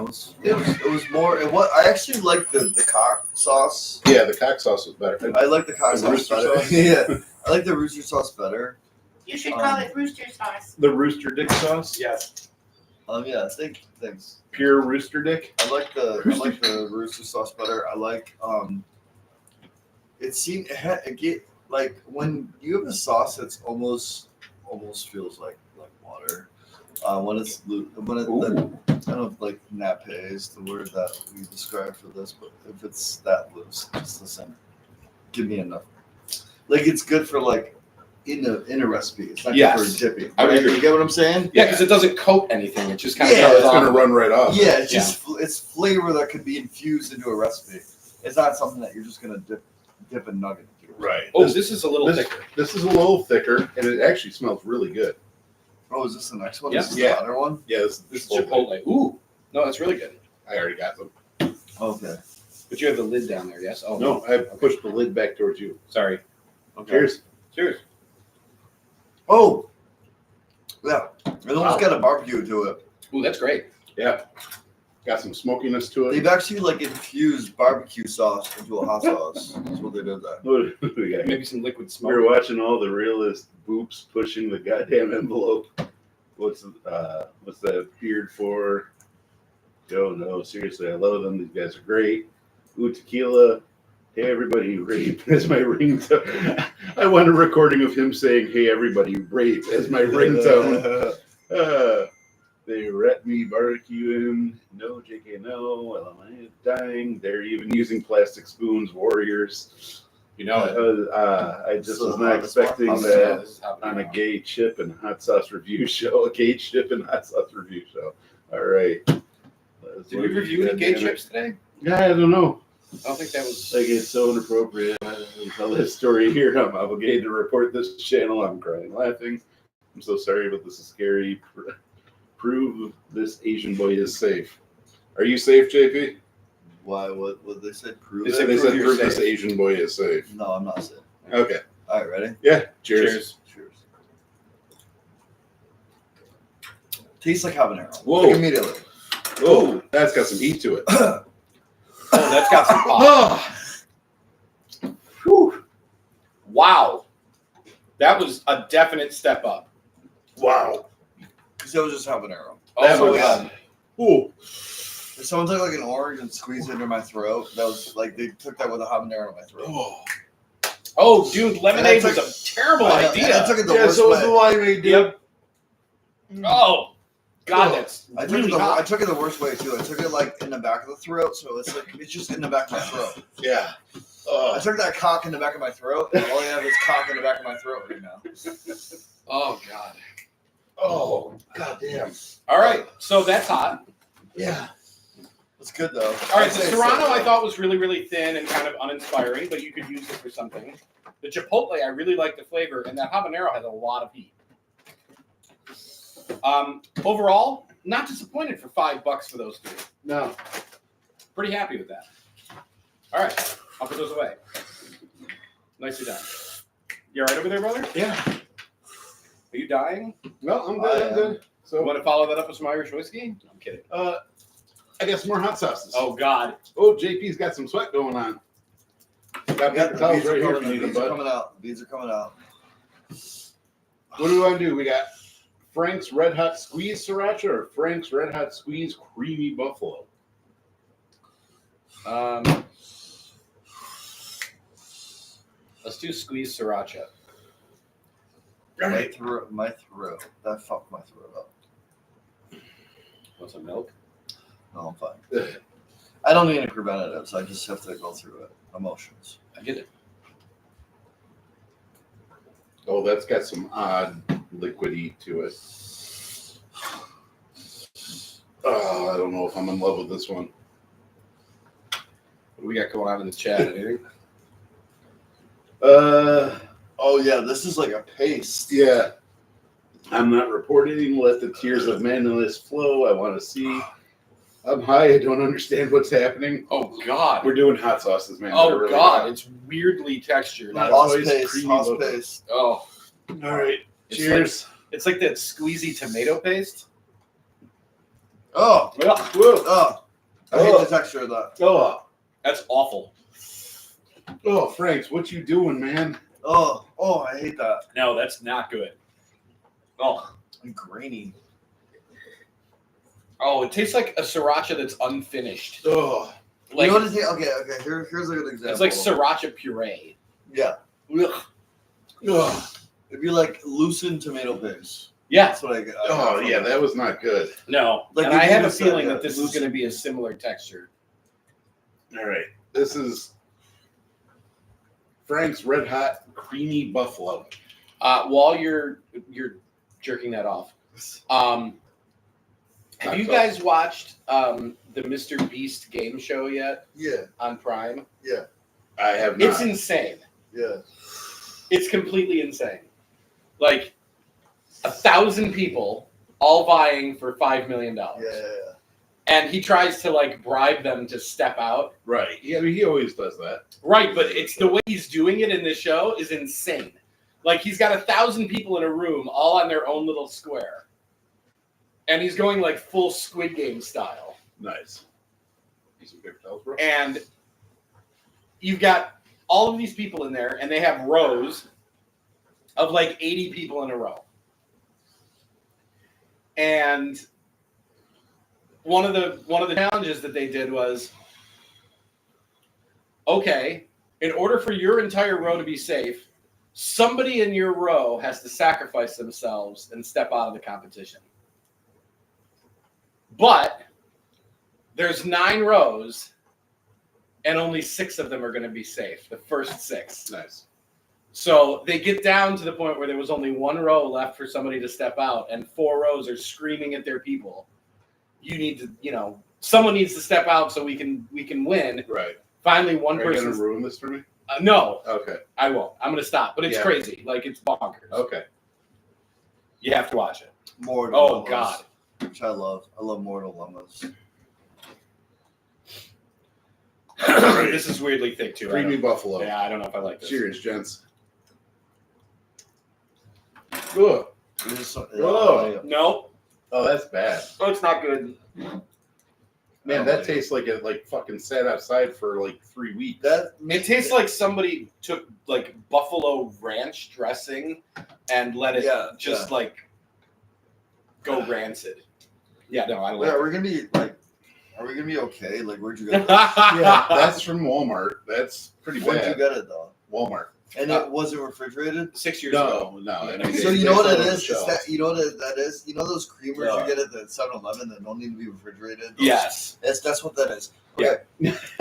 It was more. I actually liked the cock sauce. Yeah, the cock sauce was better. I like the cock The sauce rooster better. sauce? Yeah, I like the rooster sauce better. You should call it rooster sauce. The rooster dick sauce. Yes. Yeah. Thanks. Pure rooster dick. I like the rooster sauce better. I like It seemed it get like when you have a sauce that's almost feels like water. When it's Ooh. I don't know if like nappe is the word that we describe for this, but if it's that loose, just listen. Give me enough. Like it's good for like in a recipe. It's not Yes. good for dipping. I would Right? agree. You get what I'm saying? Yeah, because it doesn't coat anything. It just kind of Yeah, It's gonna run right off. Yeah, it's just it's flavor that could be infused into a recipe. It's not something that you're just gonna dip a nugget into. Right. Oh, this is a little thicker. This is a little thicker, and it actually smells really good. Oh, is this the next one? Yeah. This is Yeah. the other one? Yeah, This is Chipotle. Ooh. No, that's really good. I already got them. Okay. But you have the lid down there, yes? Oh, No, I pushed the lid back towards you. Sorry. Okay. Cheers. Cheers. Oh, yeah. It almost Wow. got a barbecue to it. Ooh, that's great. Yeah. Got some smokiness to it. They've actually like infused barbecue sauce into a hot sauce. That's what they did there. What do we got? Maybe some liquid We smoke. were watching all the realist boops pushing the goddamn envelope. What's that beard for? Oh no, seriously, I love them. These guys are great. Ooh, tequila. Hey everybody, rape as my ringtone. I want a recording of him saying, "Hey everybody, rape" as my ringtone. They let me barbecuing. No, JK, no. Well, am I dying? They're even using plastic spoons, warriors. You know it. I just So was not how this one- expecting how Yeah, that this is happening on a now. gay chip and hot sauce review show. A gay chip and hot sauce review show. All right. Did we review any gay chips today? Yeah, I don't know. I don't think that was. Like it's so inappropriate. I don't tell this story here. I'm obligated to report this channel. I'm crying, laughing. I'm so sorry, but this is scary. Prove this Asian boy is safe. Are you safe, JP? Why? What they said? Prove They it? said They said you're prove this safe. Asian boy is safe. No, I'm not saying. Okay. All right, ready? Yeah. Cheers. Cheers. Tastes like habanero. Whoa. Like immediately. Whoa, that's got some heat to it. Oh, that's got some pop. Whew. Wow. That was a definite step up. Wow. Because it was just habanero. Oh That my was- god. Ooh. If someone took like an orange and squeezed it into my throat, that was like they took that with a habanero in my throat. Oh. Oh, dude, lemonade And I was a terrible And idea. I took it the Yeah, worst so was way. the limeade, dude. Oh, God, that's I took, really it I hot. took it the worst way too. I took it like in the back of the throat, so it's just in the back of my throat. Yeah. I took that cock in the back of my throat, and all I have is cock in the back of my throat right now. Oh, God. Oh, goddamn. All right, so that's hot. Yeah. It's good though. All right, the Serrano I thought was really, really thin and kind of uninspiring, but you could use it for something. The Chipotle, I really like the flavor, and that habanero has a lot of heat. Overall, not disappointed for $5 for those two. No. Pretty happy with that. All right, I'll put those away. Nicely done. You all right over there, brother? Yeah. Are you dying? No, I'm good. I'm good. So, So, want to follow that up with some Irish whiskey? I'm kidding. I got some more hot sauces. Oh, God. Oh, JP's got some sweat going on. Got paper towels right here if you need them, Beads are bud. coming out. Beads are coming out. What do we want to do? We got Frank's Red Hot Squeeze Sriracha or Frank's Red Hot Squeeze Creamy Buffalo? Let's do squeeze sriracha. My throat. That fucked my throat up. Want some milk? No, I'm fine. I don't need any preventatives. I just have to go through it. Emotions. I get it. Oh, that's got some odd liquidy to it. Oh, I don't know if I'm in love with this one. What do we got going on in the chat? Anything? Oh yeah, this is like a paste. Yeah. I'm not reporting. Let the tears of manliness flow. I want to see. I'm high. I don't understand what's happening. Oh, God. We're doing hot sauces, man. They're Oh, really God. hot. It's weirdly textured. Not Hoss always paste. creamy Hoss looking. paste. Oh. All right. It's Cheers. It's like that squeezy tomato paste. Oh, Whoa. oh. I hate Oh. the texture of that. Oh. That's awful. Oh, Franks, what you doing, man? Oh, I hate that. No, that's not good. Oh. And grainy. Oh, it tastes like a sriracha that's unfinished. Oh. Like, you know what it is? Okay. Here's a good example. it's like sriracha puree. Yeah. Ugh. Ugh. It'd be like loosened tomato paste. Yeah. That's what I get. Oh, yeah, that was not good. No. Like and if I you have a just said, feeling yeah, that this is loosen- going to be a similar texture. All right. This is Frank's Red Hot Creamy Buffalo. While you're jerking that off, have you guys watched the Mr. Beast game show yet Yeah. on Prime? I have not. It's insane. Yeah. It's completely insane. Like 1,000 people all vying for $5 million. Yeah. And he tries to like bribe them to step out. Right. Yeah, I mean, he always does that. Right, but it's the way he's doing it in this show is insane. Like he's got 1,000 people in a room all on their own little square. And he's going like full Squid Game style. Nice. Need some paper towels, bro? And you've got all of these people in there, and they have rows of like 80 people in a row. And one of the challenges that they did was, okay, in order for your entire row to be safe, somebody in your row has to sacrifice themselves and step out of the competition. But there's 9 rows, and only 6 of them are going to be safe. The first 6. Nice. So they get down to the point where there was only 1 row left for somebody to step out, and 4 rows are screaming at their people. You need to, someone needs to step out so we can win. Right. Finally, one Are you person. going to ruin this for me? No, Okay. I won't. I'm going to stop. But it's Yeah. crazy. Like it's bonkers. Okay. You have to watch it. More. Oh God. Which I love. I love more dilemmas. This is weirdly thick too. Creamy Buffalo. Yeah, I don't know if I like this. Cheers, gents. Ugh. Oh. No. Oh, that's bad. Oh, it's not good. Man, that tastes like it fucking sat outside for like 3 weeks. It tastes like somebody took like buffalo ranch dressing and let it go rancid. Yeah, no, I don't like Are we gonna be okay? Like, where'd you get it. it? Yeah, that's from Walmart. That's pretty Where'd you bad. get it though? Walmart. And it wasn't refrigerated. 6 years ago. No. I mean, So they- you know they what sell it on the is? shelves. You know what that is? You know those creamers Yeah. you get at the 7-Eleven that don't need to be refrigerated? Yes. That's what that is. Okay.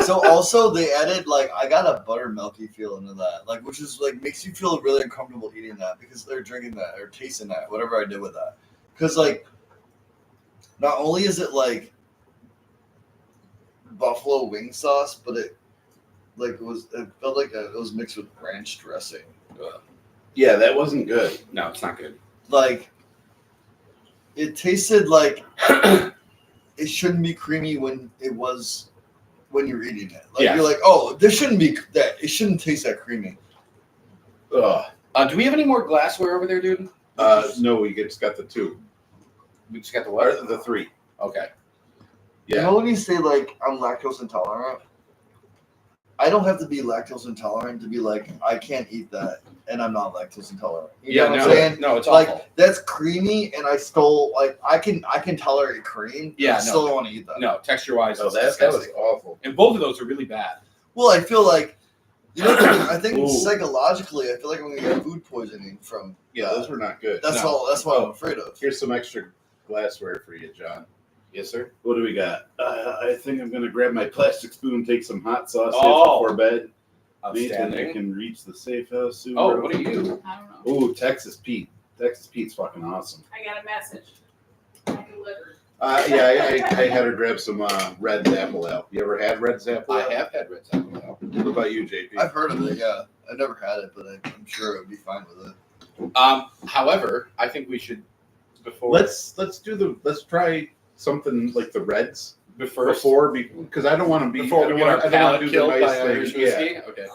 So also they added I got a buttermilky feel into that, which is makes you feel really uncomfortable eating that because they're drinking that or tasting that, whatever I did with that. Because not only is it buffalo wing sauce, but it felt like it was mixed with ranch dressing. Yeah, that wasn't good. No, it's not good. Like it tasted like it shouldn't be creamy when you're eating it. Like Yes. you're like, oh, this shouldn't be that. It shouldn't taste that creamy. Ugh. Do we have any more glassware over there, dude? No, we just got the 2. We just got the Or what? the 3. Okay. You Yeah. know when you say like I'm lactose intolerant, I don't have to be lactose intolerant to be like I can't eat that and I'm not lactose intolerant. You know what I'm saying? No, it's Like awful. that's creamy, and I still like I can tolerate cream. But Yeah, I still don't want to eat that. No, texture-wise, Oh, it's that was disgusting. awful. And both of those are really bad. Well, I feel like I think Ooh. psychologically, I feel like I'm gonna get food poisoning from. Yeah, those were not good. That's No. all. That's what I'm afraid of. Here's some extra glassware for you, John. Yes, sir. What do we got? I think I'm gonna grab my plastic spoon, take some hot sauce Oh. before bed. Maybe I Outstanding. can reach the safe house soon. Oh, what are you? I don't know. Ooh, Texas Pete. Texas Pete's fucking awesome. I got a message. I delivered. Yeah, I had her grab some Red's apple ale. You ever had Red's apple ale? I have had red apple ale. What about you, JP? I've heard of it. Yeah, I've never had it, but I'm sure it would be fine with it. However, I think we should before Let's try something like the Reds first because I don't want to be before I we don't get wanna- our I don't wanna palate do the killed nice by thing. Irish Yeah. whiskey. Okay,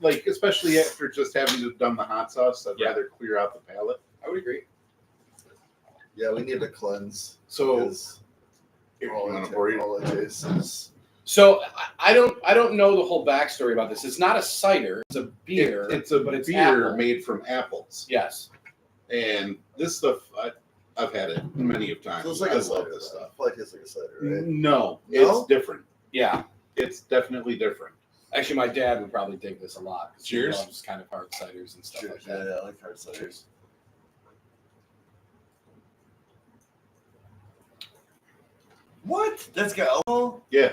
Like especially after just having done the hot sauce, I'd Yeah. rather clear out the palate. I would agree. Yeah, we need to cleanse. So because here, all you wanna it pour you? all it tastes is So I don't know the whole backstory about this. It's not a cider. It's a beer. It's a but it's beer apple. made from apples, Yes. and this stuff I've had it many of times. feels like I a love cider. this stuff. I feel like it's like a cider, right? No, No? it's different. Yeah. It's definitely different. Actually, my dad would probably dig this a lot. 'Cause Cheers. He loves kind of hard ciders and stuff like Yeah, that. yeah, I like hard ciders. What? That's got alcohol? Yeah.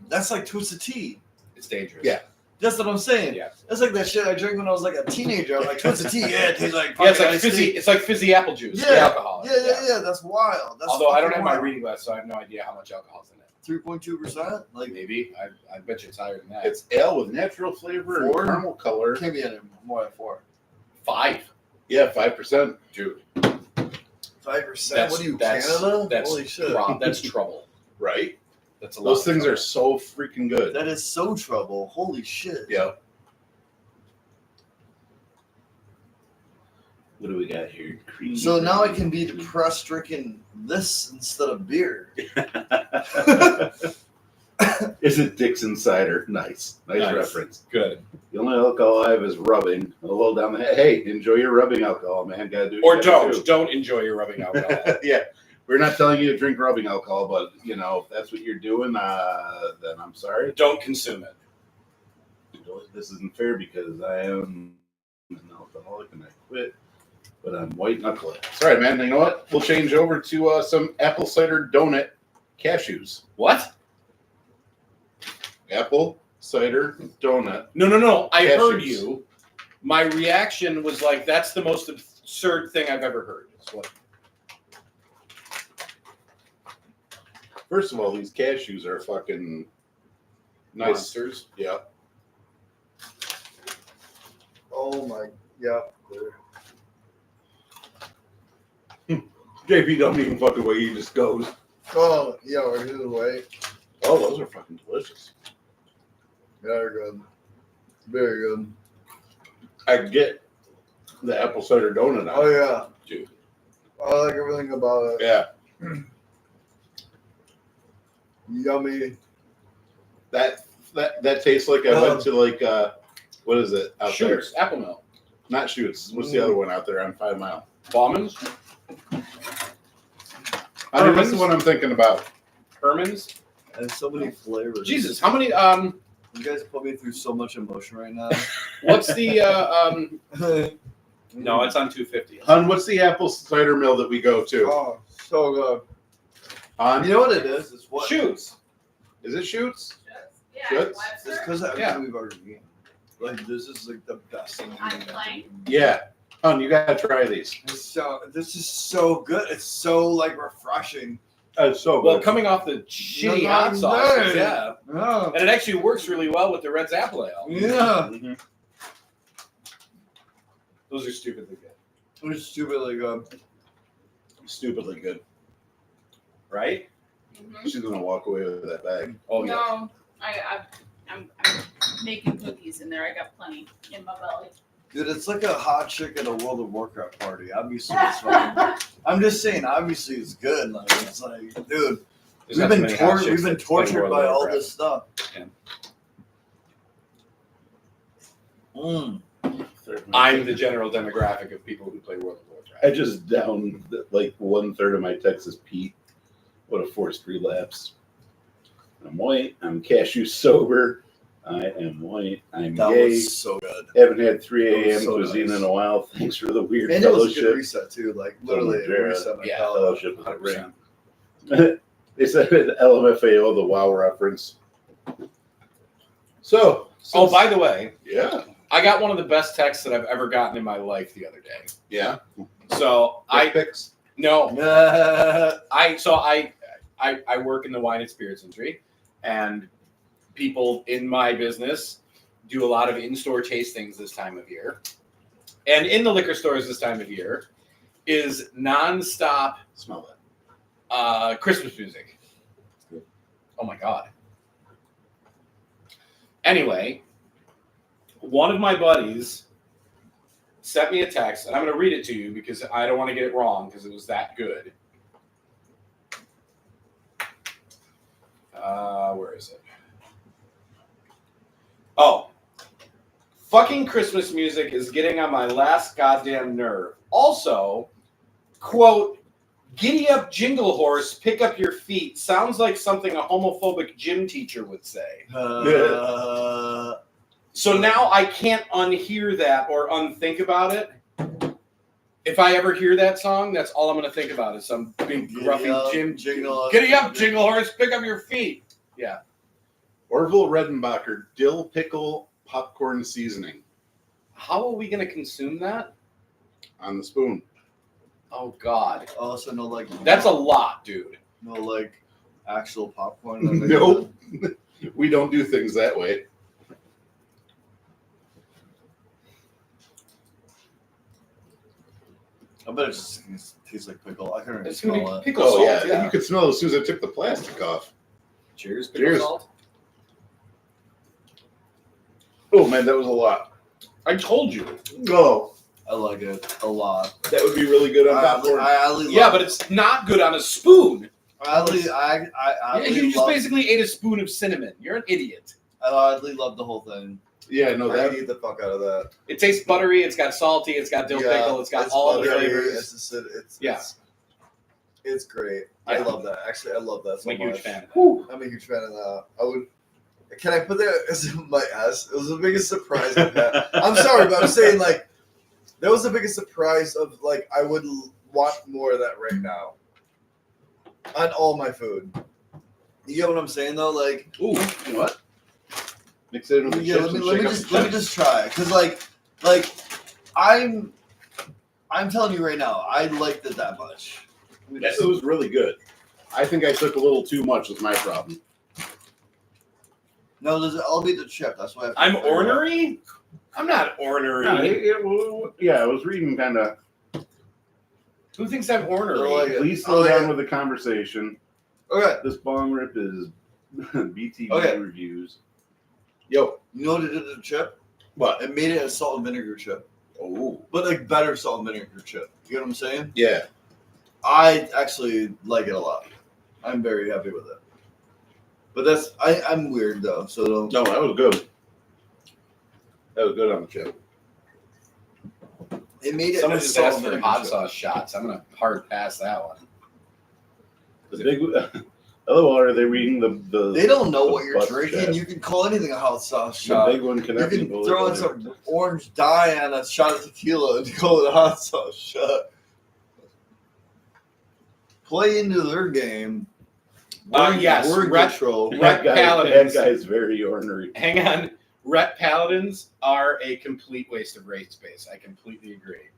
That's like Twisted Tea. It's dangerous. Yeah. That's what I'm saying. Yeah. That's like that shit I drank when I was like a teenager. I'm like Twisted Tea. Yeah, it tastes like Yeah, it's fucking like iced fizzy. tea. It's like fizzy apple juice. Yeah. The alcohol. Yeah. That's wild. That's Although I don't fucking have my wild. reading glass, so I have no idea how much alcohol's in it. 3.2%. Like Maybe. I bet you it's higher than that. It's ale with natural flavor and 4? caramel color. can't be any more than 4. 5. Yeah, 5%. Dude. 5%. What are you, Canada? That's Holy shit. That's trouble. Right? That's a lot. Those of things trouble. are so freaking good. That is so trouble. Holy shit. Yeah. What do we got here? Cream. So now I can be depressed drinking this instead of beer. Is it Dixon cider? Nice Nice. reference. Good. The only alcohol I have is rubbing a little down the head. Hey, enjoy your rubbing alcohol, man. Gotta do. Or don't enjoy your rubbing alcohol. Yeah, we're not telling you to drink rubbing alcohol, but if that's what you're doing, then I'm sorry. Don't consume it. This isn't fair because I am an alcoholic and I quit, but I'm white knuckling. Sorry, man. You know what? We'll change over to some apple cider donut cashews. What? Apple cider donut. No. I heard Cashews. you. My reaction was like, that's the most absurd thing I've ever heard. It's what? First of all, these cashews are fucking nice. Monsters. Yeah. Oh my, yeah. JP don't even fuck away. He just goes. Oh, yeah, we're either way. Oh, those are fucking delicious. Yeah, they're good. Very good. I get the apple cider donut. Oh, yeah. Dude. I like everything about it. Yeah. Yummy. That tastes like I went to like what is it out Shoots. Apple milk. there? Not Shoots. What's the other one out there on 5 Mile? Bauman's. I mean, that's the one I'm thinking about. Herman's. And so many flavors. Jesus, how many? You guys put me through so much emotion right now. What's the? No, it's on 250. Hun, what's the apple cider mill that we go to? Oh, so good. Hun, You know what it is? It's what? Shoots. is it Shoots? Yeah, Good. It's Webster. because of Yeah. everything we've already eaten. Like, this is like the best thing On I've ever plane? eaten. Yeah. Hun, you gotta try these. This is so good. It's so like refreshing. That's so Well, good. coming off the shitty No, hot no, sauces, no. yeah. Yeah. And it actually works really well with the Red's apple ale. Yeah. Mhm. Those are stupidly good. It's stupidly good. Stupidly good. Right? Mhm. She's gonna walk away with that bag. Oh, yeah. No, I'm making cookies in there. I got plenty in my belly. Dude, it's like a hot chick at a World of Warcraft party. Obviously, it's fucking, I'm just saying, obviously, it's good. Like, it's like, dude, There's we've not too been, many hot chicks we've been that play tortured World by of all Warcraft. this stuff. Yeah. Mm. I'm the general demographic of people who play World of Warcraft. I just downed like 1/3 of my Texas Pete. What a forced relapse. I'm white. I'm cashew sober. I am white. I'm That gay. was so good. Haven't had 3 That was a.m. so cuisine nice. in a while. Thanks for the weird And it was a good fellowship. reset, too. Like, literally, Jared. a reset. Yeah. Fellowship with a 100%. ring. They said LMFAO, the WoW reference. So. Oh, since- by the way, Yeah. I got one of the best texts that I've ever gotten in my life the other day. Yeah. So Dick pics. no, Yeah. I work in the wine and spirits industry, and people in my business do a lot of in-store tastings this time of year. And in the liquor stores this time of year is nonstop Smell that. Christmas music. Oh my God. Anyway, one of my buddies sent me a text, and I'm going to read it to you because I don't want to get it wrong because it was that good. Where is it? Oh. Fucking Christmas music is getting on my last goddamn nerve. Also, quote, giddy up jingle horse, pick up your feet. Sounds like something a homophobic gym teacher would say. So now I can't unhear that or unthink about it. If I ever hear that song, that's all I'm going to think about is some big gruffy gym jingle. Giddy up, jingle horse, pick up your feet. Yeah. Orville Redenbacher dill pickle popcorn seasoning How are we going to consume that? on the spoon. Oh, God. Also, no, like, That's a lot, dude. no, like, actual popcorn. that they Nope. did. We don't do things that way. I bet it just tastes like pickle. I can't even It's going to smell be it. pickle Oh salt. yeah. You could smell it as soon as I took the plastic off. Cheers, pickle Cheers. salt. Oh man, that was a lot. I told you. Oh, I like it a lot. that would be really good on popcorn. Yeah, but it's not good on a spoon. I You just basically ate a spoon of cinnamon. You're an idiot. oddly love the whole thing. Yeah, no, I that eat the fuck out of that. It tastes buttery. It's got salty. It's got dill pickle. It's got all the buttery, flavors. It's just, Yeah. it's great. I Yeah. love that. Actually, I love that so I'm a much. huge fan of that. Whew, I'm a huge fan of that. I would. Can I put that as my S? It was the biggest surprise I've had. I'm sorry, but I'm saying like that was the biggest surprise of like I would want more of that right now on all my food. You get what I'm saying though? Like, Ooh, you know what? Mix it in with the yeah, chips and shake up the let me just try because like I'm telling you right now, I liked it that much. Let me Yeah, just- it was really good. I think I took a little too much. Was my problem. No, I'll be the chip. That's why I'm ornery? I'm not ornery. Yeah, I was reading kind of. Who thinks I'm ornery? Oh, yeah. Please slow Oh, down yeah. with the conversation. Okay, This bong rip is BTV Okay. reviews. Yo, you know what it did to the chip? what? It made it a salt and vinegar chip, Oh, but like better salt and vinegar chip. You get what I'm saying? yeah. I actually like it a lot. I'm very happy with it. But I'm weird though, so don't. No, that was good. That was good on the chip. It made it. Someone a just salt asked and for vinegar hot chip. sauce shots. I'm going to hard pass that one. The big. Hello, are they reading the? They don't know the what you're butt drinking. chat? You can call anything a hot sauce The shot. big one You cannot be can bullied throw in by some orange dye on a shot of tequila and call it a hot sauce shot. Play into their game. Yes, word Rhett- control. Rhett that Paladins. guy's very ornery. Hang on. Rhett Paladins are a complete waste of race space. I completely agree.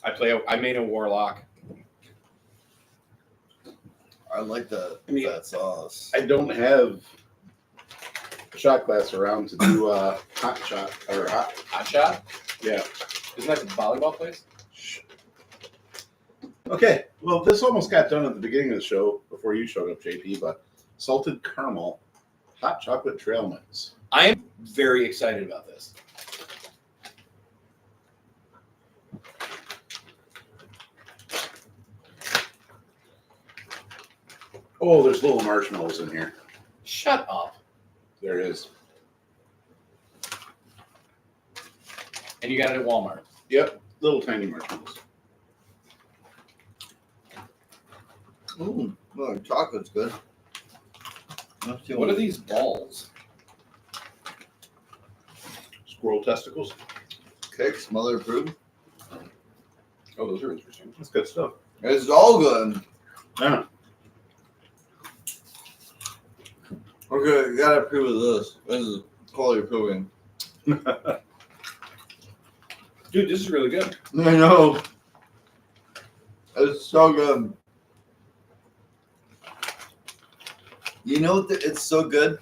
I main a warlock. I like that, I mean, that sauce. I don't have a shot glass around to do hot shot or hot. Hot shot? Yeah. Isn't that the volleyball place? Okay. Well, this almost got done at the beginning of the show before you showed up, JP. But salted caramel, hot chocolate trail mix. I am very excited about this. Oh, there's little marshmallows in here. Shut up. There is. And you got it at Walmart. Yep, little tiny marshmallows. Well, chocolate's good. What are these balls? Squirrel testicles. Cakes, mother approved. Oh, those are interesting. That's good stuff. It's all good. Yeah. Okay, you gotta approve of this. This is quality approving. Dude, this is really good. I know. It's so good. You know, it's so good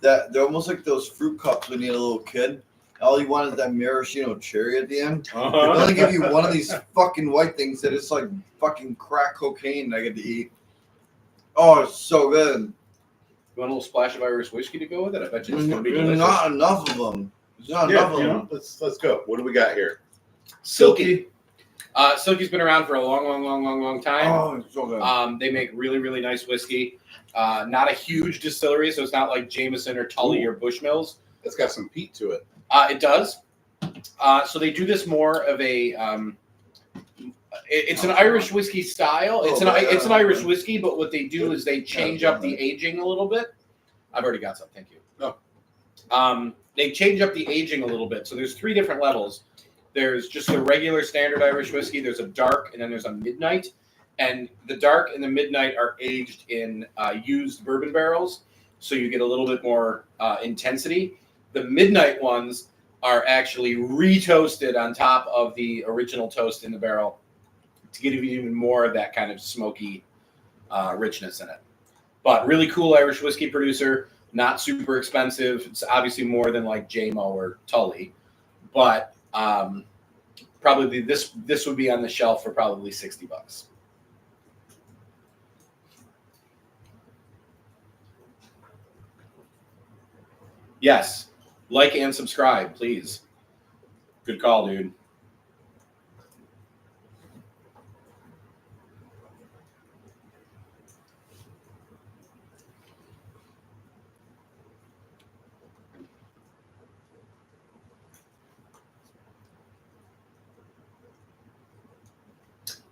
that they're almost like those fruit cups when you're a little kid. All you want is that maraschino cherry at the end. They only give you one of these fucking white things that it's like fucking crack cocaine I get to eat. Oh, it's so good. You want a little splash of Irish whiskey to go with it? I bet you it's going to be There's delicious. not enough of them. There's not Yeah, enough of you them. know, let's go. What do we got here? Silky. Silky's been around for a long time. Oh, it's so good. They make really, really nice whiskey. Not a huge distillery, so it's not like Jameson or Tully or Bushmills. It's got some peat to it. It does. So they do this more of a. It's an Irish whiskey style. It's an Irish whiskey, but what they do is they change up the aging a little bit. I've already got some. Thank you. Oh. They change up the aging a little bit. So there's 3 different levels. There's just the regular standard Irish whiskey. There's a dark, and then there's a midnight. And the dark and the midnight are aged in used bourbon barrels, so you get a little bit more intensity. The midnight ones are actually re-toasted on top of the original toast in the barrel to give you even more of that kind of smoky richness in it. But really cool Irish whiskey producer, not super expensive. It's obviously more than like JMO or Tully, but probably this would be on the shelf for probably $60. Yes, like and subscribe, please. Good call, dude.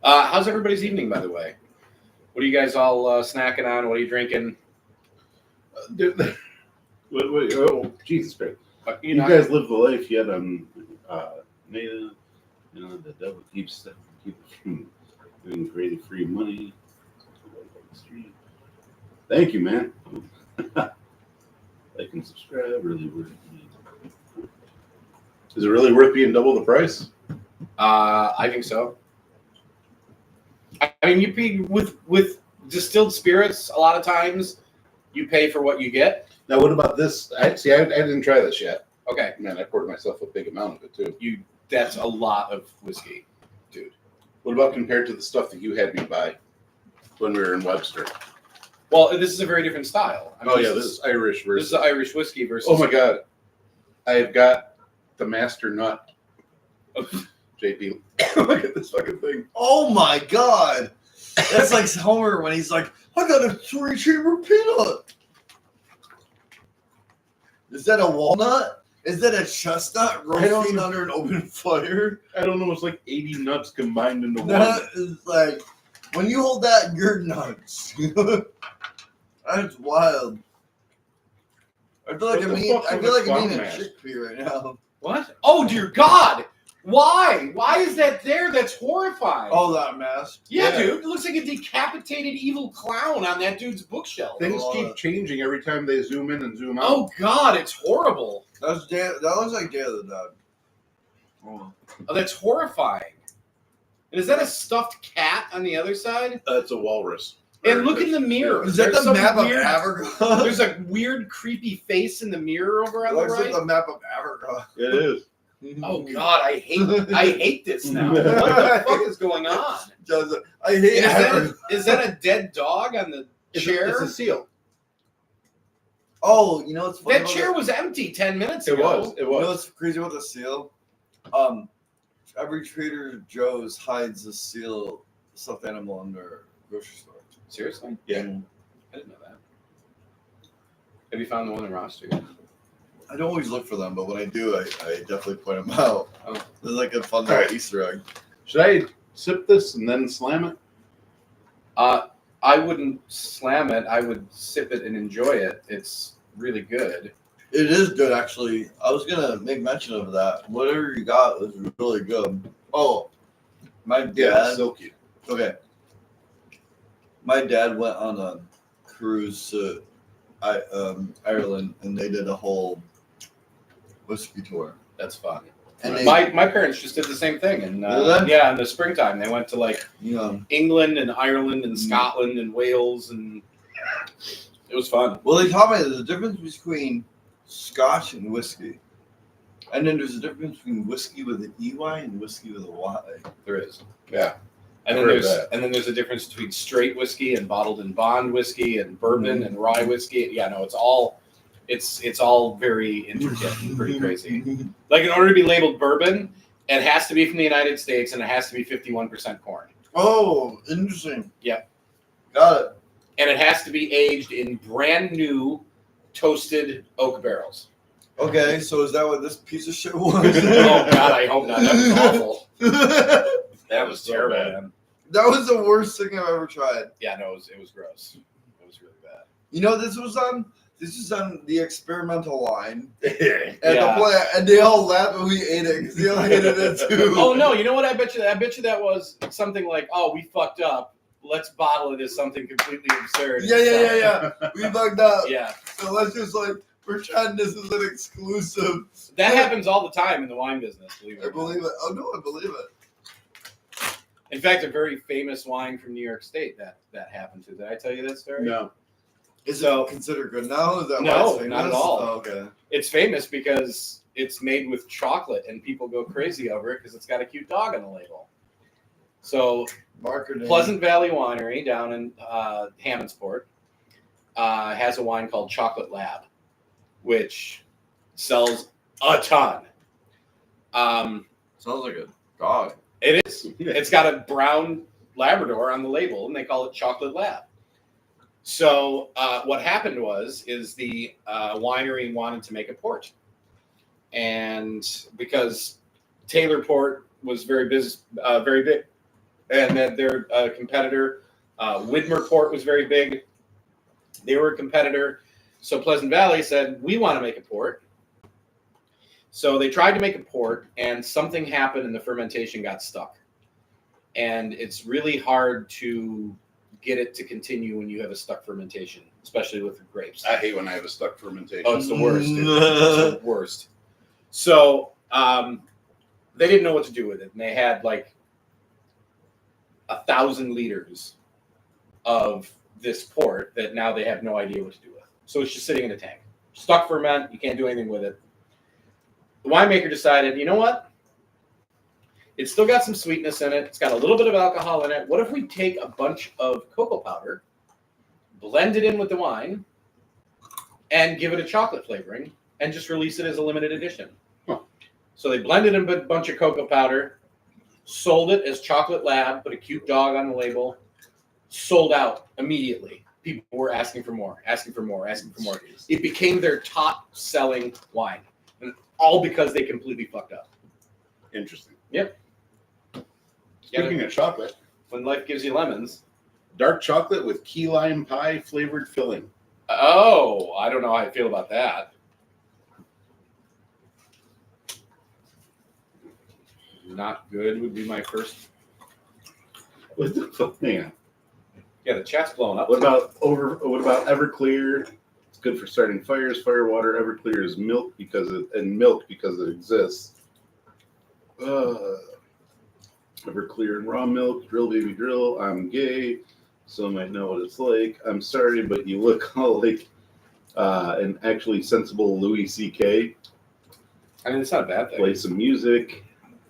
How's everybody's evening, by the way? What are you guys all snacking on? What are you drinking? Oh, Jesus Christ. You guys live the life yet on Nada. You know, the devil keeps doing creative free money. Thank you, man. Like and subscribe, really worth it. Is it really worth being double the price? I think so. I mean, you pay with distilled spirits. A lot of times, you pay for what you get. Now, what about this? I didn't try this yet. Okay, Man, I poured myself a big amount of it too. that's a lot of whiskey, dude. What about compared to the stuff that you had me buy when we were in Webster? Well, this is a very different style. I mean, This is Irish this versus. is Irish whiskey versus. Oh my God, I've got the master nut. JP, look at this fucking thing. Oh my God. That's like Homer when he's like, I got a 3-chamber peanut. Is that a walnut? Is that a chestnut roasting under an open fire? I don't know. It's like 80 nuts combined into one. That is like, when you hold that, you're nuts. That's wild. I feel like What I'm the eating, fuck I was feel a like I'm eating a clown mask? chickpea right now. What? Oh dear God! Why? Why is that there? That's horrifying. Oh, that mask. yeah, dude. It looks like a decapitated evil clown on that dude's bookshelf. Things keep changing every time they zoom in and zoom out. Oh God, it's horrible. That looks like Day of the Dead. Oh, that's horrifying. And is that a stuffed cat on the other side? It's a walrus. And look in the mirror. Is that There's the some map weird- of Africa? There's a weird, creepy face in the mirror over on the Looks right. like the map of Africa. It is. Oh God, I hate this now. What the fuck is going on? I hate Africa. Is that a dead dog on the chair? It's a seal. Oh, you know what's funny? That chair was empty 10 minutes It ago. was. It You know was. what's crazy about the seal? Every Trader Joe's hides a seal stuffed animal in their grocery store. Seriously? Yeah. I didn't know that. Have you found the one in Roster yet? I don't always look for them, but when I do, I definitely point them out. Oh. It's like a fun little Easter egg. Should I sip this and then slam it? I wouldn't slam it. I would sip it and enjoy it. It's really good. It is good, actually. I was gonna make mention of that. Whatever you got was really good. Oh, my Yeah, dad. silky. Okay. My dad went on a cruise to Ireland, and they did a whole whiskey tour. That's fun. And they, My parents just did the same thing, and Did they? yeah, in the springtime they went to like you know, England and Ireland and Scotland and Wales, and it was fun. well, they taught me there's a difference between Scotch and whiskey, and then there's a difference between whiskey with an EY and whiskey with a Y. There is, Yeah. and I've then heard there's a difference between straight whiskey and bottled and bond whiskey and bourbon and rye whiskey. Yeah, no, it's all very intricate and pretty crazy. Like in order to be labeled bourbon, it has to be from the United States and it has to be 51% corn. Oh, interesting. Yep. Got it. And it has to be aged in brand new toasted oak barrels. Okay, so is that what this piece of shit was? Oh God, I hope not. That was awful. that That was so terrible, bad. man. was the worst thing I've ever tried. Yeah, no, it was gross. It was really bad. You know, this was on the experimental line at Yeah. the plant, and they all laughed when we ate it because they all hated it too. Oh no, you know what? I bet you that was something like, oh, we fucked up. Let's bottle it as something completely absurd. Yeah. We fucked up. Yeah. So let's just pretend this is an exclusive. That happens all the time in the wine business, believe it I or not. believe it. Oh no, I believe it. In fact, a very famous wine from New York State that happened to. Did I tell you that story? No. Is So- it considered good now? Is that No, why it's famous? not at all. Oh, okay. It's famous because it's made with chocolate and people go crazy over it because it's got a cute dog on the label. So Marketing. Pleasant Valley Winery down in Hammondsport has a wine called Chocolate Lab, which sells a ton. Sounds like a dog. It is. It's got a brown Labrador on the label, and they call it Chocolate Lab. So what happened is the winery wanted to make a port, and because Taylor Port was very big, and that their competitor Widmer Port was very big. They were a competitor, so Pleasant Valley said, "We want to make a port." So they tried to make a port, and something happened, and the fermentation got stuck. And it's really hard to get it to continue when you have a stuck fermentation, especially with the grapes. I hate when I have a stuck fermentation. Oh, it's the worst. Dude. It's the worst. So they didn't know what to do with it, and they had like 1,000 liters of this port that now they have no idea what to do with. So it's just sitting in a tank, stuck ferment. You can't do anything with it. The winemaker decided, you know what? It's still got some sweetness in it. It's got a little bit of alcohol in it. What if we take a bunch of cocoa powder, blend it in with the wine, and give it a chocolate flavoring, and just release it as a limited edition? Huh. So they blended in a bunch of cocoa powder, sold it as Chocolate Lab, put a cute dog on the label, sold out immediately. People were asking for more, asking for more, asking for more. It became their top-selling wine, and all because they completely fucked up. Interesting. Yep. Speaking of chocolate, When life gives you lemons. dark chocolate with key lime pie flavored filling. Oh, I don't know how I feel about that. Not good would be my first. What the fuck? Hang on. Yeah, the chat's blowing up. What about Everclear? It's good for starting fires. Fire water. Everclear is milk because it exists. Everclear and raw milk. Drill baby drill. I'm gay. Some might know what it's like. I'm sorry, but you look all like an actually sensible Louis C.K. I mean, it's not a bad thing. Play some music.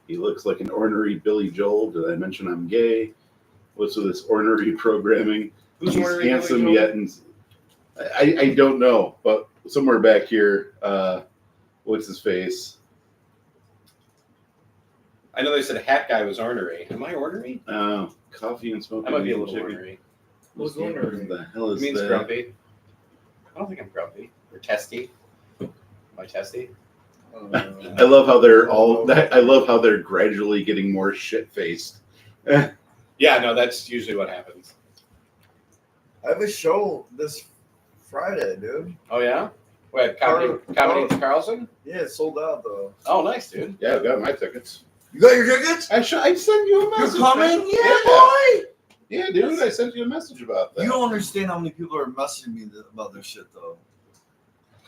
He looks like an ornery Billy Joel. Did I mention I'm gay? What's with this ornery programming? Who's He's ornery handsome Billy Joel? yet, and I don't know, but somewhere back here, what's his face? I know they said Hat Guy was ornery. Am I ornery? Coffee and smoking. I might be a little chicken. ornery. What's What the hell It is means that? grumpy. I don't think I'm grumpy. Or testy. Am I testy? I love how they're all. I love how they're gradually getting more shit faced. Yeah, no, that's usually what happens. I have a show this Friday, dude. Oh, yeah? Wait, comedy at Carlson? Yeah, it's sold out though. Oh, nice, dude. Yeah, I've got my tickets. You got your tickets? I sent you a You're message. coming? man. Yeah, boy. Yeah, dude, I sent you a message about that. You don't understand how many people are messaging me about this shit though.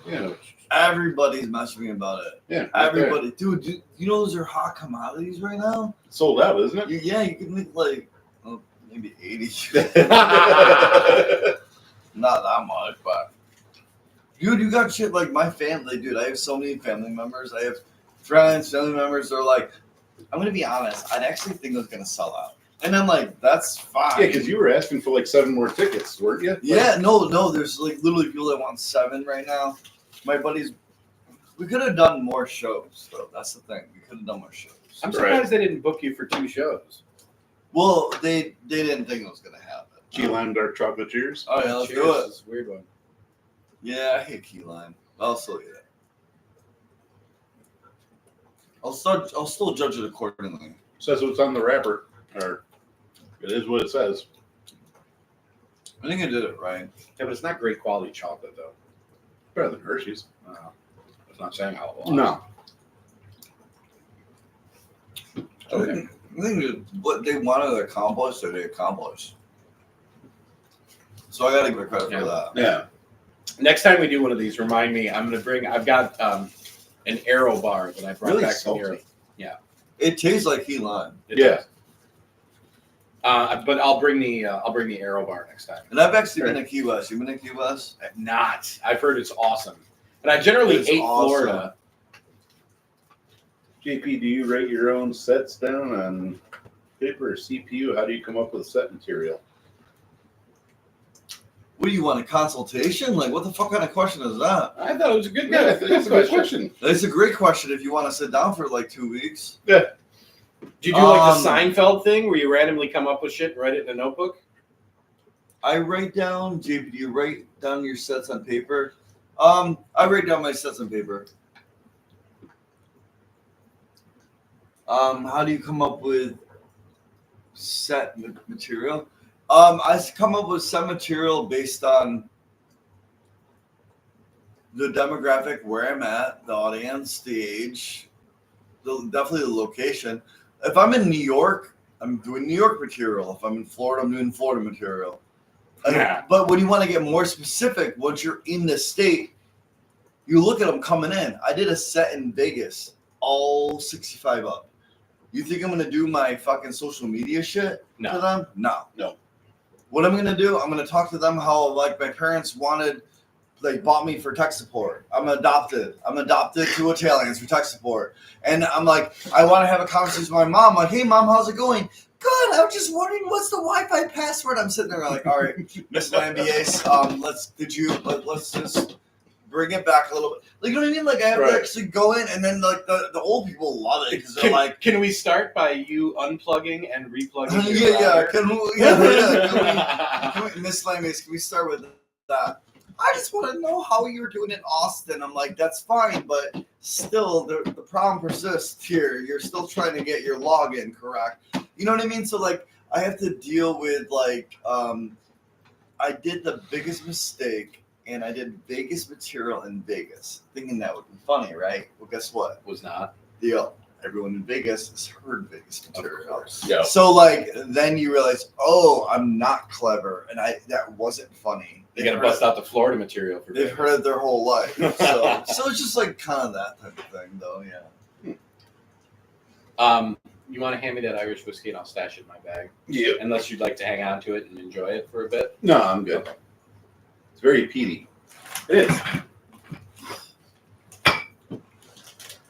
Yeah, Everybody's messaging me about it. yeah. Everybody, dude. You know those are hot commodities right now. Sold out, isn't it? Yeah, you can make like maybe 80. Not that much, but dude, you got shit like my family, dude. I have so many family members. I have friends, family members. They're like, I'm gonna be honest. I'd actually think it was gonna sell out, and I'm like, that's fine. Yeah, because you were asking for like 7 more tickets, weren't you? Yeah, no. There's like literally people that want 7 right now. My buddies, we could have done more shows, though. That's the thing. We could have done more shows. I'm surprised they didn't book you for 2 shows. Well, they didn't think it was gonna happen. Key lime dark chocolate cheers. Oh yeah, let's Cheers. do it. It's a weird one. Yeah, I hate key lime. I'll still eat it. I'll still judge it accordingly. Says what's on the wrapper, or it is what it says. I think I did it right. Yeah, but it's not great quality chocolate, though. Better than Hershey's. It's not saying how it was. No. Okay. I think that what they wanted to accomplish, they accomplished. So I gotta give it credit for that. Yeah. Next time we do one of these, remind me. I've got an Aero bar that I brought Really back from salty. Europe. It tastes like key lime. It Yeah. does. But I'll bring the Aero bar next time. And I've actually been to Key West. You been to Key West? I've not. I've heard it's awesome. And I generally It's hate awesome. Florida. JP, do you write your own sets down on paper or CPU? How do you come up with set material? What do you want, a consultation? Like, what the fuck kind of question is that? I thought it was a good Yeah, that's a good question. It's a great question if you want to sit down for like 2 weeks. Do you do like the Um, Seinfeld thing where you randomly come up with shit and write it in a notebook? I write down, JP, do you write down your sets on paper? I write down my sets on paper. How do you come up with set material? I come up with set material based on the demographic, where I'm at, the audience, the age, definitely the location. If I'm in New York, I'm doing New York material. If I'm in Florida, I'm doing Florida material. Yeah. But when you want to get more specific, once you're in the state, you look at them coming in. I did a set in Vegas, all 65 up. You think I'm going to do my fucking social media shit to No. them? No. No. What I'm going to do, I'm going to talk to them how, like, my parents bought me for tech support. I'm adopted to Italians for tech support. And I'm like, I want to have a conversation with my mom. Like, hey, mom, how's it going? Good. I was just wondering what's the Wi-Fi password. I'm sitting there like, all right, Miss Lambiase, let's just bring it back a little bit. Like, you know what I mean? Like, I have to actually go in, and then like the old people love it because they're like, Can we start by you unplugging and replugging? yeah. Can we, Miss Lambiase, can we start with that? I just want to know how you're doing in Austin. I'm like, that's fine, but still, the problem persists here. You're still trying to get your login correct. You know what I mean? So, like, I have to deal with, like, I did the biggest mistake, and I did Vegas material in Vegas, thinking that would be funny, right? Well, guess what? Was not. Everyone in Vegas has heard Vegas material. Of course. Yeah. So, like, then you realize, oh, I'm not clever, and that wasn't funny. You got to bust out the Florida material for They've Vegas. heard it their whole life. So it's just like kind of that type of thing, though. Yeah. You want to hand me that Irish whiskey and I'll stash it in my bag. Yeah. Unless you'd like to hang on to it and enjoy it for a bit. No, I'm good. It's very peaty. It is.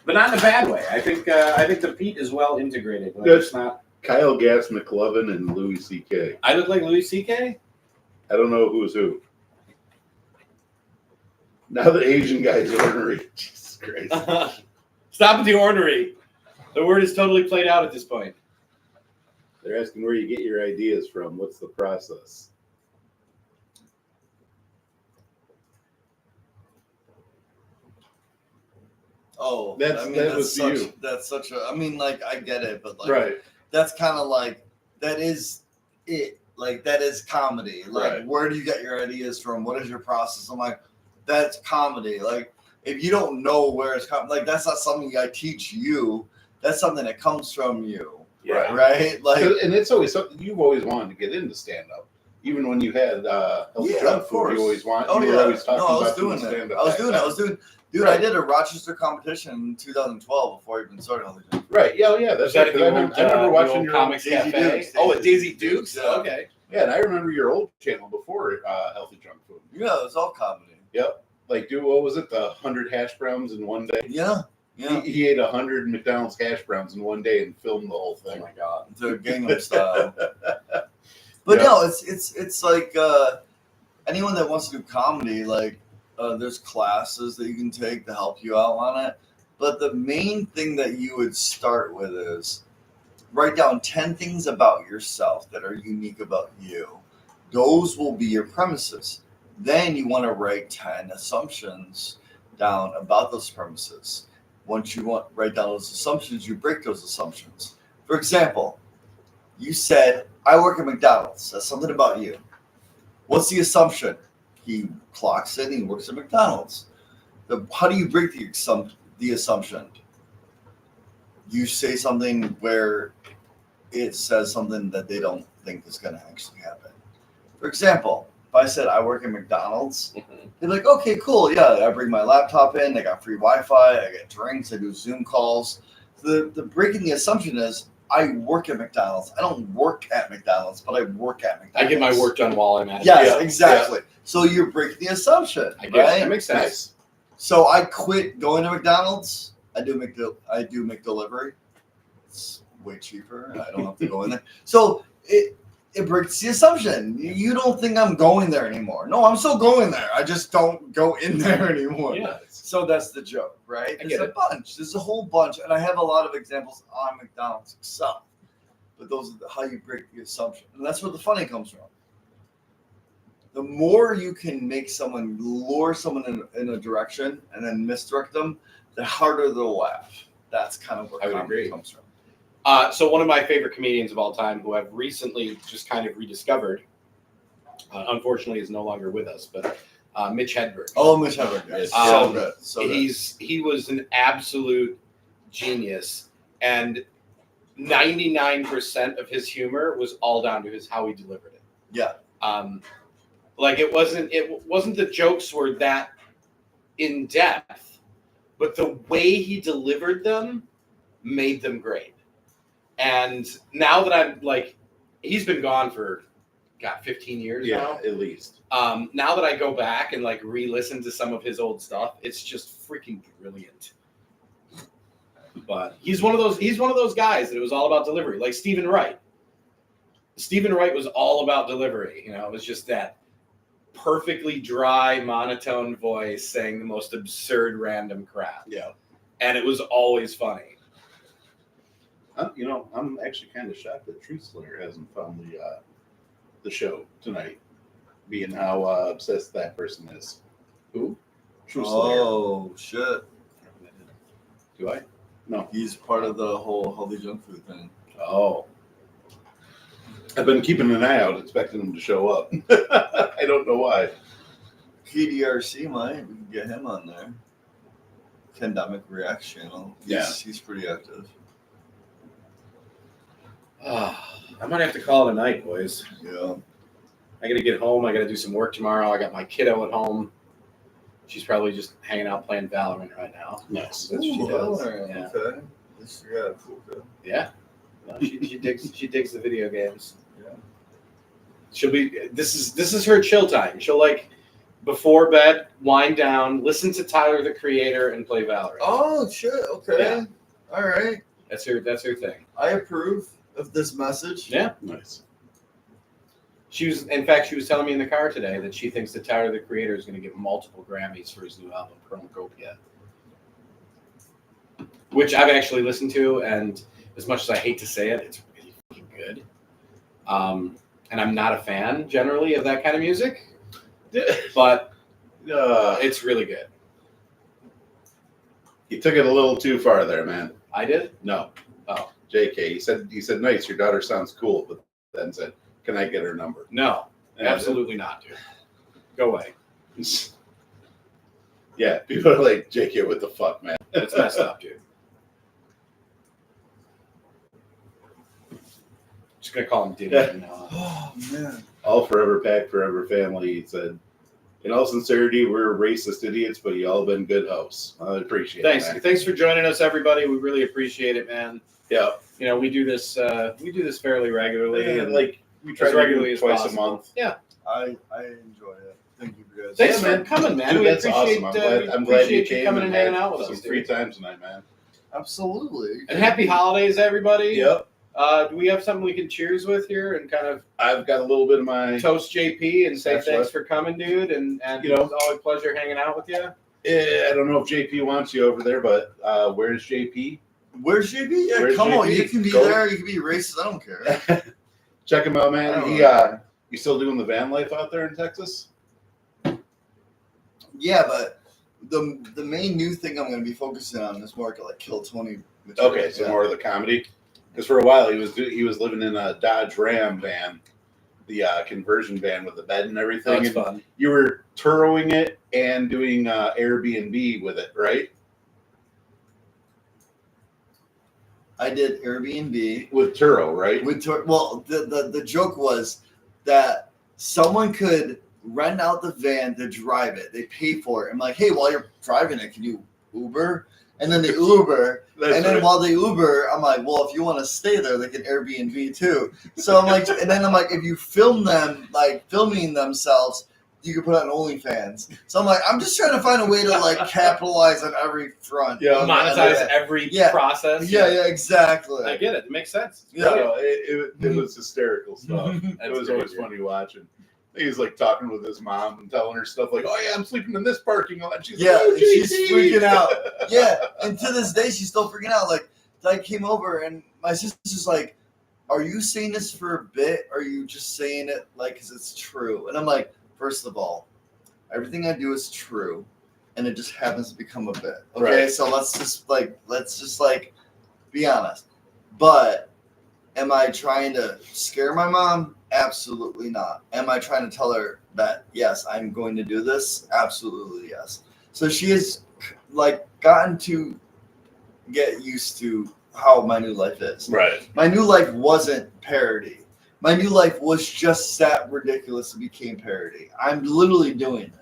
But not in a bad way. I think the peat is well integrated. Like, Yes. it's not. Kyle Gass McLovin and Louis C.K. I look like Louis C.K.? I don't know who's who. Now the Asian guy's ornery. Jesus Christ. Stop at the ornery. The word is totally played out at this point. They're asking where you get your ideas from. What's the process? Oh, That was such, you. That's such a. I mean, like I get it, but like Right. that's kind of like that is it. Like that is comedy. Like Right. where do you get your ideas from? What is your process? I'm like, that's comedy. Like if you don't know where it's coming, like that's not something I teach you. That's something that comes from you, Yeah. right? Like And it's always something you've always wanted to get into stand up. Even when you had healthy Yeah, junk of food, course. you always want. oh you yeah, were always talking no, I was about doing that. stand-up. I was doing. Dude, Right. I did a Rochester competition in 2012 before I even started on the gym. Right. Yeah. Yeah. That's Was that right. at 'cause the I old, remember, I remember watching old your Comics Daisy Cafe? Dukes, Oh, at Daisy Daisy Dukes? Yeah. Okay. Yeah, and I remember your old channel before healthy junk food. Yeah, it was all comedy. Like, dude, what was it? The 100 hash browns in one day. Yeah, yeah. He ate 100 McDonald's hash browns in one day and filmed the whole Oh thing. my God. The Gangnam Style. But Yeah. no, it's like anyone that wants to do comedy, like there's classes that you can take to help you out on it. But the main thing that you would start with is write down 10 things about yourself that are unique about you. Those will be your premises. Then you want to write 10 assumptions down about those premises. Once you write down those assumptions, you break those assumptions. For example, you said, I work at McDonald's. That's something about you. What's the assumption? He clocks in, he works at McDonald's. How do you break the assumption? You say something where it says something that they don't think is going to actually happen. For example, if I said I work at McDonald's, they're like, okay, cool. Yeah, I bring my laptop in. I got free Wi-Fi. I get drinks. I do Zoom calls. The breaking the assumption is I work at McDonald's. I don't work at McDonald's, but I work at McDonald's. I get my work done while I'm at it. Yes, Yeah, exactly. So you're breaking the assumption, I guess right? that makes sense. Nice. So I quit going to McDonald's. I do McDelivery. It's way cheaper. I don't have to go in there. So it breaks the assumption. You don't think I'm going there anymore. No, I'm still going there. I just don't go in there anymore. Yeah. So that's the joke, right? I There's get a it. bunch. There's a whole bunch, and I have a lot of examples on McDonald's itself. But those are how you break the assumption, and that's where the funny comes from. The more you can make someone lure someone in a direction and then misdirect them, the harder they'll laugh. That's kind of where I would comedy agree. comes from. So one of my favorite comedians of all time, who I've recently just kind of rediscovered, unfortunately is no longer with us, but Mitch Hedberg. Oh, Mitch Hedberg, yes. So good. So good. He was an absolute genius, and 99% of his humor was all down to how he delivered it. Yeah. Like it wasn't the jokes were that in depth, but the way he delivered them made them great. And now that I'm like, he's been gone for 15 years now. At least. Now that I go back and like re-listen to some of his old stuff, it's just freaking brilliant. But he's one of those guys that it was all about delivery, like Stephen Wright. Stephen Wright was all about delivery. It was just that perfectly dry, monotone voice saying the most absurd random crap. Yeah. And it was always funny. I'm actually kind of shocked that Truth Slayer hasn't found the show tonight, being how obsessed that person is. Who? Truth Slayer. Oh, shit. Do I? No. He's part of the whole healthy junk food thing. Oh. I've been keeping an eye out, expecting him to show up. I don't know why. KDRC might. We can get him on there. Pandemic Reacts channel. He's pretty active. I might have to call it a night, boys. Yeah. I got to get home. I got to do some work tomorrow. I got my kiddo at home. She's probably just hanging out playing Valorant right now. Nice. That's what she does. Valorant, Yeah. Okay. Yeah, cool. Good. Yeah. No, she digs the video games. Yeah. She'll be. This is her chill time. She'll like before bed, wind down, listen to Tyler the Creator, and play Valorant. Oh shit. Okay. Yeah. All right. That's her thing. I approve of this message. Yeah. Nice. She was telling me in the car today that she thinks that Tyler the Creator is going to get multiple Grammys for his new album Chromacopia, which I've actually listened to, and as much as I hate to say it, it's really fucking good. And I'm not a fan generally of that kind of music, but it's really good. You took it a little too far there, man. I did? No. Oh. JK, he said, nice, your daughter sounds cool, but then said, can I get her number? No, And absolutely not, dude. Go away. Yeah, people are like, JK, what the fuck, man? It's messed up, dude. Just gonna call him Diddy from now on. Oh man. All forever pack, forever family. He said, in all sincerity, we're racist idiots, but you all been good hosts. I appreciate it. man. Thanks for joining us, everybody. We really appreciate it, man. Yeah. You know, we do this fairly regularly, and like we try as to regularly do as twice possible. a month. Yeah. I enjoy it. Thank you guys. Thanks Yeah, for man. coming, man. Dude, we that's appreciate awesome. I'm glad you came coming and hanging had out with some us. free Dude. time tonight, man. Absolutely. And happy holidays, everybody. Yep. Do we have something we can cheers with here and kind of I've got a little bit of my. toast JP and say That's thanks right. for coming, dude? And You know, it's always a pleasure hanging out with you. I don't know if JP wants you over there, but where's JP? Where's JB? Yeah, Where's come on. JB? You can be Go. there. You can be racist. I don't care. Check him out, I man. don't He know. you still doing the van life out there in Texas? Yeah, but the main new thing I'm going to be focusing on is more like Kill 20 material. Okay, so Yeah. more of the comedy. Because for a while he was living in a Dodge Ram van, the conversion van with the bed and everything. That's and fun. you were Turoing it and doing Airbnb with it, right? I did Airbnb. With Turo, right? Well, the joke was that someone could rent out the van to drive it. They pay for it. I'm like, hey, while you're driving it, can you Uber? And then they Uber. That's And then right. while they Uber, I'm like, well, if you want to stay there, they can Airbnb too. So I'm like, and then I'm like, if you film them, like filming themselves, you can put on OnlyFans. So I'm like, I'm just trying to find a way to like capitalize on every front. Yeah, of Monetize that. every Yeah. process. Yeah, exactly. I get it. It makes sense. Yeah. No, it was hysterical stuff. It That's was great, always dude. funny watching. He was like talking with his mom and telling her stuff like, "Oh yeah, I'm sleeping in this parking lot." And she's Yeah, like, "Oh, and she's JT." freaking out. Yeah, and to this day, she's still freaking out. Like, I came over and my sister's like, "Are you saying this for a bit? Or are you just saying it like because it's true?" And I'm like, first of all, everything I do is true, and it just happens to become a bit. Okay, Right. so let's just be honest. But am I trying to scare my mom? Absolutely not. Am I trying to tell her that yes, I'm going to do this? Absolutely yes. So she has like gotten to get used to how my new life is. Right. My new life wasn't parody. My new life was just that ridiculous it became parody. I'm literally doing it.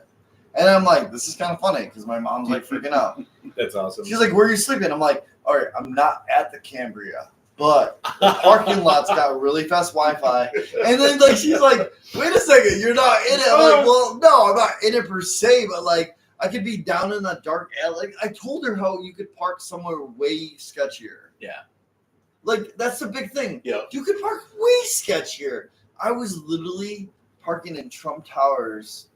And I'm like, this is kind of funny because my mom's like freaking out. That's awesome. She's like, where are you sleeping? I'm like, all right, I'm not at the Cambria, but the parking lot's got really fast Wi-Fi. And then like she's like, wait a second, you're not in it. I'm like, well, no, I'm not in it per se, but like I could be down in that dark alley. Like, I told her how you could park somewhere way sketchier. Yeah. Like that's the big thing. Yeah. You could park way sketchier. I was literally parking in Trump Towers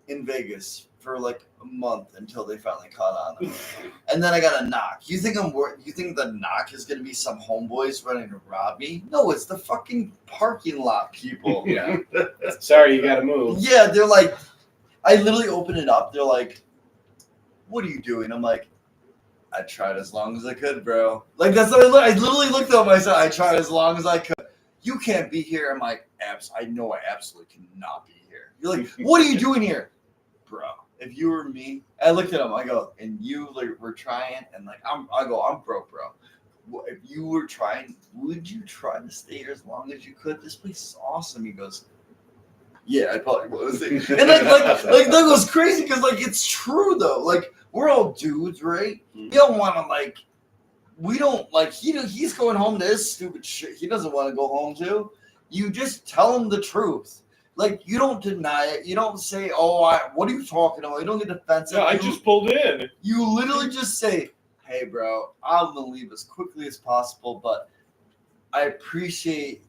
in Vegas for like a month until they finally caught on. And then I got a knock. You think the knock is gonna be some homeboys running to rob me? No, it's the fucking parking lot people. Yeah. Sorry, you got to move. Yeah, they're like, I literally open it up. They're like, "What are you doing?" I'm like, "I tried as long as I could, bro." Like that's what I literally looked at myself. I tried as long as I could. You can't be here. I'm like, I know I absolutely cannot be here. You're like, "What are you doing here?" Bro, if you were me, I looked at him. I go, and you like were trying, and like I'm broke, bro. If you were trying, would you try to stay here as long as you could? This place is awesome. He goes, yeah, I probably was. And like that goes crazy because like it's true though. Like we're all dudes, right? You don't want to like we don't like he's going home to his stupid shit he doesn't want to go home to. You just tell him the truth. Like, you don't deny it. You don't say, what are you talking about? You don't get defensive. Yeah, I just pulled in. You literally just say, hey, bro, I'm going to leave as quickly as possible, but I appreciate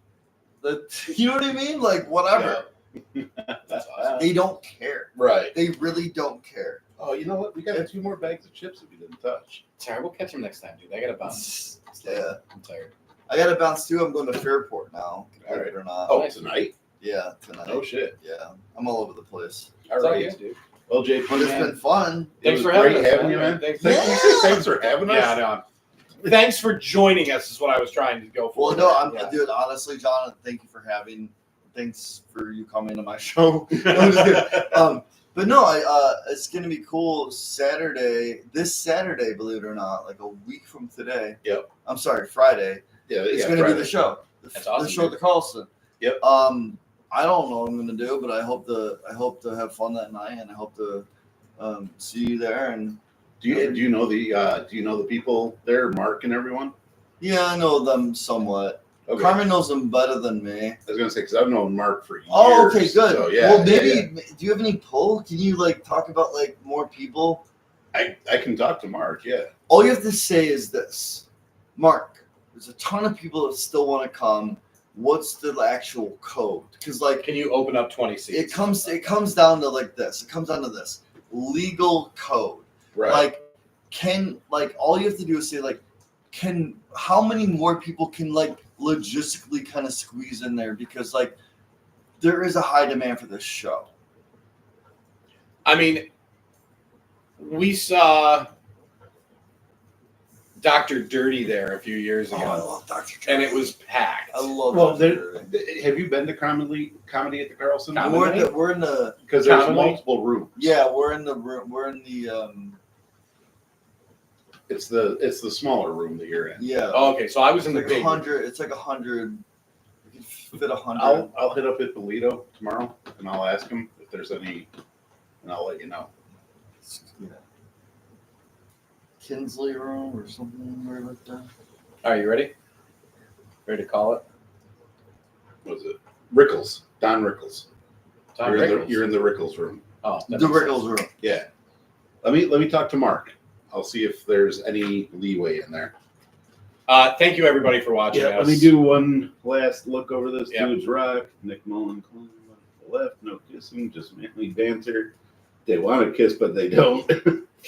you know what I mean? Like, whatever. That's awesome. They don't care. Right. They really don't care. Oh, you know what? We got 2 more bags of chips that we didn't touch. Sorry, we'll catch him next time, dude. I gotta bounce. Yeah. I'm tired. I got to bounce, too. I'm going to Fairport now. Believe it or not. Oh, tonight? Yeah, tonight. Oh, shit. Yeah. I'm all over the place. All It's all right. good, dude. Well, JP, But it's man, been fun. it Thanks was for having great us, having man. you, man. Thanks- Thanks for having us. Yeah, I know. Thanks for joining us. Is what I was trying to go for. Well, no, Yeah. dude, honestly, John, thank you for thanks for you coming to my show. I'm just kidding. But no, it's gonna be cool. This Saturday, believe it or not, like a week from today. Yep. I'm sorry, Friday. Yeah, It's gonna be the show. That's awesome, The show at the Carlson. Yep. I don't know what I'm gonna do, but I hope to have fun that night, and I hope to see you there. And Do you know the people there, Mark and everyone? yeah, I know them somewhat. Okay. Carmen knows them better than me. I was gonna say because I've known Mark for years. Oh, okay, good. So, yeah, well, maybe. yeah. Do you have any pull? Can you like talk about like more people? I can talk to Mark. Yeah. All you have to say is this, Mark. There's a ton of people that still want to come. What's the actual code? Because like Can you open up 20 seats? it comes down to like this. It comes down to this legal code. Right. Like all you have to do is say like, how many more people can like logistically kind of squeeze in there, because like there is a high demand for this show. I mean, we saw Dr. Dirty there a few years ago, I love Dr. and it was packed. I love Well, Dr. have you been to comedy at the Carlson? We're in the Because there's Commonly? multiple rooms. yeah, we're in the room. We're in the It's the smaller room that you're in. yeah. Oh, okay, so I was in the It's like big. 100. It's like 100. You can fit 100. I'll hit up Ippolito tomorrow and I'll ask him if there's any, and I'll let you know. Yeah. Kinsley room or something weird like that. Are you ready? Ready to call it? What was it? Rickles. Don Rickles. Tom You're Rickles. in the Rickles room. Oh, that The makes Rickles sense. room. Yeah. Let me talk to Mark. I'll see if there's any leeway in there. Thank you, everybody, for watching us. Let me do one last look over this. Yeah. Dude's rock. Nick Mullen on the left. No kissing. Just manly banter. They want to kiss, but they don't.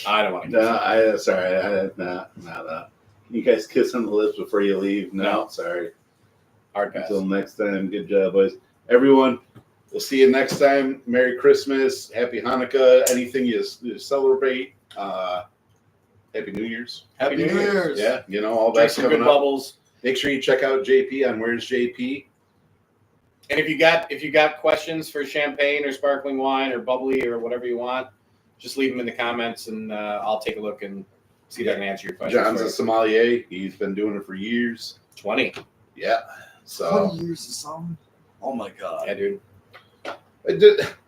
I don't want to. No, sorry. Nah. Can you guys kiss on the lips before you leave? No. Sorry. Hard pass. Until next time. Good job, boys. Everyone, we'll see you next time. Merry Christmas. Happy Hanukkah. Anything you celebrate. Happy New Year's. Happy New Year's. Yeah, all Drink that's some good coming up. bubbles. Make sure you check out JP on Where's JP. And if you got questions for champagne or sparkling wine or bubbly or whatever you want, just leave them in the comments, and I'll take a look and see if I can answer your questions. John's a sommelier. He's been doing it for years. 20. Yeah. So 20 years or something. Oh my god. Yeah, dude.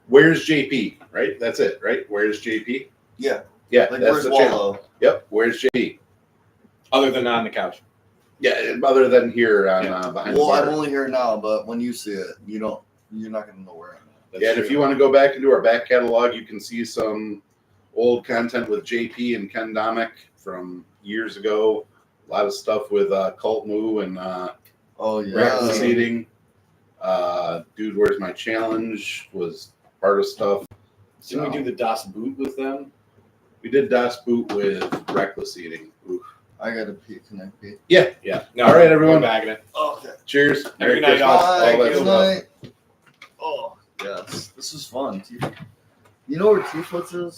Where's JP? Right? That's it, right? Where's JP? Yeah. Yeah, Like that's where's the channel. Wallow? Yep. Where's JP? Other than on the couch. Yeah, other than here on Yeah. behind Well, the I'm bar. only here now, but when you see it, you're not gonna know where I'm at. That's Yeah, and true. if you want to go back into our back catalog, you can see some old content with JP and Ken Domick from years ago. A lot of stuff with Cult Moo and Oh yeah. Reckless Eating. Dude, Where's My Challenge was part of stuff. Didn't we do the Das Boot with them? We did Das Boot with Reckless Eating. Oof. I gotta pee. Can I pee? Yeah. No, All right, everyone. We're bagging it. Okay. Cheers. Have a Merry good night, Christmas. y'all. All Bye. that Good stuff. night. Oh yes, this was fun. You know where T-Foots is?